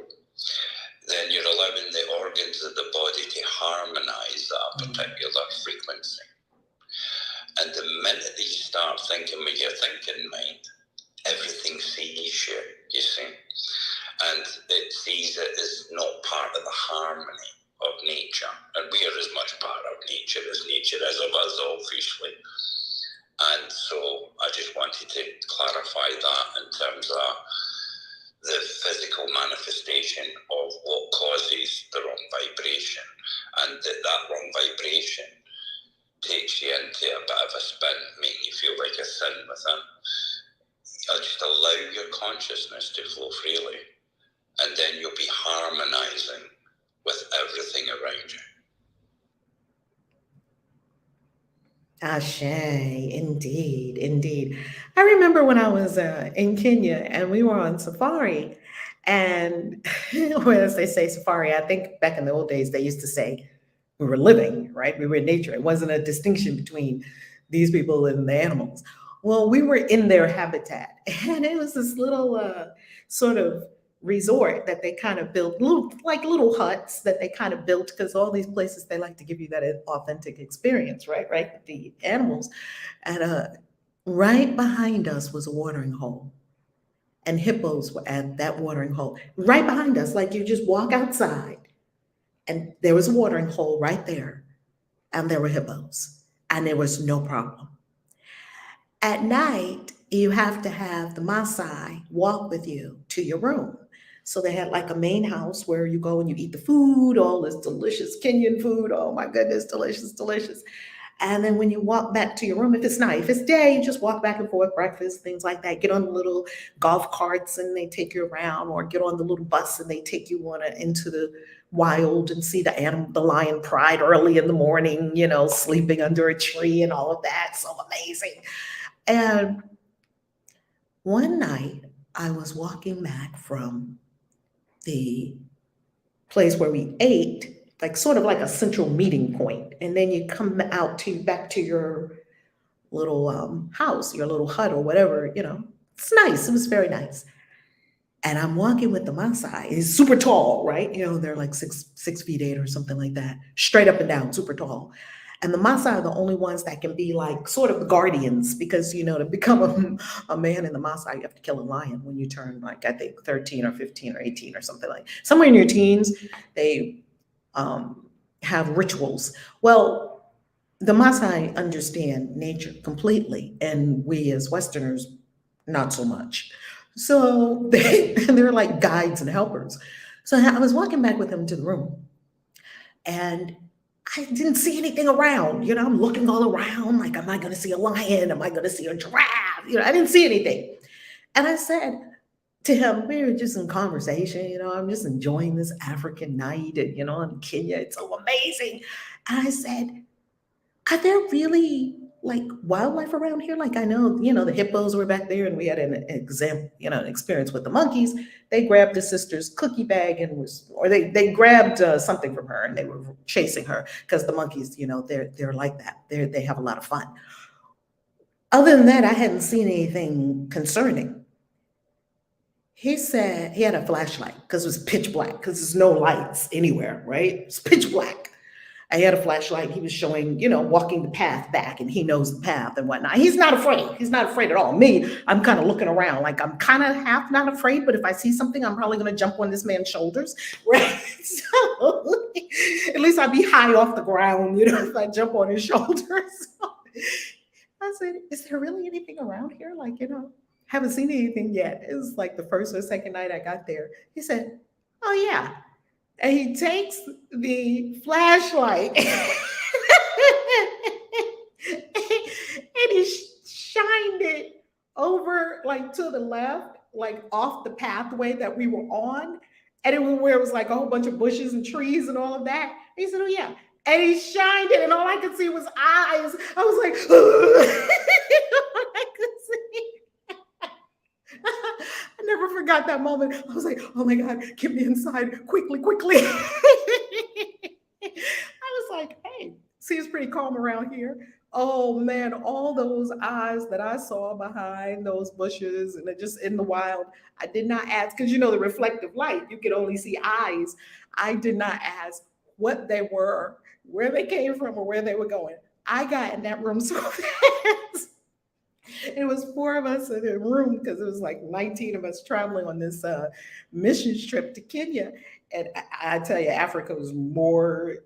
then you're allowing the organs of the body to harmonize that particular frequency. And the minute that you start thinking with your thinking mind, everything sees you, you see. And it sees it as not part of the harmony of nature. And we are as much part of nature as nature is of us, obviously. And so I just wanted to clarify that in terms of the physical manifestation of what causes the wrong vibration, and that wrong vibration takes you into a bit of a spin, making you feel like a sin within. Just allow your consciousness to flow freely, and then you'll be harmonizing with everything around you. Ashe, indeed, indeed. I remember when I was in Kenya and we were on safari, and when they say safari, I think back in the old days they used to say we were living, right? We were in nature. It wasn't a distinction between these people and the animals. Well, we were in their habitat, and it was this little sort of resort that they kind of built, little huts that they kind of built, because all these places they like to give you that authentic experience, right? Right, with the animals. And right behind us was a watering hole, and hippos were at that watering hole. Right behind us, like you just walk outside, and there was a watering hole right there, and there were hippos, and there was no problem. At night, you have to have the Maasai walk with you to your room. So they had like a main house where you go and you eat the food, all this delicious Kenyan food. Oh my goodness, delicious, delicious. And then when you walk back to your room, if it's night, if it's day, you just walk back and forth, breakfast, things like that. Get on the little golf carts and they take you around, or get on the little bus and they take you into the wild and see the lion pride early in the morning, sleeping under a tree and all of that. So amazing. And one night I was walking back from the place where we ate, like sort of like a central meeting point, and then you come back to your little house, your little hut or whatever. It's nice. It was very nice. And I'm walking with the Maasai. He's super tall, right? They're like 6'8" or something like that, straight up and down, super tall. And the Maasai are the only ones that can be like sort of the guardians, because, to become a man in the Maasai, you have to kill a lion when you turn, like, I think 13 or 15 or 18 or something like somewhere in your teens. They have rituals. Well, the Maasai understand nature completely, and we as Westerners, not so much. So they're like guides and helpers. So I was walking back with him to the room, and I didn't see anything around. I'm looking all around, like, am I going to see a lion? Am I going to see a giraffe? I didn't see anything. And I said to him, we were just in conversation, I'm just enjoying this African night, and, in Kenya, it's so amazing. And I said, are there really like wildlife around here? Like, I know, the hippos were back there, and we had an experience with the monkeys. They grabbed the sister's cookie bag they grabbed something from her, and they were chasing her, because the monkeys, they're like that. They have a lot of fun. Other than that, I hadn't seen anything concerning. He said he had a flashlight, because it was pitch black, because there's no lights anywhere, right? It's pitch black. I had a flashlight. He was showing, walking the path back, and he knows the path and whatnot. He's not afraid. He's not afraid at all. Me, I'm kind of looking around, like I'm kind of half not afraid, but if I see something, I'm probably going to jump on this man's shoulders, right? So at least I'd be high off the ground, if I jump on his shoulders. So I said, is there really anything around here? Like, haven't seen anything yet. It was like the first or second night I got there. He said, oh yeah. And he takes the flashlight and he shined it over, like, to the left, like off the pathway that we were on. And it was where it was like a whole bunch of bushes and trees and all of that. And he said, oh yeah. And he shined it, and all I could see was eyes. I was like, all I could see. I never forgot that moment. I was like, oh my God, get me inside quickly, quickly. I was like, hey, seems pretty calm around here. Oh man, all those eyes that I saw behind those bushes and just in the wild, I did not ask, because the reflective light, you could only see eyes. I did not ask what they were, where they came from, or where they were going. I got in that room so fast. It was 4 of us in a room, because it was like 19 of us traveling on this missions trip to Kenya. And I tell you, Africa was more,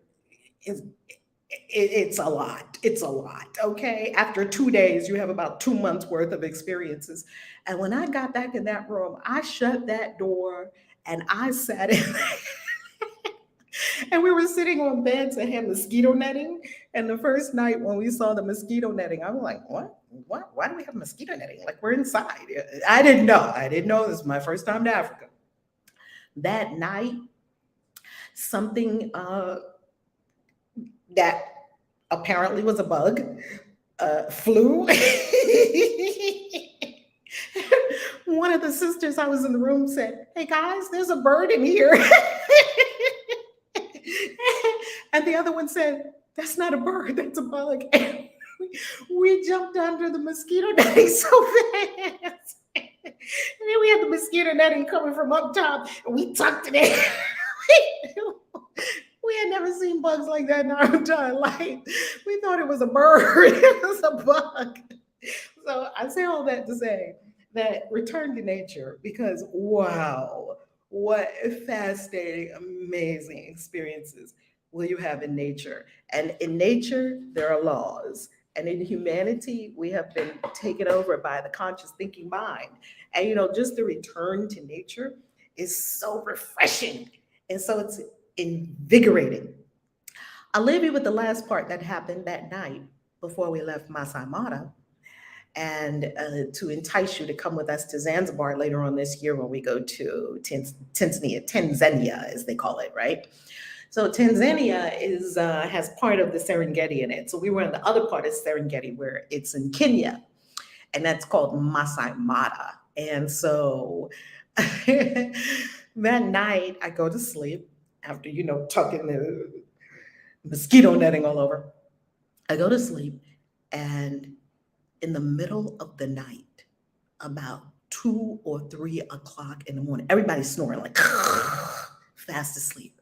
it's a lot. It's a lot, okay? After 2 days, you have about 2 months worth of experiences. And when I got back in that room, I shut that door and I sat in And we were sitting on beds that had mosquito netting. And the first night when we saw the mosquito netting, I was like, what? What? Why do we have mosquito netting? Like we're inside. I didn't know. I didn't know. This is my first time to Africa. That night, something that apparently was a bug flew. One of the sisters I was in the room said, "Hey guys, there's a bird in here." And the other one said, "That's not a bird, that's a bug." And we jumped under the mosquito netting so fast. And then we had the mosquito netting coming from up top, and we tucked it in. We had never seen bugs like that in our entire life. We thought it was a bird. It was a bug. So I say all that to say that return to nature, because wow, what fascinating, amazing experiences will you have in nature. And in nature, there are laws. And in humanity, we have been taken over by the conscious thinking mind. And just the return to nature is so refreshing. And so it's invigorating. I'll leave you with the last part that happened that night before we left Masai Mara, and to entice you to come with us to Zanzibar later on this year when we go to Tanzania, as they call it, right? So Tanzania has part of the Serengeti in it. So we were in the other part of Serengeti where it's in Kenya, and that's called Masai Mara. And so that night I go to sleep after, tucking the mosquito netting all over. I go to sleep, and in the middle of the night, about 2 or 3 o'clock in the morning, everybody's snoring like fast asleep.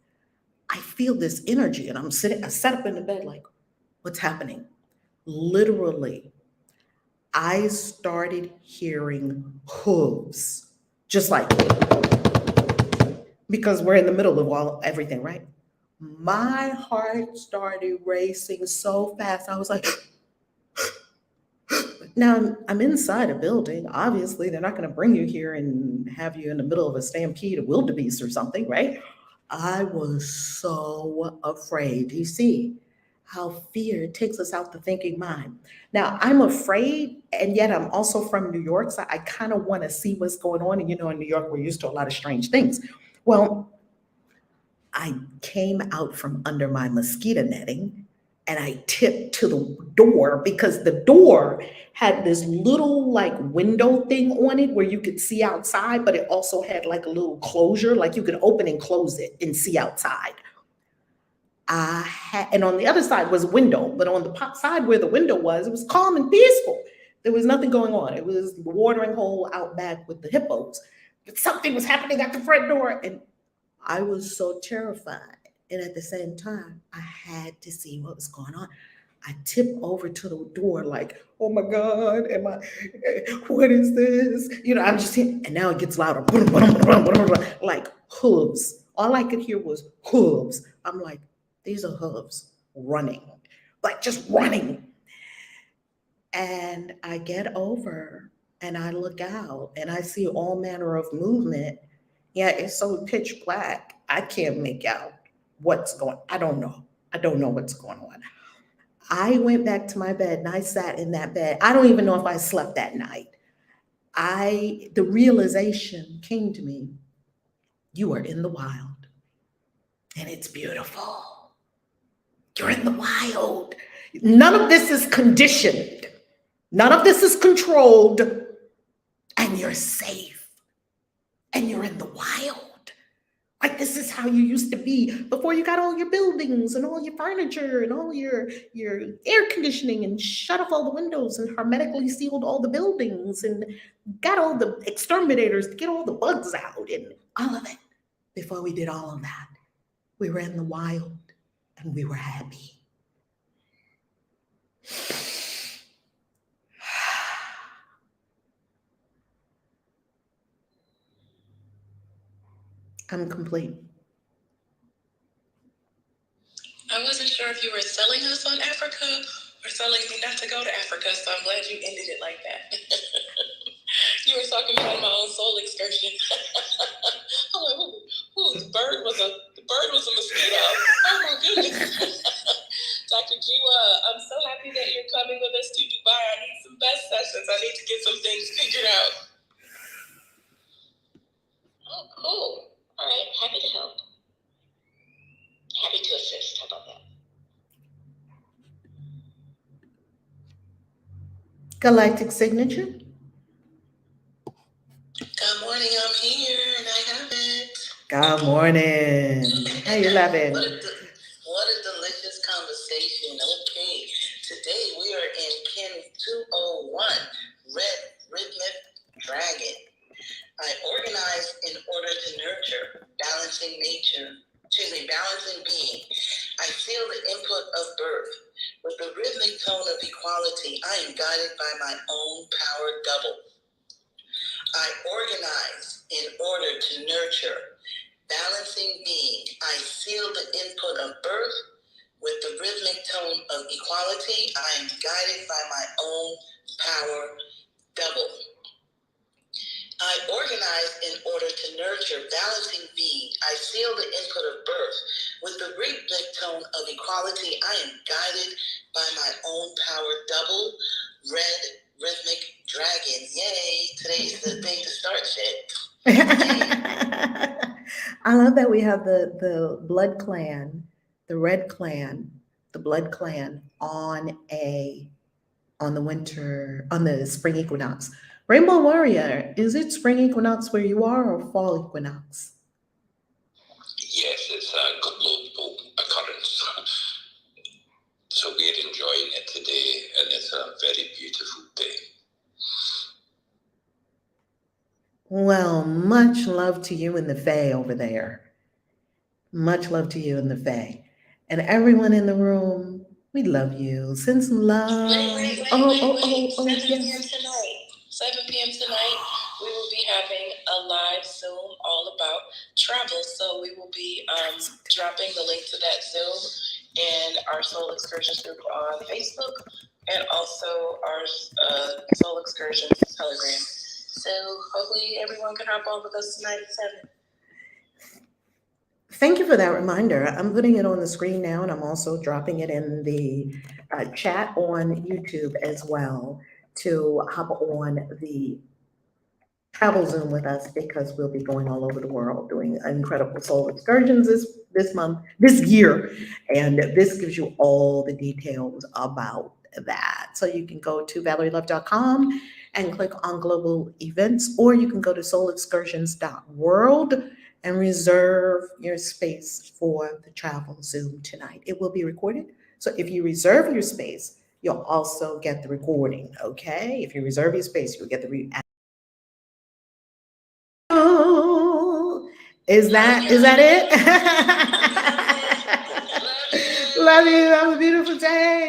I feel this energy, and I sat up in the bed like, what's happening? Literally, I started hearing hooves, just like, because we're in the middle of everything, right? My heart started racing so fast. I was like, now I'm inside a building. Obviously, they're not going to bring you here and have you in the middle of a stampede of wildebeest or something, right? I was so afraid. You see how fear takes us out the thinking mind. Now, I'm afraid, and yet I'm also from New York, so I kind of want to see what's going on. And in New York, we're used to a lot of strange things. Well, I came out from under my mosquito netting, and I tipped to the door, because the door had this little like window thing on it where you could see outside, but it also had like a little closure, like you could open and close it and see outside. And on the other side was a window, but on the side where the window was, it was calm and peaceful. There was nothing going on. It was the watering hole out back with the hippos, but something was happening at the front door, and I was so terrified. And at the same time, I had to see what was going on. I tipped over to the door like, oh my God, what is this? I'm just hearing, and now it gets louder, like hooves. All I could hear was hooves. I'm like, these are hooves running, like just running. And I get over and I look out and I see all manner of movement. Yeah, it's so pitch black. I can't make out what's going on. I don't know what's going on. I went back to my bed and I sat in that bed. I don't even know if I slept that night. The realization came to me, you are in the wild and it's beautiful. You're in the wild. None of this is conditioned. None of this is controlled, and you're safe and you're in the wild. Like this is how you used to be before you got all your buildings and all your furniture and all your air conditioning and shut off all the windows and hermetically sealed all the buildings and got all the exterminators to get all the bugs out and all of it. Before we did all of that, we were in the wild and we were happy. I'm complete. I wasn't sure if you were selling us on Africa or telling me not to go to Africa, so I'm glad you ended it like that. You were talking about my own soul excursion. I'm like, whose bird was the bird was a mosquito. Oh my goodness. Dr. Jiwa, I'm so happy that you're coming with us to Dubai. I need some best sessions. I need to get some things figured out. Oh, cool. All right, happy to help. Happy to assist. How about that? Galactic Signature. Good morning, I'm here and I have it. Good morning. How you loving? What a delicious conversation. Okay, today we are in Kin 201, Red Rhythmic Dragon. I organize in order to nurture, balancing being. I feel the input of birth. With the rhythmic tone of equality, I am guided by my own power double. I organize in order to nurture, balancing being. I feel the input of birth. With the rhythmic tone of equality, I am guided by my own power double. I organize in order to nurture, balancing being. I feel the input of birth. With the rhythmic tone of equality, I am guided by my own power double. Red Rhythmic Dragon. Yay! Today's the day to start shit. I love that we have the Blood Clan, the Red Clan, the Blood Clan on the spring equinox. Rainbow Warrior, is it spring equinox where you are or fall equinox? Yes, it's a global occurrence. So we're enjoying it today, and it's a very beautiful day. Well, much love to you in the Fae over there. Much love to you in the Fae. And everyone in the room, we love you. Send some love. Wait. 7 p.m. tonight. 7 p.m. tonight, we will be having a live Zoom all about travel. So we will be dropping the link to that Zoom in our Soul Excursions group on Facebook and also our Soul Excursions Telegram. So hopefully everyone can hop on with us tonight at 7. Thank you for that reminder. I'm putting it on the screen now, and I'm also dropping it in the chat on YouTube as well to hop on the travel Zoom with us, because we'll be going all over the world doing incredible soul excursions this year. And this gives you all the details about that. So you can go to ValerieLove.com and click on global events, or you can go to soulexcursions.world and reserve your space for the travel Zoom tonight. It will be recorded. So if you reserve your space, you'll also get the recording, okay? If you reserve your space, you'll get the Is that it? Love you. Have a beautiful day.